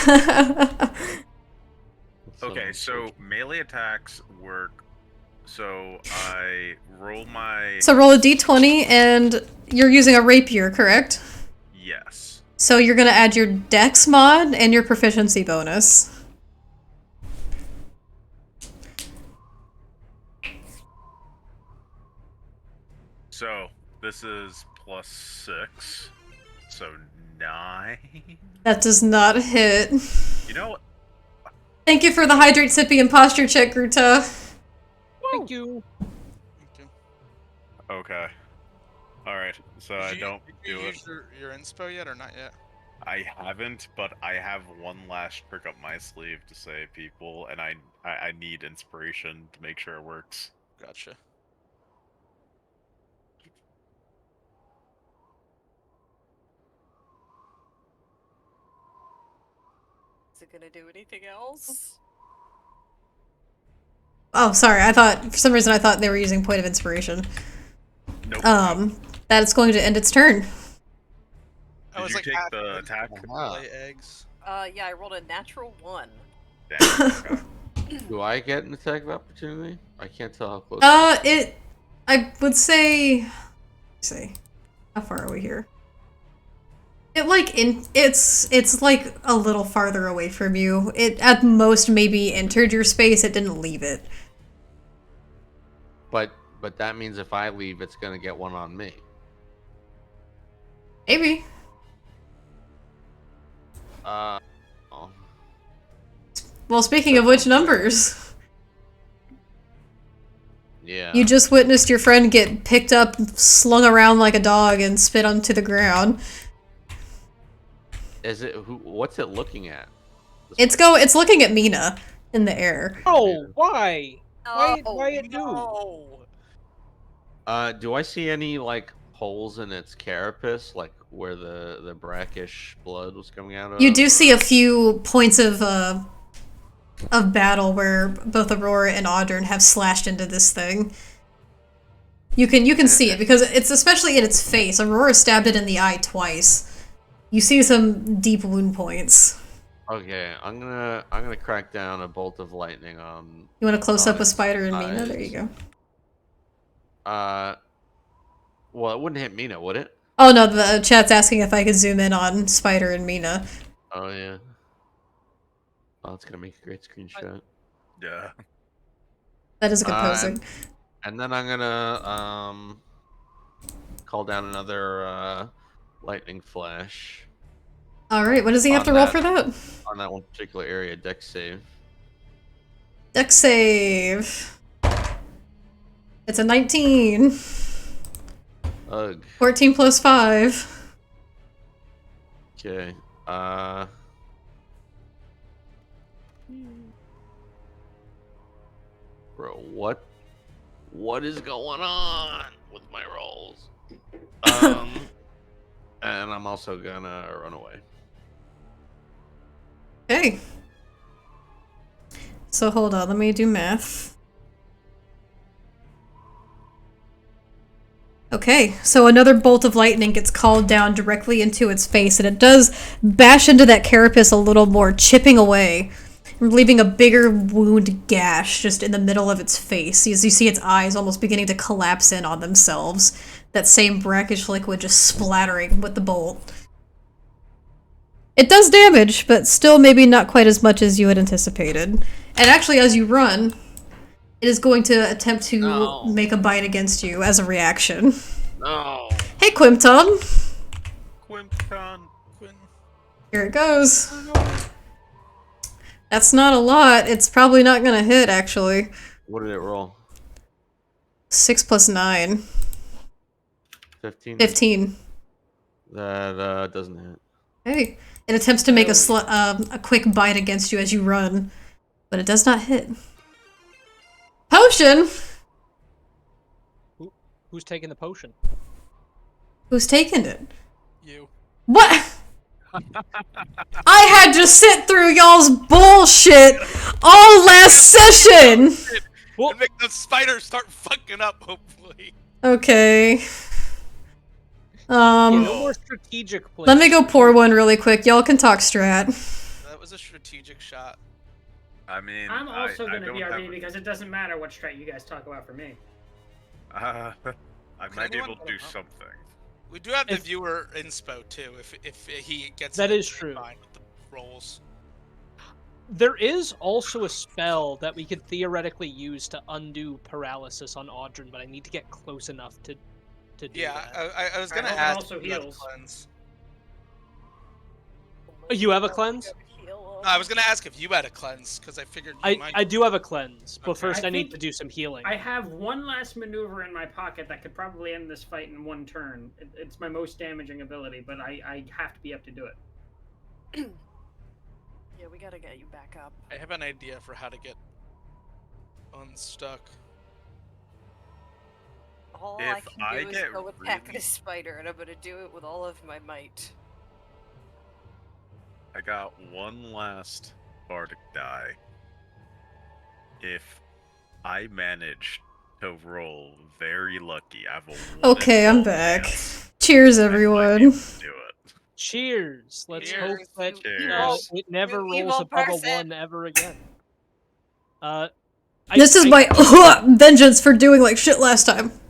Oh, Okay, so melee attacks work. So I roll my... So roll a d20 and you're using a rapier, correct? Yes. So you're gonna add your dex mod and your proficiency bonus. So this is +6. So 9. That does not hit. You know what? Thank you for the hydrate sippy and posture check, Gruta. Thank you. Okay. Alright, so I don't Did you do it. use your inspo yet or not yet? I haven't, but I have one last trick up my sleeve to save people, and I need inspiration to make sure it works. Gotcha. Is it gonna do anything else? Oh, sorry. I thought, for some reason, I thought they were using point of inspiration. Nope. That's going to end its turn. I Did was you like, take the attack? lay eggs. Yeah, I rolled a natural 1. Damn, okay. Do I get an attack of opportunity? I can't tell how close. I would say, let's see, how far are we here? It's like a little farther away from you. It at most maybe entered your space. It didn't leave it. But that means if I leave, it's gonna get one on me. Maybe. Oh. Well, speaking of which numbers, Yeah. you just witnessed your friend get picked up, slung around like a dog, and spit onto the ground. Is it who? What's it looking at? It's looking at Mina in the air. Oh, why? Why Oh, it do? No. Do I see any like holes in its carapace, like where the brackish blood was coming out of? You do see a few points of battle where both Aurora and Audryn have slashed into this thing. You can see it because it's especially in its face. Aurora stabbed it in the eye twice. You see some deep wound points. Okay, I'm gonna crack down a bolt of lightning on. You want to close up a its spider and Mina? eyes. There you go. Well, it wouldn't hit Mina, would it? Oh no, the chat's asking if I could zoom in on Spider and Mina. Oh yeah. Oh, it's gonna make a great screenshot. Yeah. That is a good posing. And then I'm gonna call down another lightning flash. Alright, what does he have to roll for that? On that one particular area, dex save. Dex save. It's a 19. Ugh. 14 plus 5. Okay. Bro, what is going on with my rolls? And I'm also gonna run away. Okay. So hold on, let me do math. Okay, so another bolt of lightning gets called down directly into its face, and it does bash into that carapace a little more, chipping away, leaving a bigger wound gash just in the middle of its face. As you see its eyes almost beginning to collapse in on themselves, that same brackish liquid just splattering with the bolt. It does damage, but still maybe not quite as much as you had anticipated. And actually, as you run, it is going to attempt to make a bite against you as a reaction. No. Hey, Quimton! Quimton. Here it goes. That's not a lot. It's probably not gonna hit, actually. What did it roll? 6 plus 9. 15? 15. That doesn't hit. Hey. It attempts to make a quick bite against you as you run, but it does not hit. Potion! Who's taking the potion? Who's taking it? You. What? I had to sit through y'all's bullshit all last session! And make the spiders start fucking up, hopefully. Okay. No more strategic play. Let me go pour one really quick. Y'all can talk strat. That was a strategic shot. I mean, I'm also going to don't BRB have because it doesn't matter what strat you guys talk about for me. I might be anyone able to put do him up? something. We do have the viewer inspo too, if he gets That it is true. fine with the rolls. There is also a spell that we could theoretically use to undo paralysis on Audryn, but I need to get close enough to do that. I was gonna Audryn ask also if you have heals. cleanse. You have a cleanse? No, I was gonna ask if you had a cleanse because I figured you might. I do have a cleanse, but Okay. first I I need think to do some healing. I have one last maneuver in my pocket that could probably end this fight in one turn. It's my most damaging ability, but I have to be up to do it. Yeah, we gotta get you back up. I have an idea for how to get unstuck. All I If can I do is get go attack really- this spider, and I'm gonna do it with all of my might. I got one last bardic die. If I manage to roll very lucky, I have a 1 in Okay, I'm 12 back. chance Cheers, I might be everyone. able to do it. Cheers! Let's hope Cheers, that Cheers. it never You rolls evil above person. a 1 ever again. This is my vengeance for doing like shit last time.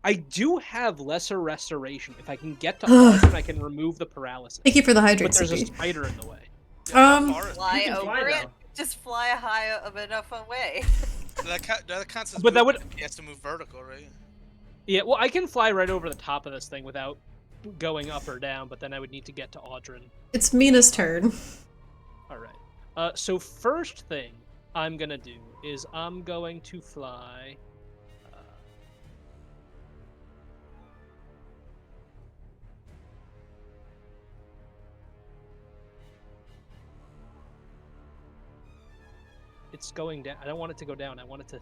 I do have lesser restoration. If I can get to Audryn, I can remove the paralysis. Thank you for the But hydrate, there's a CP. spider in the way. How far is Fly You can fly, over it. though. Just fly high enough away. that counts as But that movement if he has to move vertical, right? Yeah, well, I can fly right over the top of this thing without going up or down, but then I would need to get to Audryn. It's Mina's turn. Alright. So first thing I'm gonna do is I'm going to fly... It's going down. I don't want it to go down. I want it to...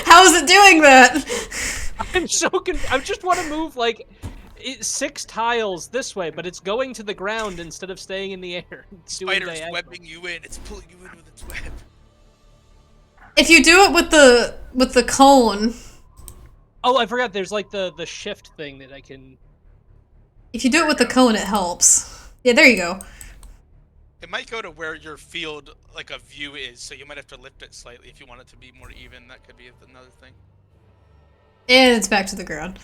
How is it doing that? I'm so I just want to move, like, 6 tiles this way, but it's going to the ground instead of staying in the air. It's doing Spider's diagonal. webbing you in. It's pulling you in with its web. If you do it with the cone, Oh, I forgot. There's, like, the shift thing that I can... If you do it with the cone, it helps. Yeah, there you go. It might go to where your field, like a view is, so you might have to lift it slightly if you want it to be more even. That could be another thing. And it's back to the ground.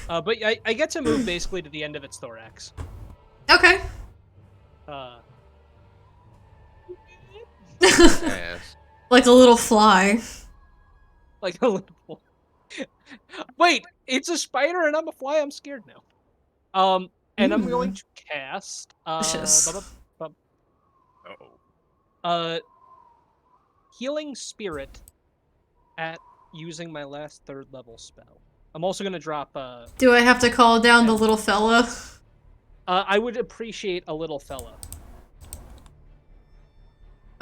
But I get to move basically to the end of its thorax. Okay. Yes. Like a little fly. Like a little. Wait, it's a spider and I'm a fly. I'm scared now. And I'm going to cast. Delicious. Healing Spirit at using my last 3rd level spell. I'm also going to drop. Do I have to call down the little fella? I would appreciate a little fella.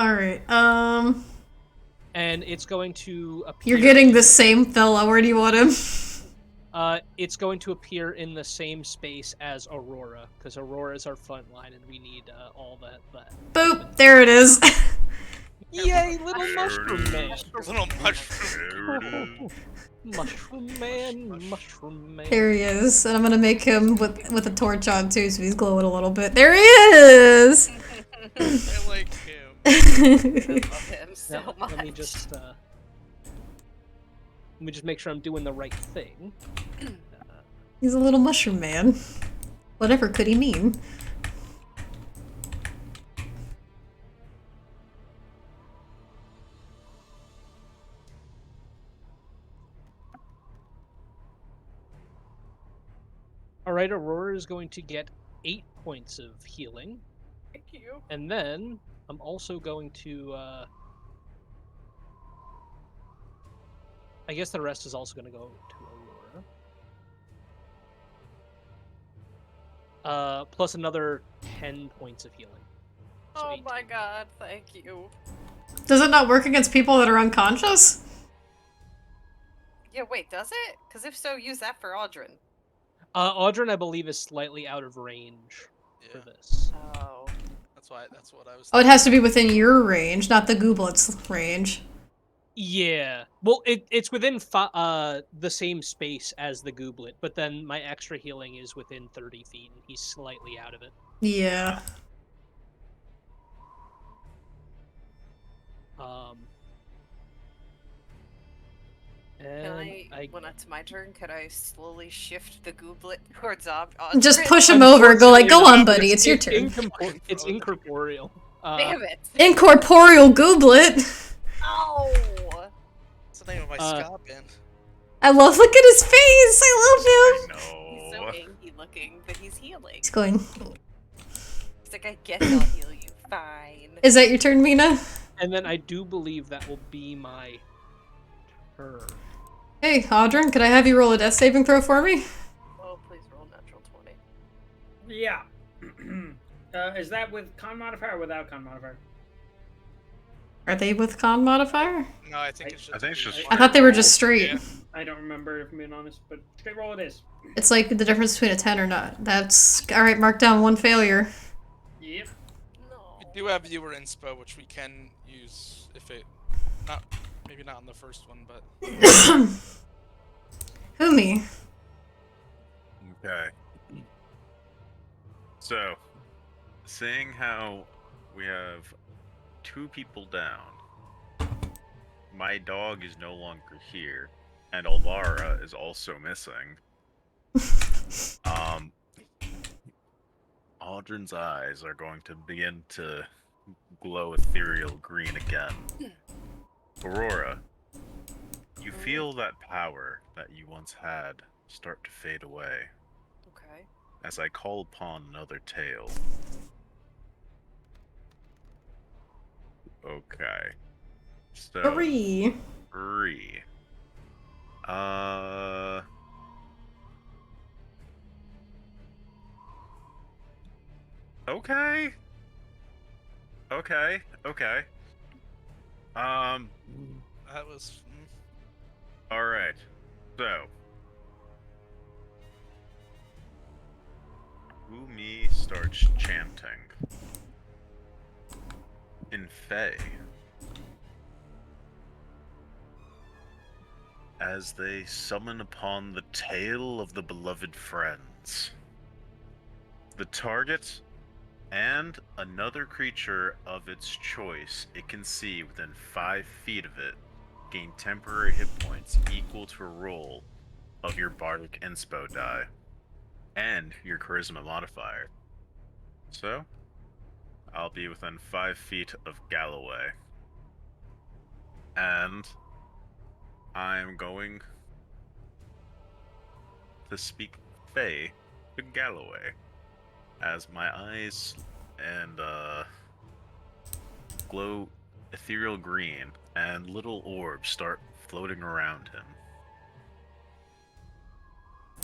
Alright, And it's going to appear. You're getting the same fella. Where do you want him? It's going to appear in the same space as Aurora, because Aurora is our front line, and we need all that. Boop! There it is. Yay, little mushroom man! Little mushroom. Mushroom man. There he is, and I'm gonna make him with a torch on too, so he's glowing a little bit. There he is. I like him. I love him so much. Let me just make sure I'm doing the right thing. He's a little mushroom man. Whatever could he mean? Alright, Aurora is going to get 8 points of healing. Thank you. And then I'm also going to I guess the rest is also going to go to Aurora. Plus another 10 points of healing. So Oh 18. my god, thank you. Does it not work against people that are unconscious? Yeah, wait, does it? Because if so, use that for Audrin. Audrin, I believe, is slightly out of range for Yeah, this. Oh. that's what I was. Oh, it has to be within your range, not the gooblet's range. Yeah. Well, it's within the same space as the gooblet, but then my extra healing is within 30 feet, and he's slightly out of it. Yeah. When it's my turn, could I slowly shift the gooblet towards Audrin? Just push him over, go like, go on, buddy, it's your turn. It's incorporeal. Damn it! Incorporeal gooblet! Ow! What's the name of my ska band? I love, look at his face! I love him! He's so angry looking, but he's healing. He's going. He's like, I guess I'll heal you. Fine. Is that your turn, Mina? And then I do believe that will be my turn. Hey, Audrin, could I have you roll a death saving throw for me? Oh, please roll natural 20. Yeah. Is that with con modifier or without con modifier? Are they with con modifier? No, I think it's just. I thought they were just straight. Yeah. I don't remember, if I'm being honest, but straight roll it is. It's like the difference between a 10 or not. That's... Alright, mark down 1 failure. Yep. No. We do have viewer inspo, which we can use if it. Maybe not on the first one, but. Who, me? Okay. So, seeing how we have 2 people down, my dog is no longer here, and Alvara is also missing. Audrin's eyes are going to begin to glow ethereal green again. Aurora, you feel that power that you once had start to fade away Okay. as I call upon another tale. Okay. So 3. 3. Okay. Okay. That was. Alright. So. Umi starts chanting. In Fae. As they summon upon the tale of the beloved friends. The target and another creature of its choice it can see within 5 feet of it gain temporary hit points equal to a roll of your Bardic Inspo die and your Charisma modifier. So, I'll be within 5 feet of Galloway. And I'm going to speak Fey to Galloway as my eyes and glow ethereal green and little orbs start floating around him.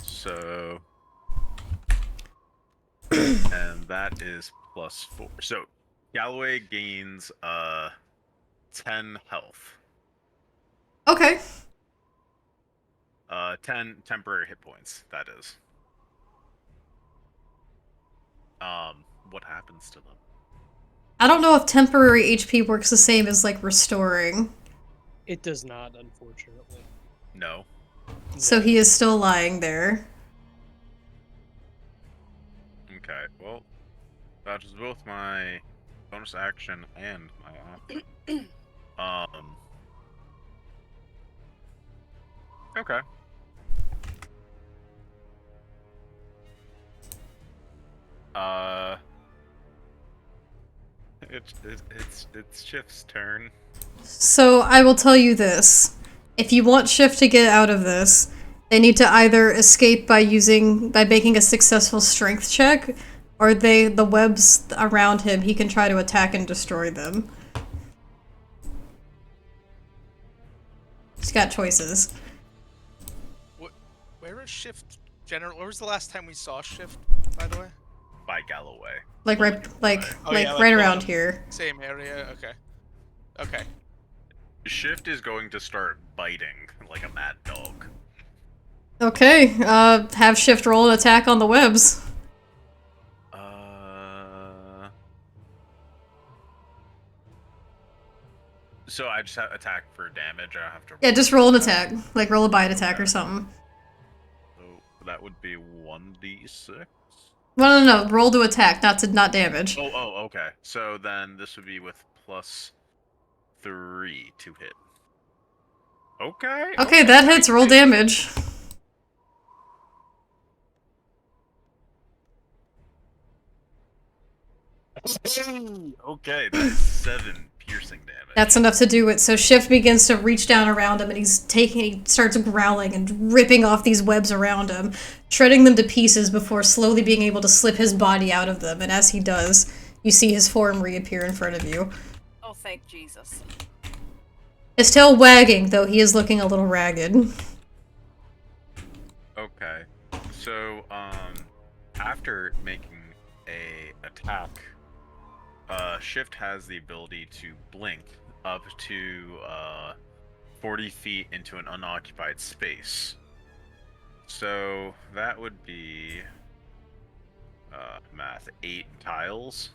So, and that is +4. So Galloway gains 10 health. Okay. 10 temporary hit points, that is. What happens to them? I don't know if temporary HP works the same as, like, restoring. It does not, unfortunately. No. So he is still lying there. Okay, well, that is both my bonus action and my action. Okay. It's Shift's turn. So I will tell you this. If you want Shift to get out of this, they need to either escape by making a successful strength check, or the webs around him, he can try to attack and destroy them. He's got choices. Where is Shift? Where was the last time we saw Shift, by the way? By Galloway. Like right, right around here. Same area. Okay. Okay. Shift is going to start biting like a mad dog. Okay, have Shift roll an attack on the webs. So I just have attack for damage. I have to. Yeah, just roll an attack. Like roll a bite attack or something. So that would be 1d6. No, roll to attack, not damage. Oh, okay. So then this would be with +3 to hit. Okay, that hits. Roll damage. Okay, that is 7 piercing damage. That's enough to do it. So Shift begins to reach down around him, and he starts growling and ripping off these webs around him, shredding them to pieces before slowly being able to slip his body out of them. And as he does, you see his form reappear in front of you. Oh, thank Jesus. His tail wagging, though he is looking a little ragged. Okay. So, after making a attack, Shift has the ability to blink up to 40 feet into an unoccupied space. So that would be math 8 tiles.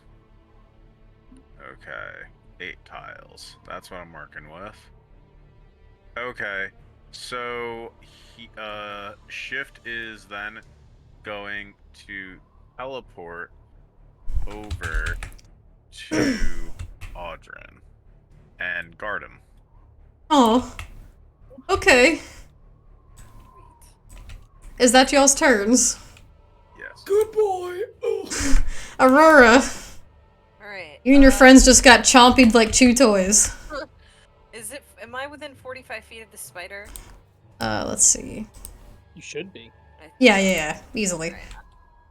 Okay, 8 tiles. That's what I'm working with. Okay, so Shift is then going to teleport over to Audrin and guard him. Oh, okay. Is that y'all's turns? Yes. Good boy. Aurora. Alright. You and your friends just got chompied like chew toys. Am I within 45 feet of the spider? Let's see. You should be. Yeah, easily.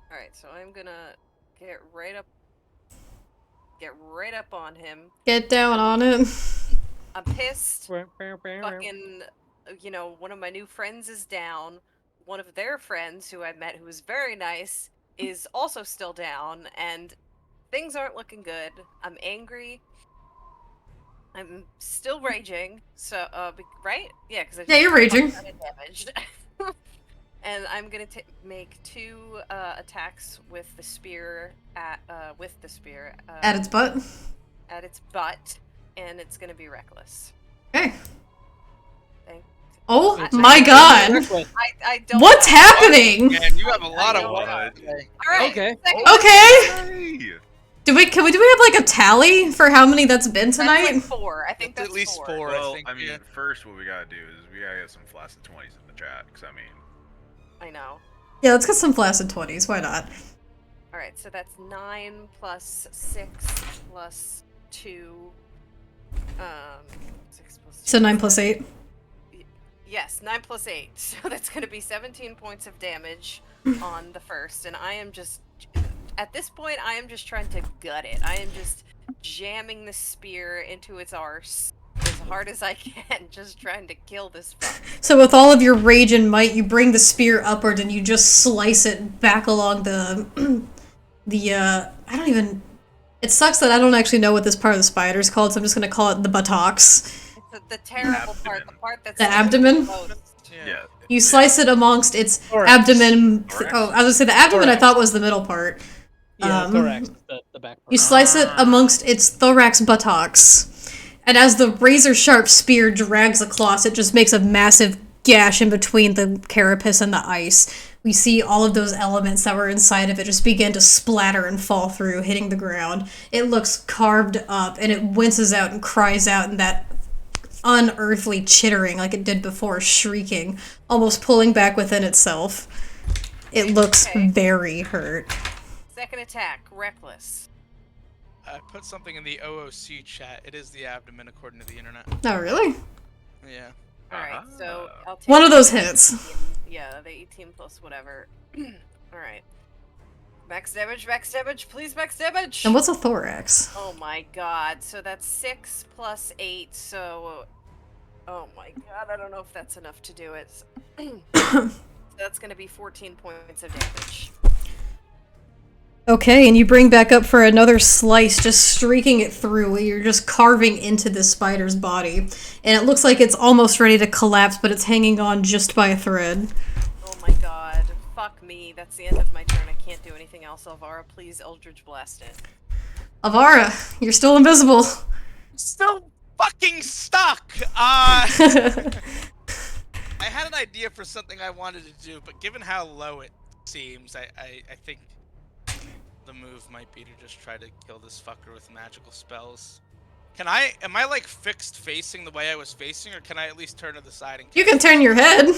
Alright, so I'm gonna get right up on him. Get down on him. I'm pissed. Fucking, one of my new friends is down. One of their friends, who I met, who was very nice, is also still down, and things aren't looking good. I'm angry. I'm still raging. So, right? Yeah, because you're raging. Damaged. And I'm gonna make 2 attacks with the spear at its butt. At its butt, and it's gonna be reckless. Okay. Oh It's my like- god! I don't. What's happening? Man, you have a lot of know. what? All right. Okay. second Okay. Hey! Do we have like a tally for how many that's been That's tonight? like 4. I think It's that's at least 4. Well, I think. I mean, yeah. first what we gotta do is we gotta get some flaccid 20s in the chat, because I mean... I know. Yeah, let's get some flaccid 20s, why not? All right, so that's 9 plus 6 plus 2. 6 plus 2. So 9 plus 8. Yes, 9 plus 8. So that's going to be 17 points of damage on the first, and I am just at this point I am just trying to gut it. I am just jamming the spear into its arse as hard as I can, just trying to kill this fuck. So with all of your rage and might, you bring the spear upward and you just slice it back along the I don't even. It sucks that I don't actually know what this part of the spider is called, so I'm just gonna call it the buttocks. It's the terrible part, the part that's The abdomen? Yeah. You slice it amongst its Thorax. abdomen. Thorax? Oh, I was gonna say the abdomen. I Thorax. thought was the middle part. Yeah, thorax, the back part. You slice it amongst its thorax buttocks, and as the razor-sharp spear drags across, it just makes a massive gash in between the carapace and the ice. We see all of those elements that were inside of it just begin to splatter and fall through, hitting the ground. It looks carved up, and it winces out and cries out in that unearthly chittering like it did before, shrieking, almost pulling back within itself. It looks Okay. very hurt. Second attack, reckless. I put something in the OOC chat. It is the abdomen, according to the internet. Oh, really? Yeah. Alright, so I'll take One of those the hits. 18. Yeah, the 18 plus whatever. Alright. Max damage, please max damage! And what's a thorax? Oh my god, so that's 6 plus 8, so... Oh my god, I don't know if that's enough to do it. So that's gonna be 14 points of damage. Okay, and you bring back up for another slice, just streaking it through. You're just carving into this spider's body. And it looks like it's almost ready to collapse, but it's hanging on just by a thread. Oh my god, fuck me, that's the end of my turn, I can't do anything else. Elvira, please Eldritch Blast it. Avara, you're still invisible. Still fucking stuck! I had an idea for something I wanted to do, but given how low it seems, I think the move might be to just try to kill this fucker with magical spells. Am I like fixed facing the way I was facing, or can I at least turn to the side and You can turn your head.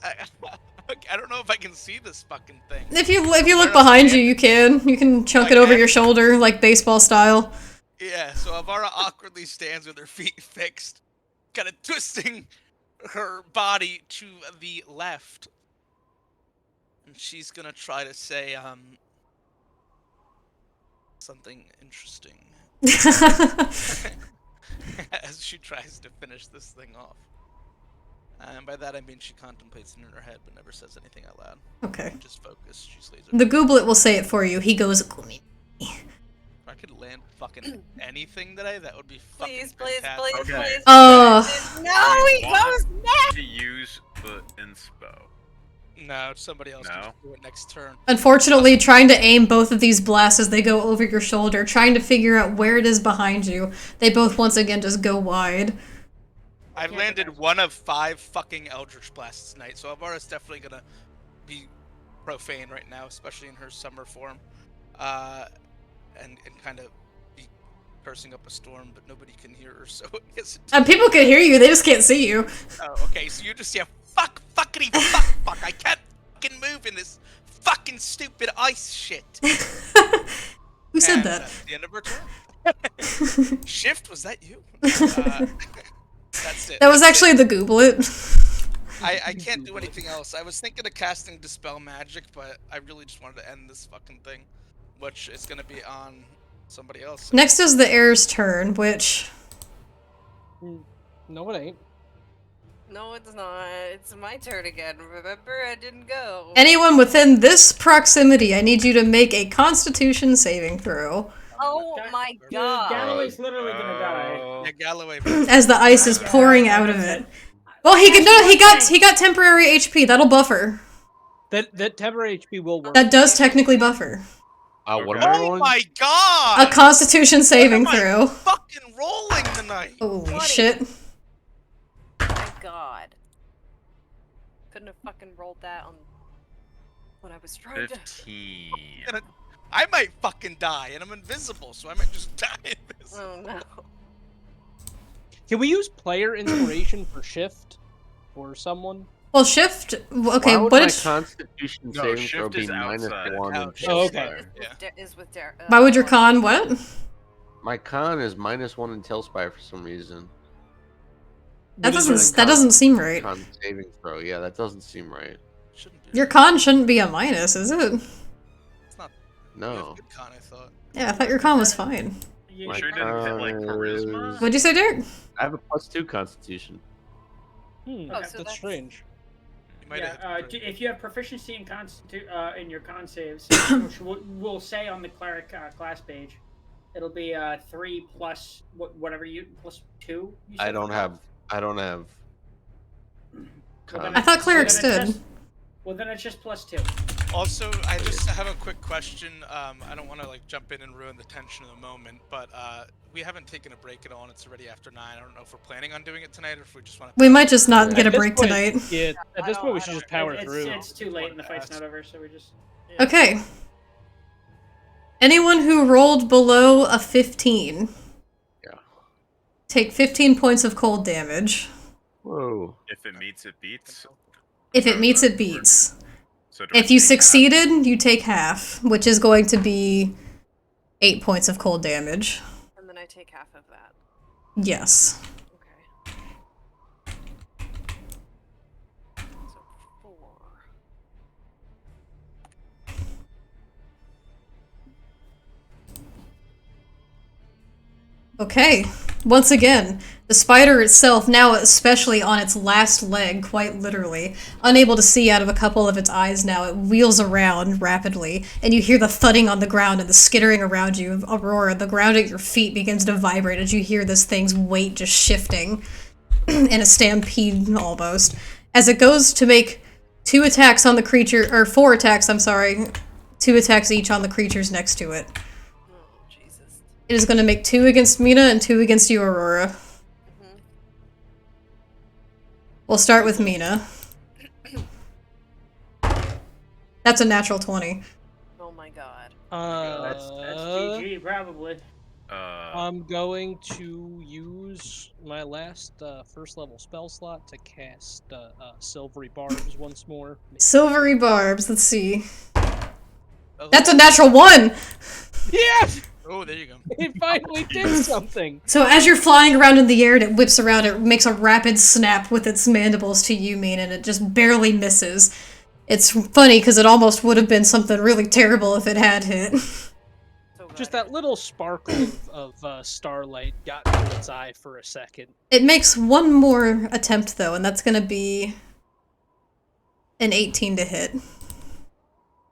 I don't know if I can see this fucking thing. If you look behind you, you can. You can chunk it over your shoulder, like baseball style. Yeah, so Avara awkwardly stands with her feet fixed, kind of twisting her body to the left. And she's gonna try to say, something interesting as she tries to finish this thing off. And by that I mean she contemplates it in her head but never says anything out loud. Okay. Just focus. She's laser. The gooblet will say it for you. He goes, If I could land fucking anything today, that would be fucking Please, please, fantastic. please, Okay. please. Oh. No, he Why? goes next! To use the inspo. No, somebody else can No? just do it next turn. Unfortunately, trying to aim both of these blasts as they go over your shoulder, trying to figure out where it is behind you, they both once again just go wide. I've landed 1 of 5 fucking Eldritch Blasts tonight, so Avara's definitely gonna be profane right now, especially in her summer form. And kind of be cursing up a storm, but nobody can hear her, so I guess People can hear you, they just can't see you. Oh, okay, so you just hear fuck, fuckity, fuck, I can't fucking move in this fucking stupid ice shit. Who said And that? that's the end of her turn. Shift, was that you? That's it. That was That's actually it. the gooblet. I can't do anything else. I was thinking of casting Dispel Magic, but I really just wanted to end this fucking thing, which is gonna be on somebody else. Next is the heir's turn, which... No, it ain't. No, it's not. It's my turn again. Remember, I didn't go. Anyone within this proximity, I need you to make a Constitution saving throw. Oh my Dude, god. Galloway's literally gonna die. Yeah, Galloway. As the ice is pouring out of it. Well, he got temporary HP. That'll buffer. That temporary HP will work. That does technically buffer. What am I Oh rolling? my god! A Constitution saving What am I throw. Fucking rolling tonight. Holy 20. shit. Thank fucking rolled that on when I was trying to. 15. I might fucking die, and I'm invisible, so I might just die invisible. Oh no. Can we use player inspiration for shift or someone? Well, shift. Okay, Why would what my did? Constitution No, saving throw shift be is outside. -1 and Oh, shift okay. fire? Is with Why would your con what? My con is -1 in Tailspire for some reason. That What is your doesn't seem right. Con saving throw. Yeah, that doesn't seem right. Shouldn't be. Your con shouldn't be a minus, is it? It's not. You No. have good con, I thought. Yeah, I thought your con was fine. You My sure didn't hit, like, con charisma? is- What'd you say, Derek? I have a +2 Constitution. Oh, so that's that's- strange. You might Yeah, have. if you have proficiency in in your con saves, which we'll say on the cleric class page, it'll be 3 plus whatever you plus 2. You said I don't for have. con? I don't have. Well, Con. then I thought it's- clerics well, then it's did. just- Well, then it's just +2. Also, I just have a quick question. I don't want to like jump in and ruin the tension of the moment, but we haven't taken a break at all, and it's already after 9. I don't know if we're planning on doing it tonight or if we just want to. We might just not get a At this break point- tonight. Yeah, at this I point we don't- should I just don't- power It's through. too late and the fight's not over, so we just. Yeah. Okay. Anyone who rolled below a 15, Yeah. take 15 points of cold damage. Whoa. If it meets, it beats. If it meets, it beats. So do I If you take half? succeeded, you take half, which is going to be 8 points of cold damage. And then I take half of that. Yes. Okay. So 4. Okay. Once again, the spider itself, now especially on its last leg, quite literally, unable to see out of a couple of its eyes now, it wheels around rapidly, and you hear the thudding on the ground and the skittering around you. Aurora, the ground at your feet begins to vibrate as you hear this thing's weight just shifting in a stampede almost. As it goes to make 2 attacks on the creature, or 4 attacks, I'm sorry, 2 attacks each on the creatures next to it. Oh, Jesus. It is going to make 2 against Mina and 2 against you, Aurora. We'll start with Mina. That's a natural 20. Oh my god. That's GG probably. I'm going to use my last first level spell slot to cast Silvery Barbs once more. Silvery barbs, let's see. Oh, That's a natural 1! Yes! Oh, there you go. It finally did something! So as you're flying around in the air and it whips around, it makes a rapid snap with its mandibles to you, Mina, and it just barely misses. It's funny because it almost would have been something really terrible if it had hit. So Just glad that little sparkle of starlight got into its eye for a second. It makes one more attempt though, and that's gonna be an 18 to hit.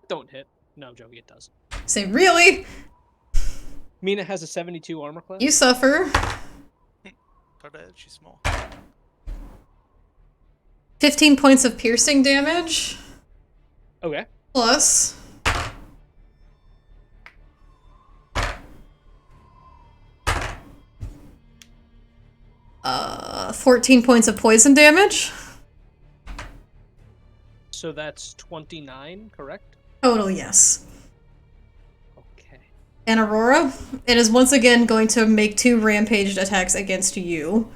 Don't hit. No, Joey, it doesn't. Say, really? Mina has a 72 armor class. You suffer. She's small. 15 points of piercing damage. Okay. Plus 14 points of poison damage. So that's 29, correct? Total, yes. Okay. And Aurora, it is once again going to make 2 rampaged attacks against you.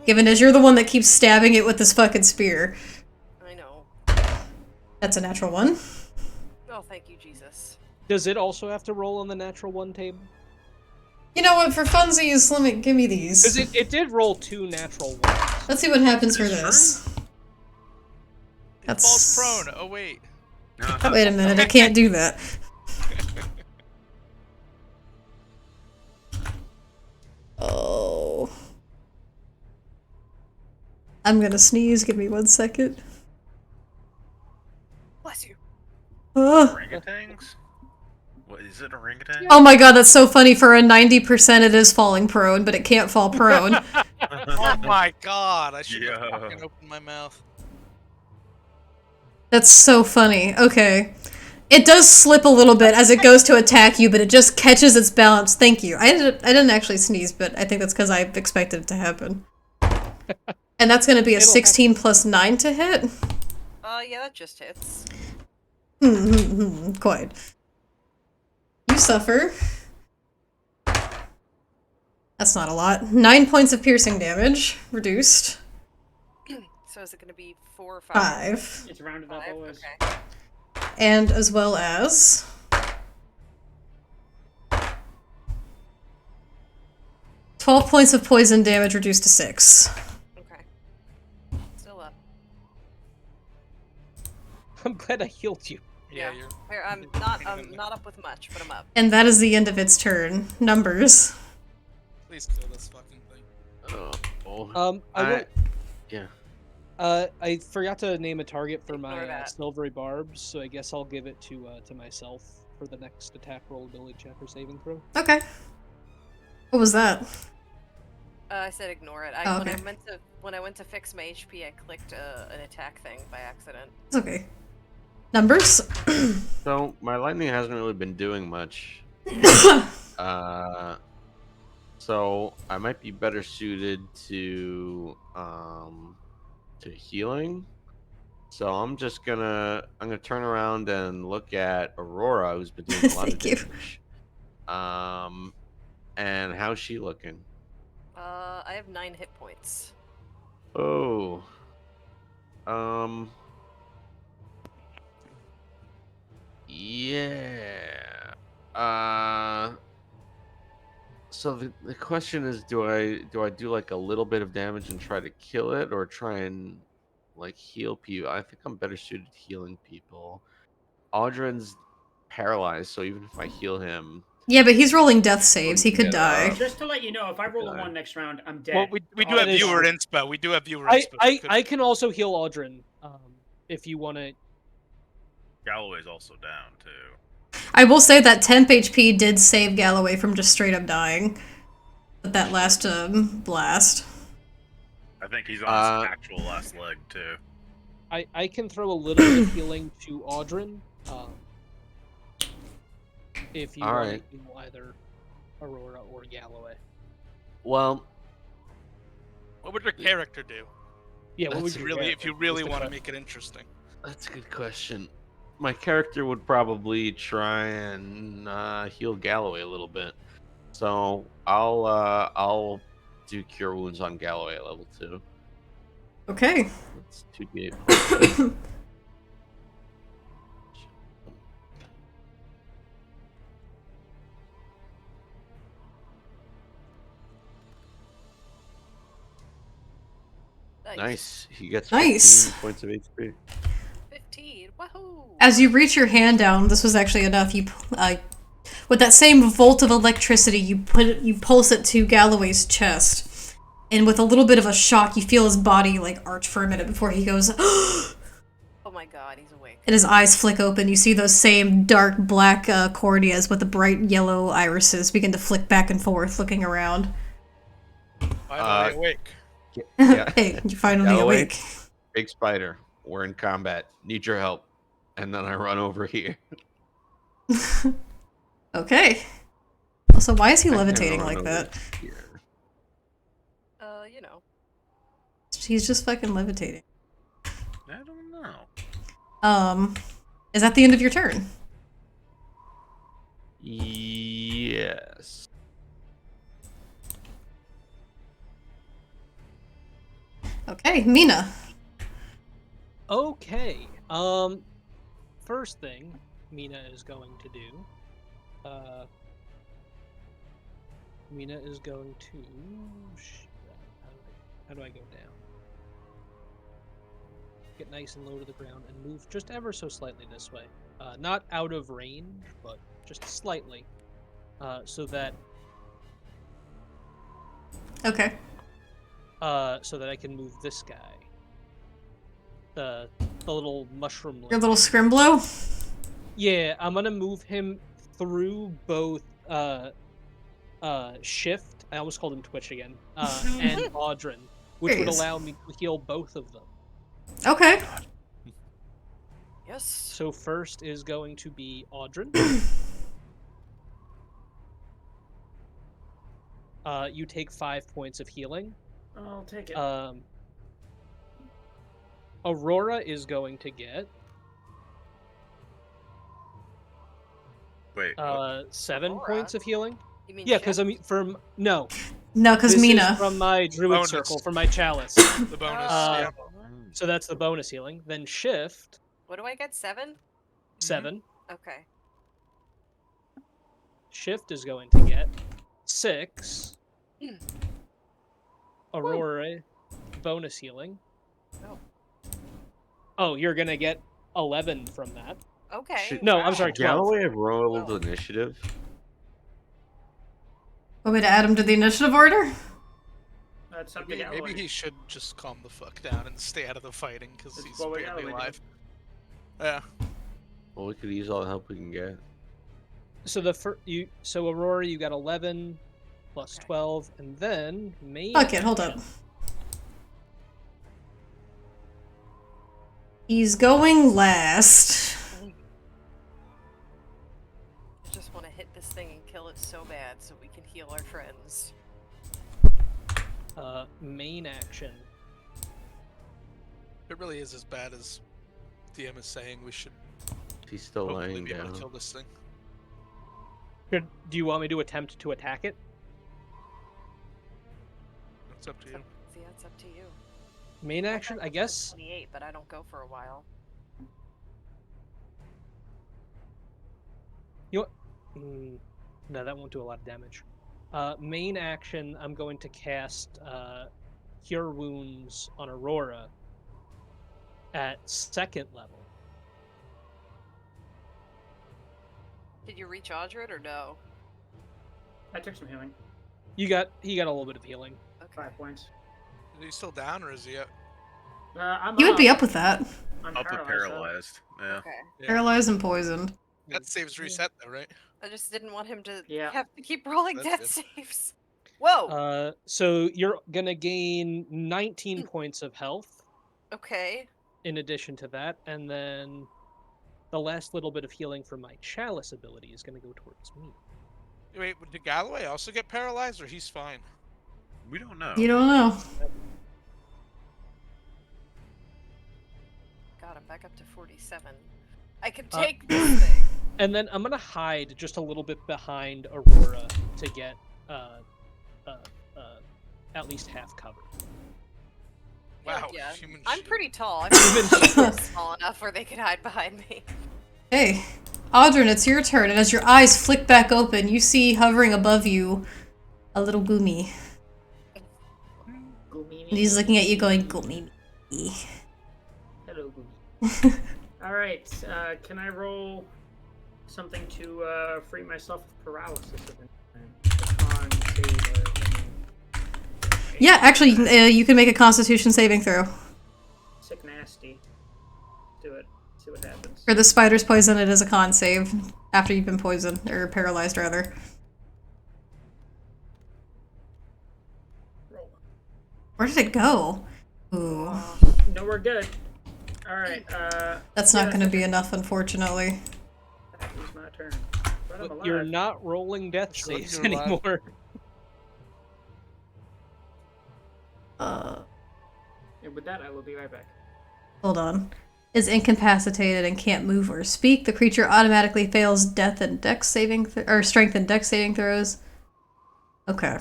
Given as you're the one that keeps stabbing it with this fucking spear. I know. That's a natural 1. Oh, thank you, Jesus. Does it also have to roll on the natural 1 table? You know what, for funsies, give me Because these. it did roll 2 natural 1s. Let's see what happens for Is it this. It That's- falls prone. Oh wait. Wait a minute, I can't do that. Oh. I'm gonna sneeze, give me 1 second. Bless you. Oh. Orangutans? What is it, orangutan? Oh my god, that's so funny. For a 90% it is falling prone, but it can't fall prone. Oh my god! I should have Yo. fucking opened my mouth. That's so funny. Okay. It does slip a little bit as it goes to attack you, but it just catches its balance. Thank you. I didn't actually sneeze, but I think that's because I expected it to happen. And that's going to be a It'll 16 plus 9 to hit. Yeah, that just hits. Quite. You suffer. That's not a lot. 9 points of piercing damage, reduced. So is it going to be 4 or 5? 5. It's rounded up 5? always. Okay. And as well as 12 points of poison damage, reduced to 6. Okay. Still up. I'm glad I healed you. Yeah, Yeah. you're. I'm not up with much, but I'm up. And that is the end of its turn. Numbers. Please kill this fucking thing. I will. Yeah. I forgot to name a target for Ignore my that. silvery barbs, so I guess I'll give it to myself for the next attack roll, ability check, or saving throw. Okay. What was that? I said ignore it. Oh, okay. When I went to fix my HP, I clicked an attack thing by accident. It's okay. Numbers? So my lightning hasn't really been doing much. So I might be better suited to healing. So I'm gonna turn around and look at Aurora, who's been doing a lot of Thank you. damage. And how's she looking? I have 9 hit points. Oh. Yeah. So the question is, do I do like a little bit of damage and try to kill it, or try and like heal people? I think I'm better suited healing people. Audrin's paralyzed, so even if I heal him, Yeah, but he's rolling death saves. He could get die. up. Just to let you know, if I roll a Okay. 1 next round, I'm dead. Well, we do have That is viewer true. inspo. We do have viewer inspo. I can also heal Audrin, if you want to. Galloway's also down too. I will say that temp HP did save Galloway from just straight up dying. With that last blast. I think he's on his actual last leg too. I can throw a little bit of healing to Audrin, if you All want right. to heal either Aurora or Galloway. Well, What would your character do? Yeah, what would That's you Really, if you really the want to question. make it interesting. that's a good question. My character would probably try and heal Galloway a little bit. So I'll do cure wounds on Galloway at level 2. Okay. That's 2d8. Nice. He gets 15 Nice. points of HP. 15. Woohoo! As you reach your hand down, this was actually enough. You, with that same volt of electricity, you pulse it to Galloway's chest, and with a little bit of a shock, you feel his body like arch for a minute before he goes. Oh my god, he's awake. And his eyes flick open. You see those same dark black corneas with the bright yellow irises begin to flick back and forth, looking around. Finally awake. Yeah. Hey, you finally Galloway? awake. Big spider. We're in combat. Need your help. And then I run over here. Okay. Also, why is he And I levitating run like over that? here. You know. He's just fucking levitating. I don't know. Is that the end of your turn? Yes. Okay, Mina. Okay. First thing Mina is going to do. Mina is going to. How do I go down? Get nice and low to the ground and move just ever so slightly this way. Not out of range, but just slightly. So that Okay. so that I can move this guy. The little mushroom. Your little scrimblow? Yeah, I'm gonna move him through both Shift, I almost called him Twitch again, and Audrin, which would Nice. allow me to heal both of them. Okay. Yes. So first is going to be Audrin. You take 5 points of healing. I'll take it. Aurora is going to get Wait. 7 Aurora? points of healing. You mean Yeah, because shift? I'm from no. No, because This Mina. is from my druid Bonus. circle, from my chalice. The bonus. Uh, yeah. So that's the bonus healing. Then shift What do I get? 7? 7. Okay. Shift is going to get 6. Aurora bonus healing. Oh. Oh, you're gonna get 11 from that. Okay. No, I'm sorry, 12. Galloway have rolled Oh. initiative. Want me to add him to the initiative order? That's up to Maybe Galloway. he should just calm the fuck down and stay out of the fighting because That's he's what we barely Galloway alive. Yeah. Well, we could use all the help we can get. So so Aurora, you got 11 plus 12, and then main. Fuck it, hold up. He's going last. I just want to hit this thing and kill it so bad so we can heal our friends. Main action. It really is as bad as DM is saying. We should He's still hopefully laying be able to down. kill this thing. Do you want me to attempt to attack it? It's up to you. Yeah, it's up to you. Main action, I guess. 28, but I don't go for a while. No, that won't do a lot of damage. Main action, I'm going to cast Cure Wounds on Aurora at 2nd level. Did you reach Audred or no? I took some healing. He got a little bit of healing. Okay. 5 points. Is he still down or is he up? I'm You would be up with that. I'm Up with paralyzed. paralyzed. Yeah. Okay. Yeah. Paralyzed and poisoned. That saves reset though, right? I just didn't want him to Yeah. have to keep rolling That's death saves. Whoa! So you're gonna gain 19 points of health Okay. in addition to that, and then the last little bit of healing from my chalice ability is gonna go towards me. Wait, did Galloway also get paralyzed or he's fine? We don't know. You don't know. God, I'm back up to 47. I can take this thing. And then I'm gonna hide just a little bit behind Aurora to get at least half cover. Wow. Heck yeah. Human I'm shield. pretty tall. I'm small enough where they could hide behind me. Hey, Audrin, it's your turn, and as your eyes flick back open, you see hovering above you a little Goomy. And he's looking at you going, Goomy. Hello, Googie. Alright, can I roll something to free myself of paralysis? Con save or Yeah, actually, you can make a Constitution saving throw. Sick nasty. Do it. See what happens. For the spider's poison, it is a con save after you've been poisoned, or paralyzed, rather. Roll. Where did it go? Ooh. No, we're good. Alright, That's not going to be enough, unfortunately. that was my turn. But I'm alive. You're not rolling death Sure, saves you're alive. anymore. And with that, I will be right back. Hold on. Is incapacitated and can't move or speak. The creature automatically fails death and dex saving or strength and dex saving throws. Okay.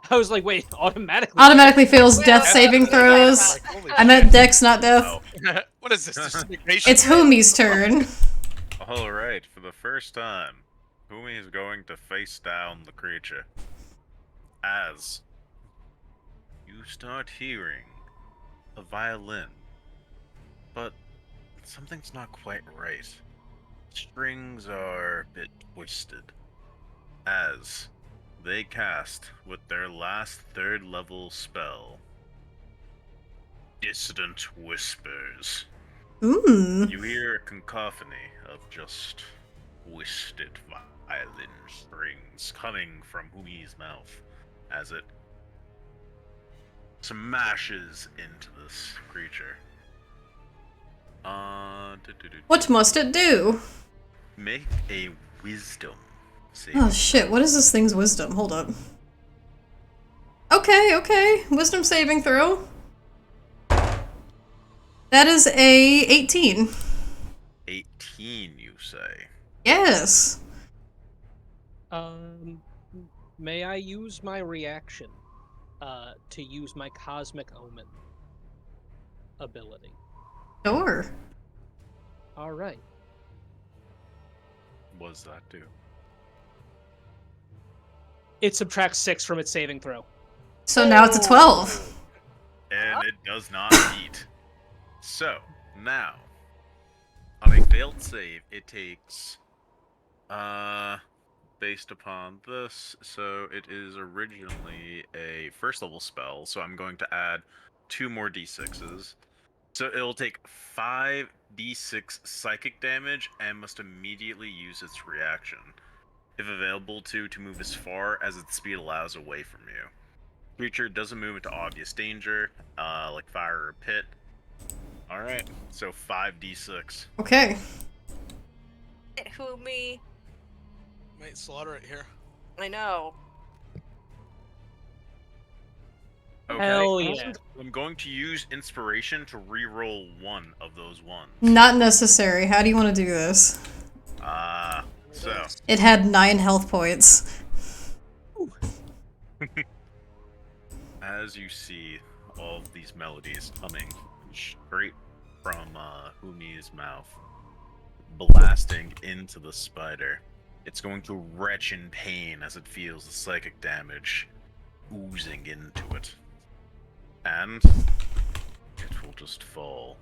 I was like, wait, automatically. Automatically fails death saving throws. Like, holy I meant shit. dex, not death. Oh. What is this? This is immigration? It's Humi's turn. Alright, for the first time, Humi is going to face down the creature. As you start hearing a violin, but something's not quite right. Strings are a bit twisted. As they cast with their last 3rd level spell, Dissident Whispers. You hear a cacophony of just twisted violin strings coming from Humi's mouth as it smashes into this creature. What must it do? Make a wisdom save. Oh shit, what is this thing's wisdom? Hold up. Okay. Wisdom saving throw. That is a 18. 18, you say? Yes. May I use my reaction to use my Cosmic Omen ability? Sure. All right. What does that do? It subtracts 6 from its saving throw. So now it's a 12. And it does not beat. So, now, on a failed save, it takes, based upon this, so it is originally a first level spell, so I'm going to add 2 more d6s. So it'll take 5d6 psychic damage and must immediately use its reaction, if available to move as far as its speed allows away from you. Creature doesn't move into obvious danger, like fire or pit. Alright, so 5d6. Okay. Who me? Might slaughter it here. I know. Okay. Hell yeah. I'm going to use inspiration to re-roll 1 of those ones. Not necessary. How do you want to do this? So. It had 9 health points. As you see all of these melodies coming straight from Humi's mouth, blasting into the spider, it's going to retch in pain as it feels the psychic damage oozing into it. And it will just fall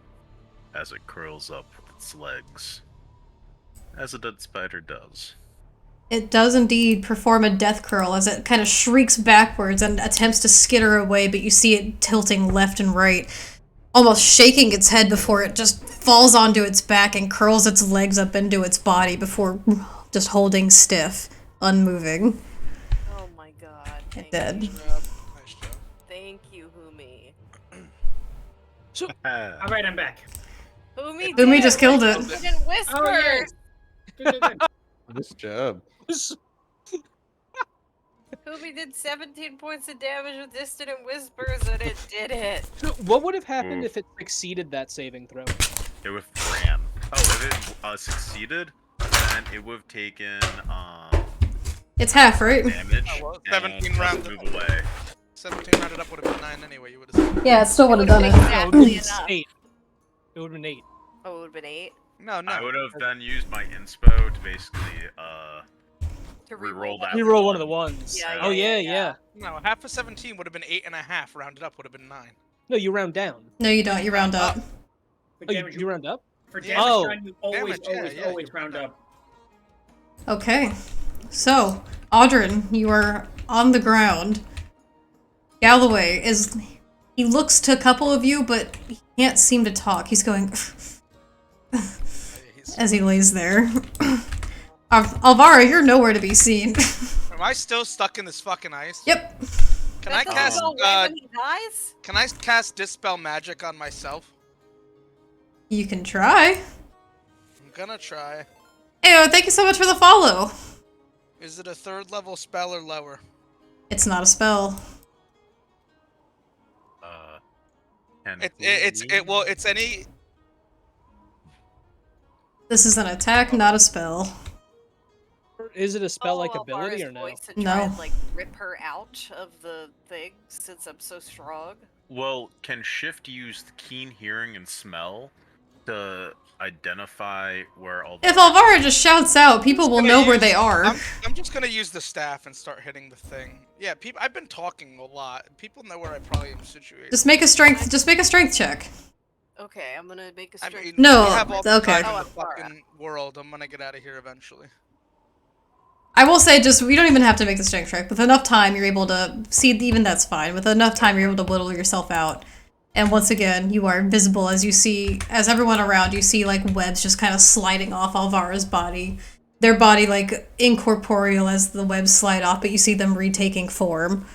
as it curls up its legs, as a dead spider does. It does indeed perform a death curl as it kind of shrieks backwards and attempts to skitter away, but you see it tilting left and right, almost shaking its head before it just falls onto its back and curls its legs up into its body before just holding stiff, unmoving. Oh my god. It dead. Nice job. Thank you, Humi. Alright, I'm back. Humi Humi just killed it. Didn't whisper. Oh, yeah. Good. Nice job. Humi did 17 points of damage with dissonant whispers, and it did it. What would have happened if it succeeded that saving throw? It would have ran. Oh, if it succeeded, then it would have taken It's half, right? damage. Oh, well, and 17 rounds. move away. 17 rounded up would have been 9 anyway. You would have said. Yeah, it still would have done it. Exactly enough. 8. It would have been 8. Oh, it would have been 8. No. I would have then used my inspo to basically To re-roll that. Reroll one of the ones. Yeah, Oh yeah, yeah, yeah. No, half of 17 would have been 8.5. Rounded up would have been 9. No, you round down. No, you don't. You round up. For Oh, damage, you round up? for damage Oh. done, you always, Damage, yeah, always you round up. Okay. So, Audrin, you are on the ground. Galloway is... He looks to a couple of you, but he can't seem to talk. He's going... as he lays there. Alvara, you're nowhere to be seen. Am I still stuck in this fucking ice? Yep. Can I That cast? doesn't go away when he dies? Can I cast Dispel Magic on myself? You can try. I'm gonna try. Hey, thank you so much for the follow. Is it a 3rd level spell or lower? It's not a spell. It's any. This is an attack, not a spell. Is it a spell-like Oh, ability Alvara's or no? voice and No. try and, like, rip her out of the thing since I'm so strong. Well, can Shift use keen hearing and smell to identify where all the... If Alvara just shouts out, people will know where they are. I'm just gonna use the staff and start hitting the thing. Yeah, I've been talking a lot. People know where I probably am situated. Just make a strength check. Okay, I'm gonna make a I strength. mean, No, we have all the okay. time in Oh, the Alvara. fucking world. I'm gonna get out of here eventually. I will say, just we don't even have to make the strength check. With enough time, you're able to see. Even that's fine. With enough time, you're able to whittle yourself out. And once again, you are visible as you see, as everyone around you see like webs just kind of sliding off Alvara's body. Their body like incorporeal as the webs slide off, but you see them retaking form.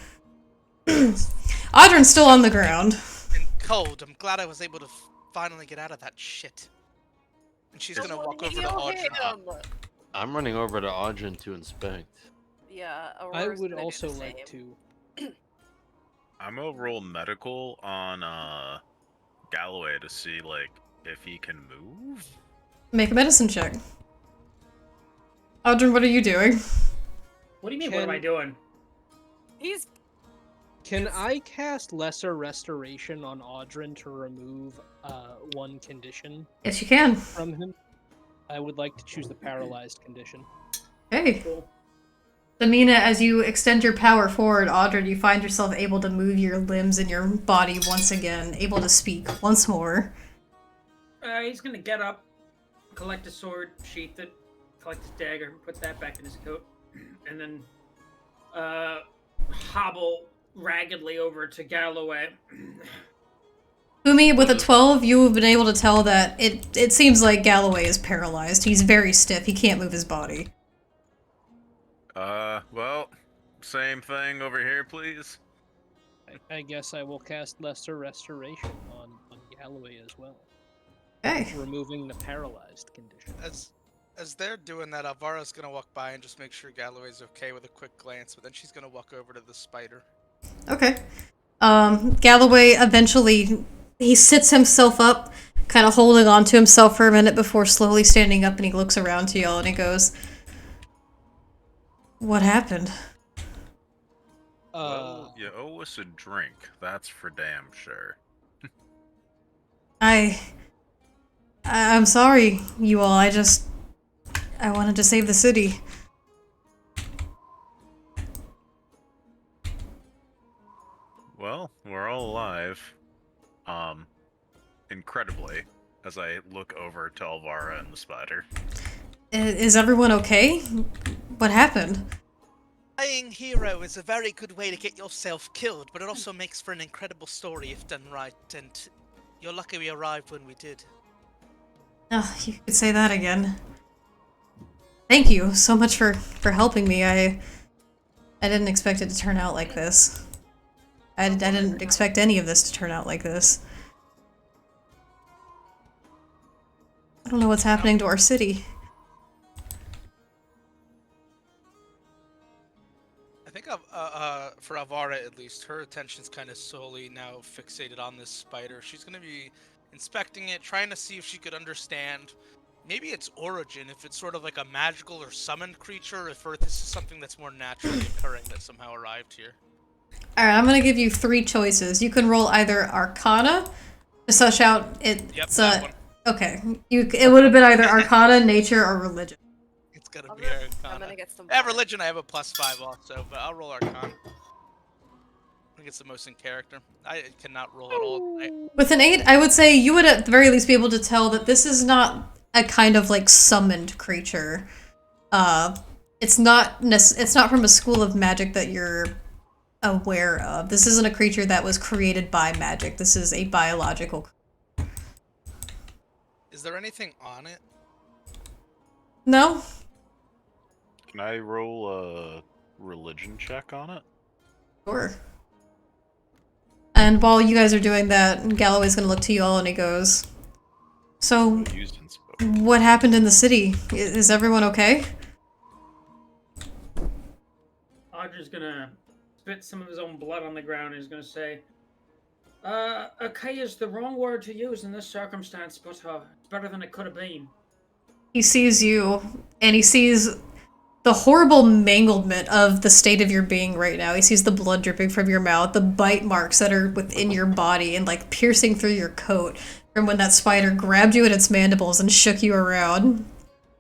Audrin's still on the ground. And cold. I'm glad I was able to finally get out of that shit. And she's gonna walk over to Heal Audra. him. I'm running over to Audrin to inspect. Yeah, I Aurora's would gonna do also the like same. to. I'm gonna roll medical on Galloway to see, like, if he can move? Make a medicine check. Audrey, what are you doing? What do you mean, what am I doing? He's. Can I cast Lesser Restoration on Audrin to remove one condition Yes, you can. from him? I would like to choose the paralyzed condition. Okay. Cool. Amina, as you extend your power forward, Audrey, you find yourself able to move your limbs and your body once again, able to speak once more. He's gonna get up, collect a sword, sheath it, collect his dagger, put that back in his coat, and then hobble raggedly over to Galloway. Umi, with a 12, you have been able to tell that it seems like Galloway is paralyzed. He's very stiff. He can't move his body. Well, same thing over here, please. I guess I will cast Lesser Restoration on Galloway as well. Okay. Removing the paralyzed condition. As they're doing that, Alvara's gonna walk by and just make sure Galloway's okay with a quick glance, but then she's gonna walk over to the spider. Okay. Galloway eventually, he sits himself up, kind of holding on to himself for a minute before slowly standing up, and he looks around to y'all and he goes, "What happened?" Well, you owe us a drink, that's for damn sure. I'm sorry, you all. I wanted to save the city. Well, we're all alive. Incredibly, as I look over to Alvara and the spider. Is everyone okay? What happened? Playing hero is a very good way to get yourself killed, but it also makes for an incredible story if done right, and you're lucky we arrived when we did. Oh, you could say that again. Thank you so much for helping me. I didn't expect it to turn out like this. I didn't expect any of this to turn out like this. I don't know what's happening to our city. I think for Alvara at least, her attention's kind of solely now fixated on this spider. She's going to be inspecting it, trying to see if she could understand maybe its origin, if it's sort of like a magical or summoned creature, if this is something that's more naturally occurring that somehow arrived here. Alright, I'm gonna give you 3 choices. You can roll either Arcana to suss out it's that one. okay. It would have been either Arcana, Nature, or Religion. It's gonna I'm be gonna Arcana. get some. Religion I have a +5 also, but I'll roll Arcana. I think it's the most in character. I cannot roll at all tonight. With an 8, I would say you would at the very least be able to tell that this is not a kind of like summoned creature. It's not from a school of magic that you're aware of. This isn't a creature that was created by magic. This is a biological creature. Is there anything on it? No? Can I roll a religion check on it? Sure. And while you guys are doing that, Galloway's gonna look to you all and he goes, "So, what happened in the city? Is everyone okay?" Audrey's gonna spit some of his own blood on the ground and he's gonna say, okay is the wrong word to use in this circumstance, but it's better than it could have been. He sees you, and he sees the horrible manglement of the state of your being right now. He sees the blood dripping from your mouth, the bite marks that are within your body and like piercing through your coat from when that spider grabbed you in its mandibles and shook you around.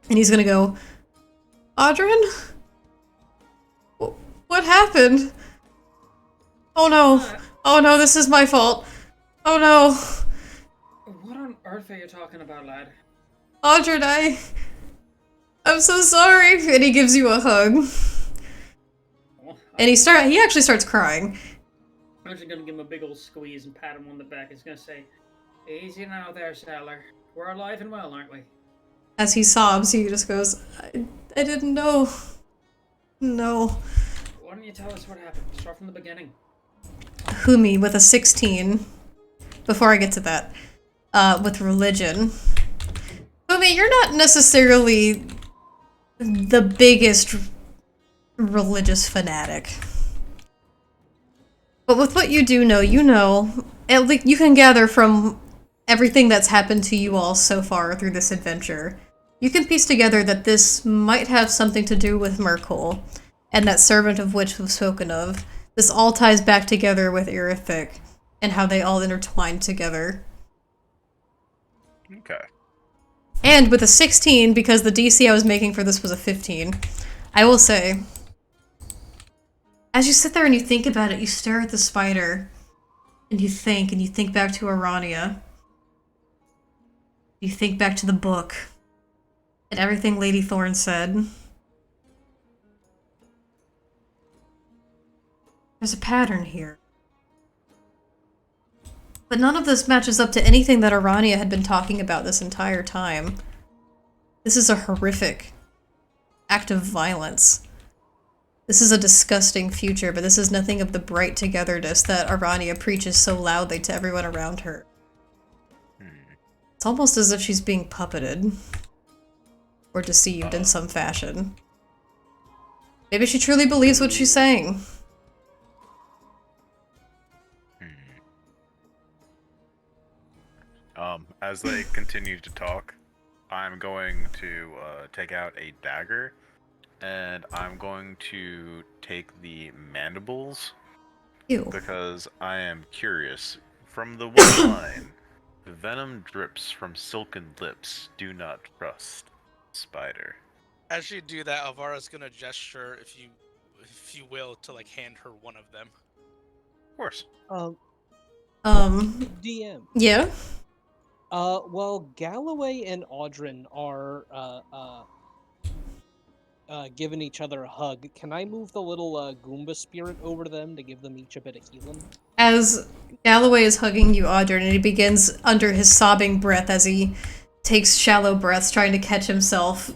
And he's gonna go, "Audrin? What happened? Oh no. Oh no, this is my fault. Oh no. What on earth are you talking about, lad? Audrin, I'm so sorry." And he gives you a hug. And he actually starts crying. I'm just gonna give him a big old squeeze and pat him on the back. He's gonna say, "Easy now there, sailor. We're alive and well, aren't we?" As he sobs, he just goes, I didn't know. No. Why don't you tell us what happened? Start from the beginning. Humi with a 16. Before I get to that, with religion. Humi, you're not necessarily the biggest religious fanatic. But with what you do know, you know, at least you can gather from everything that's happened to you all so far through this adventure, you can piece together that this might have something to do with Merkle, and that servant of which was spoken of. This all ties back together with Irith'ich, and how they all intertwined together. Okay. And with a 16, because the DC I was making for this was a 15, I will say, as you sit there and you think about it, you stare at the spider, and you think back to Arania. You think back to the book, and everything Lady Thorn said. There's a pattern here. But none of this matches up to anything that Arania had been talking about this entire time. This is a horrific act of violence. This is a disgusting future, but this is nothing of the bright togetherness that Arania preaches so loudly to everyone around her. It's almost as if she's being puppeted. Or deceived in some fashion. Maybe she truly believes what she's saying. As they continue to talk, I'm going to take out a dagger, and I'm going to take the mandibles. Ew. Because I am curious. From the one line, venom drips from silken lips, do not trust spider. As you do that, Alvara's gonna gesture, if you will, to like hand her one of them. Of course. DM. Yeah? Well, Galloway and Audrin are, giving each other a hug. Can I move the little, Goomba spirit over to them to give them each a bit of healing? As Galloway is hugging you, Audrin, and he begins under his sobbing breath as he takes shallow breaths, trying to catch himself.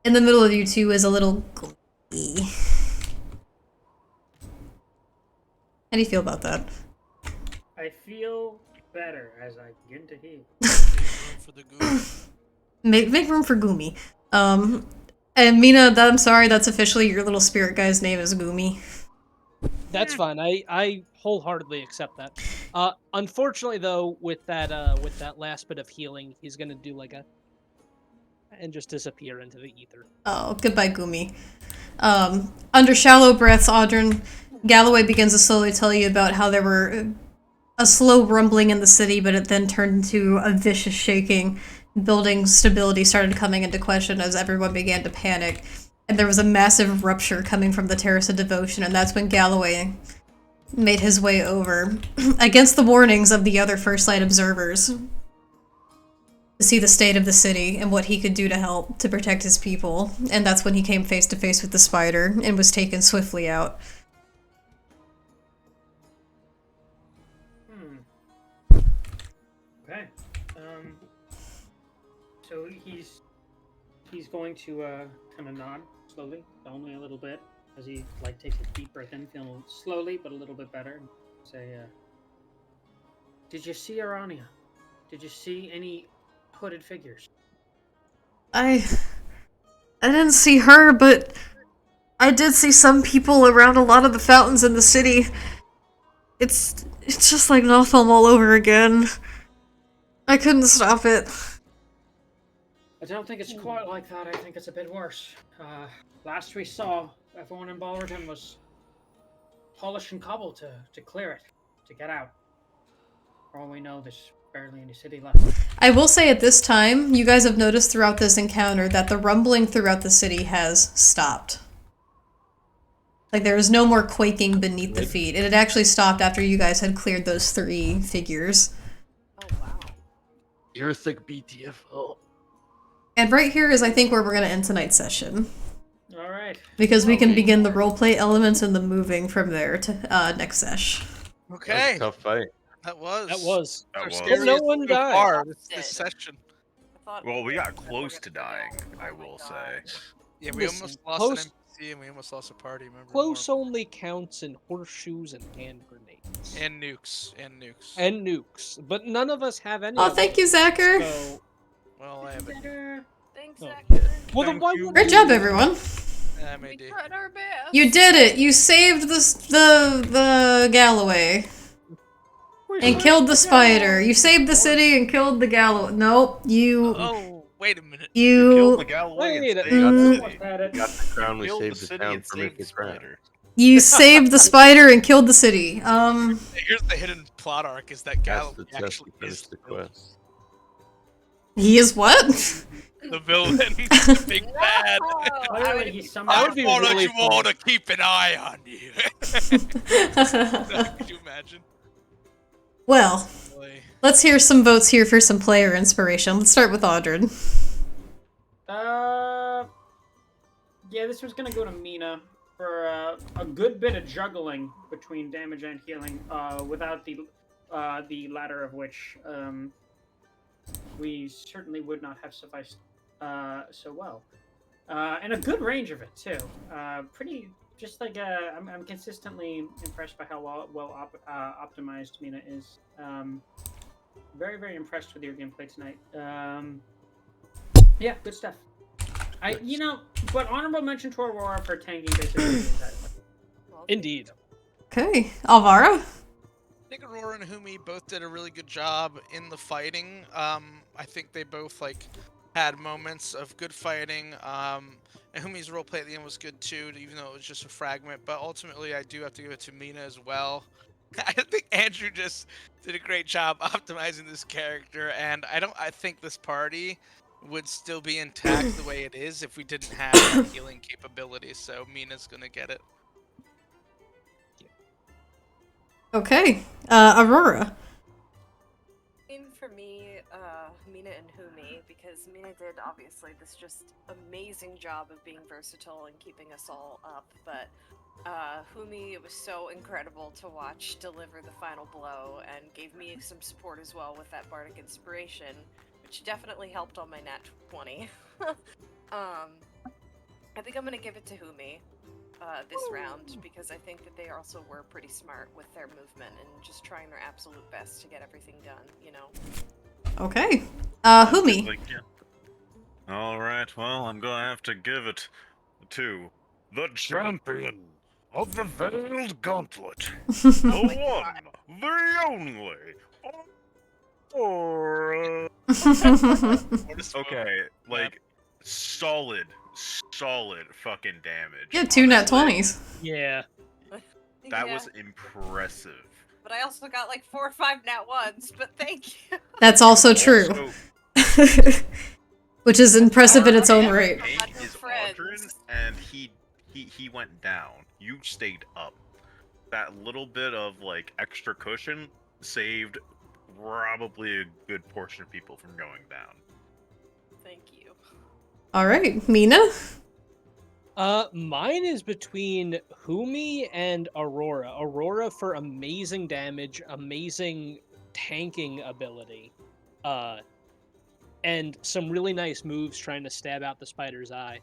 In the middle of you two is a little glee. How do you feel about that? I feel better as I begin to heal. For the Goomy. Make room for Goomy. And Mina, I'm sorry, that's officially your little spirit guy's name is Goomy. That's fine. I wholeheartedly accept that. Unfortunately, though, with that last bit of healing, he's gonna do like a and just disappear into the ether. Oh, goodbye, Goomy. Under shallow breaths, Audrin, Galloway begins to slowly tell you about how there were a slow rumbling in the city, but it then turned into a vicious shaking. Building stability started coming into question as everyone began to panic. And there was a massive rupture coming from the Terrace of Devotion, and that's when Galloway made his way over, against the warnings of the other First Light observers, to see the state of the city and what he could do to help to protect his people. And that's when he came face to face with the spider and was taken swiftly out. Okay. So he's going to kind of nod slowly, only a little bit, as he like takes a deep breath in, feeling slowly but a little bit better. Say, did you see Arania? Did you see any hooded figures? I didn't see her, but I did see some people around a lot of the fountains in the city. It's just like Notham all over again. I couldn't stop it. I don't think it's quite like that. I think it's a bit worse. Last we saw, everyone in Ballerton was polishing cobble to clear it, to get out. For all we know, there's barely any city left. I will say at this time, you guys have noticed throughout this encounter that the rumbling throughout the city has stopped. Like, there is no more quaking beneath the feet. It had actually stopped after you guys had cleared those 3 figures. Oh, wow. Irith'ich BTFO. And right here is, I think, where we're going to end tonight's session. Alright. Because we can begin the roleplay elements and the moving from there to next sesh. Okay. Tough fight. That was. That was. But no one so died. far this session. Well, we got close to dying, I will say. Yeah, we Listen, almost lost close- an NPC and we almost lost a party member. Close only counts in horseshoes and hand grenades. And nukes. And nukes. And nukes. But none of us have any. Oh, of thank them, you, Zachar! So, Well, I have a Thanks, Oh. Zach. well, then why would Great job, everyone! I We may do. tried our best. You did it! You saved the Galloway. and killed the spider. You saved the city and killed the gallows. Nope, you. Oh, wait a minute. You killed the You. Galloway and Wait a saved the minute. city. Got the crown, we Killed saved the the city town and from saved the the crown. spider. You saved the spider and killed the city. Here's the hidden plot arc: is that That's Galloway the test actually to finish is the villain. quest. He is what? The villain, the big bad. Oh, By I the way, would, he That somehow would be I really you all funny. to keep an eye on you. Could you imagine? Well, Boy. let's hear some votes here for some player inspiration. Let's start with Audred. Yeah, this was gonna go to Mina for a good bit of juggling between damage and healing, without the latter of which we certainly would not have sufficed so well. And a good range of it too. Pretty, just like I'm consistently impressed by how well optimized Mina is. Very, very impressed with your gameplay tonight. Yeah, good stuff. But honorable mention to Aurora for tanking basically the entire fight. Indeed. Okay, Alvaro. I think Aurora and Humi both did a really good job in the fighting. I think they both had moments of good fighting. And Humi's roleplay at the end was good too, even though it was just a fragment. But ultimately, I do have to give it to Mina as well. I think Andrew just did a great job optimizing this character, and I think this party would still be intact the way it is if we didn't have that healing capability. So Mina's gonna get it. Okay, Aurora. for me, Mina and Humi, because Mina did obviously this just amazing job of being versatile and keeping us all up, but Humi, it was so incredible to watch deliver the final blow and gave me some support as well with that bardic inspiration, which definitely helped on my nat 20. I think I'm gonna give it to Humi this round because I think that they also were pretty smart with their movement and just trying their absolute best to get everything done, you know? Okay. Humi. Alright, well, I'm gonna have to give it to the champion of the Veiled Gauntlet. The one, the only. Aurora. Okay, like, solid fucking damage. Yeah, 2 nat honestly. 20s. Yeah. That Yeah, was impressive. but I also got like 4 or 5 nat 1s, but thank you. That's also true. Also, Which is impressive in its own right. Tank is Audrin, and he went down. You stayed up. That little bit of like extra cushion saved probably a good portion of people from going down. Thank you. Alright, Mina? Mine is between Humi and Aurora. Aurora for amazing damage, amazing tanking ability, and some really nice moves trying to stab out the spider's eye.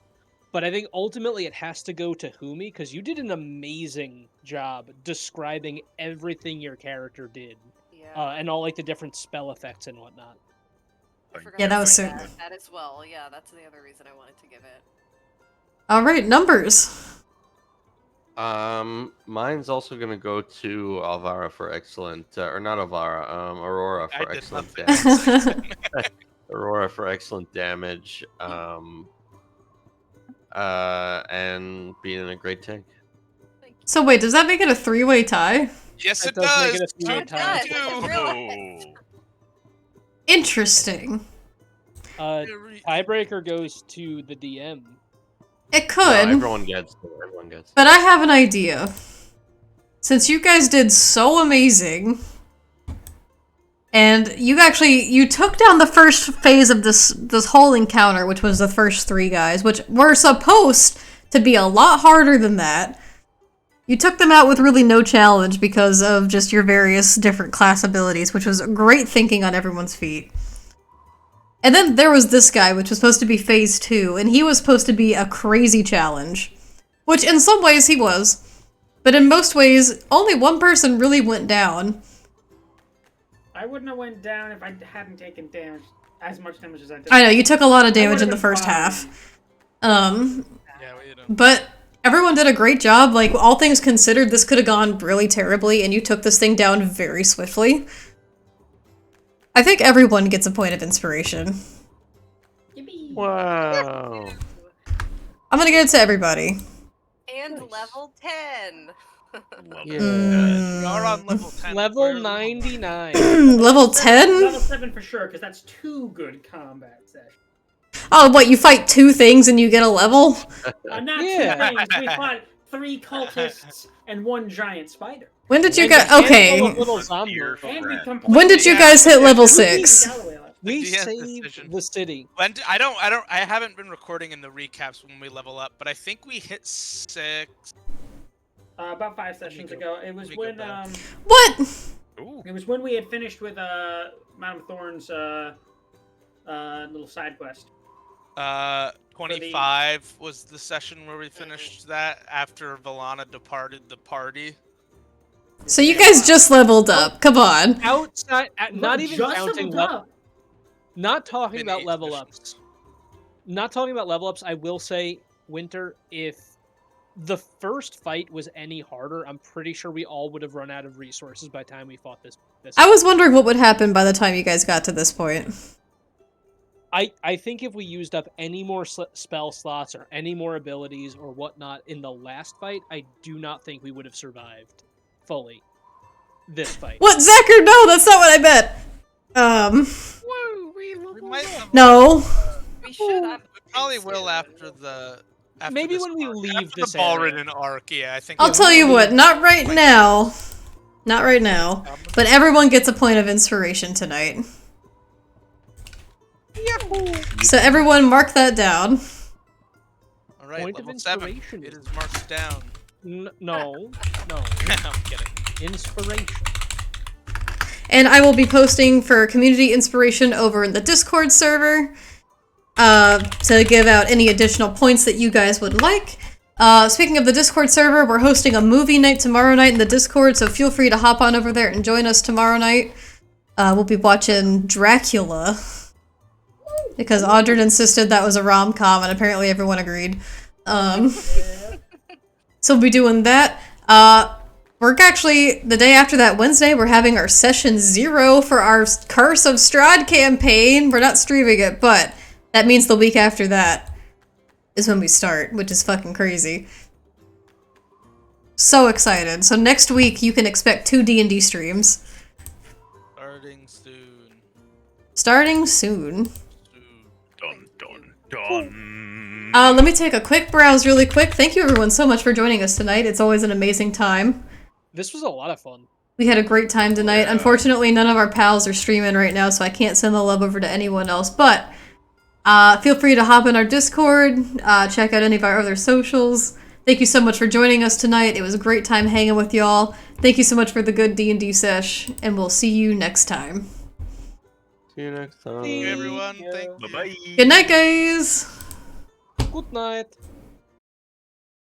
But I think ultimately it has to go to Humi because you did an amazing job describing everything your character did, Yeah. and all like the different spell effects and whatnot. I forgot Yeah, that to was say so good. that as well. Yeah, that's the other reason I wanted to give it. Alright, numbers. Mine's also gonna go to Alvara for excellent, or not Alvara, Aurora I for did excellent nothing. damage. Aurora for excellent damage, and being a great tank. Thank you. So wait, does that make it a 3-way tie? Yes, That it does make does. it a three-way It tie. does. I realized. Interesting. Tiebreaker goes to the DM. It No, could, everyone gets it. Everyone gets it. but I have an idea. Since you guys did so amazing, and you took down the first phase of this whole encounter, which was the first 3 guys, which were supposed to be a lot harder than that. You took them out with really no challenge because of just your various different class abilities, which was great thinking on everyone's feet. And then there was this guy, which was supposed to be phase 2, and he was supposed to be a crazy challenge. Which in some ways he was. But in most ways, only one person really went down. I wouldn't have went down if I hadn't taken damage, as much damage as I did. I know, you took a lot of damage would've in the been first fine. half. Yeah, we did. But Everyone did a great job. Like, all things considered, this could have gone really terribly, and you took this thing down very swiftly. I think everyone gets a point of inspiration. Yippee. Wow. I'm gonna give it to everybody. And Nice. level 10. Yeah. We are on level 10. Level Where are we? 99. Level 10? Level 7 for sure, because that's 2 good combat sessions. Oh, what, you fight 2 things and you get a level? Not Yeah. 2 things. We fought 3 cultists and 1 giant spider. When did you And guys- a handful okay. of little zombie Dear rolls. And we Right. completely When did you guys hit level 6? We DM's saved decision. the city. When I haven't been recording in the recaps when we level up, but I think we hit 6. About 5 sessions ago. It was Let me go when back. What? Ooh. it was when we had finished with Madame Thorne's little side quest. 25 was the session where we finished that after Valana departed the party. So you guys just leveled up. Come on. Outside, not even Just counting leveled up. not talking Been about 8 level sessions. ups. Not talking about level ups, I will say, Winter, if the first fight was any harder, I'm pretty sure we all would have run out of resources by the time we fought this. I was wondering what would happen by the time you guys got to this point. I think if we used up any more spell slots or any more abilities or whatnot in the last fight, I do not think we would have survived fully this fight. What, Zachar? No, that's not what I meant. Woo, we might have- No. We should have. We probably will after the. After Maybe this when we arc. leave after this the ball area. ridden arc, yeah, I think. I'll we tell will. you what, not right now. Not right now. But everyone gets a point of inspiration tonight. So everyone mark that down. All right, Point of level 7. inspiration. It is marked down. No. I'm kidding. Inspiration. And I will be posting for community inspiration over in the Discord server to give out any additional points that you guys would like. Speaking of the Discord server, we're hosting a movie night tomorrow night in the Discord, so feel free to hop on over there and join us tomorrow night. We'll be watching Dracula. Because Audrey insisted that was a rom-com, and apparently everyone agreed. So we'll be doing that. We're actually, the day after that, Wednesday, we're having our session 0 for our Curse of Strahd campaign. We're not streaming it, but that means the week after that is when we start, which is fucking crazy. So excited. So next week, you can expect 2 D&D streams. Starting soon. Starting soon. Dun dun dun. Let me take a quick browse really quick. Thank you everyone so much for joining us tonight. It's always an amazing time. This was a lot of fun. We had a great time tonight. Yeah. Unfortunately, none of our pals are streaming right now, so I can't send the love over to anyone else. But feel free to hop in our Discord, check out any of our other socials. Thank you so much for joining us tonight. It was a great time hanging with y'all. Thank you so much for the good D&D sesh, and we'll see you next time. See you next time. Thank you, everyone. Thank you. Bye bye. Good night, guys! Good night.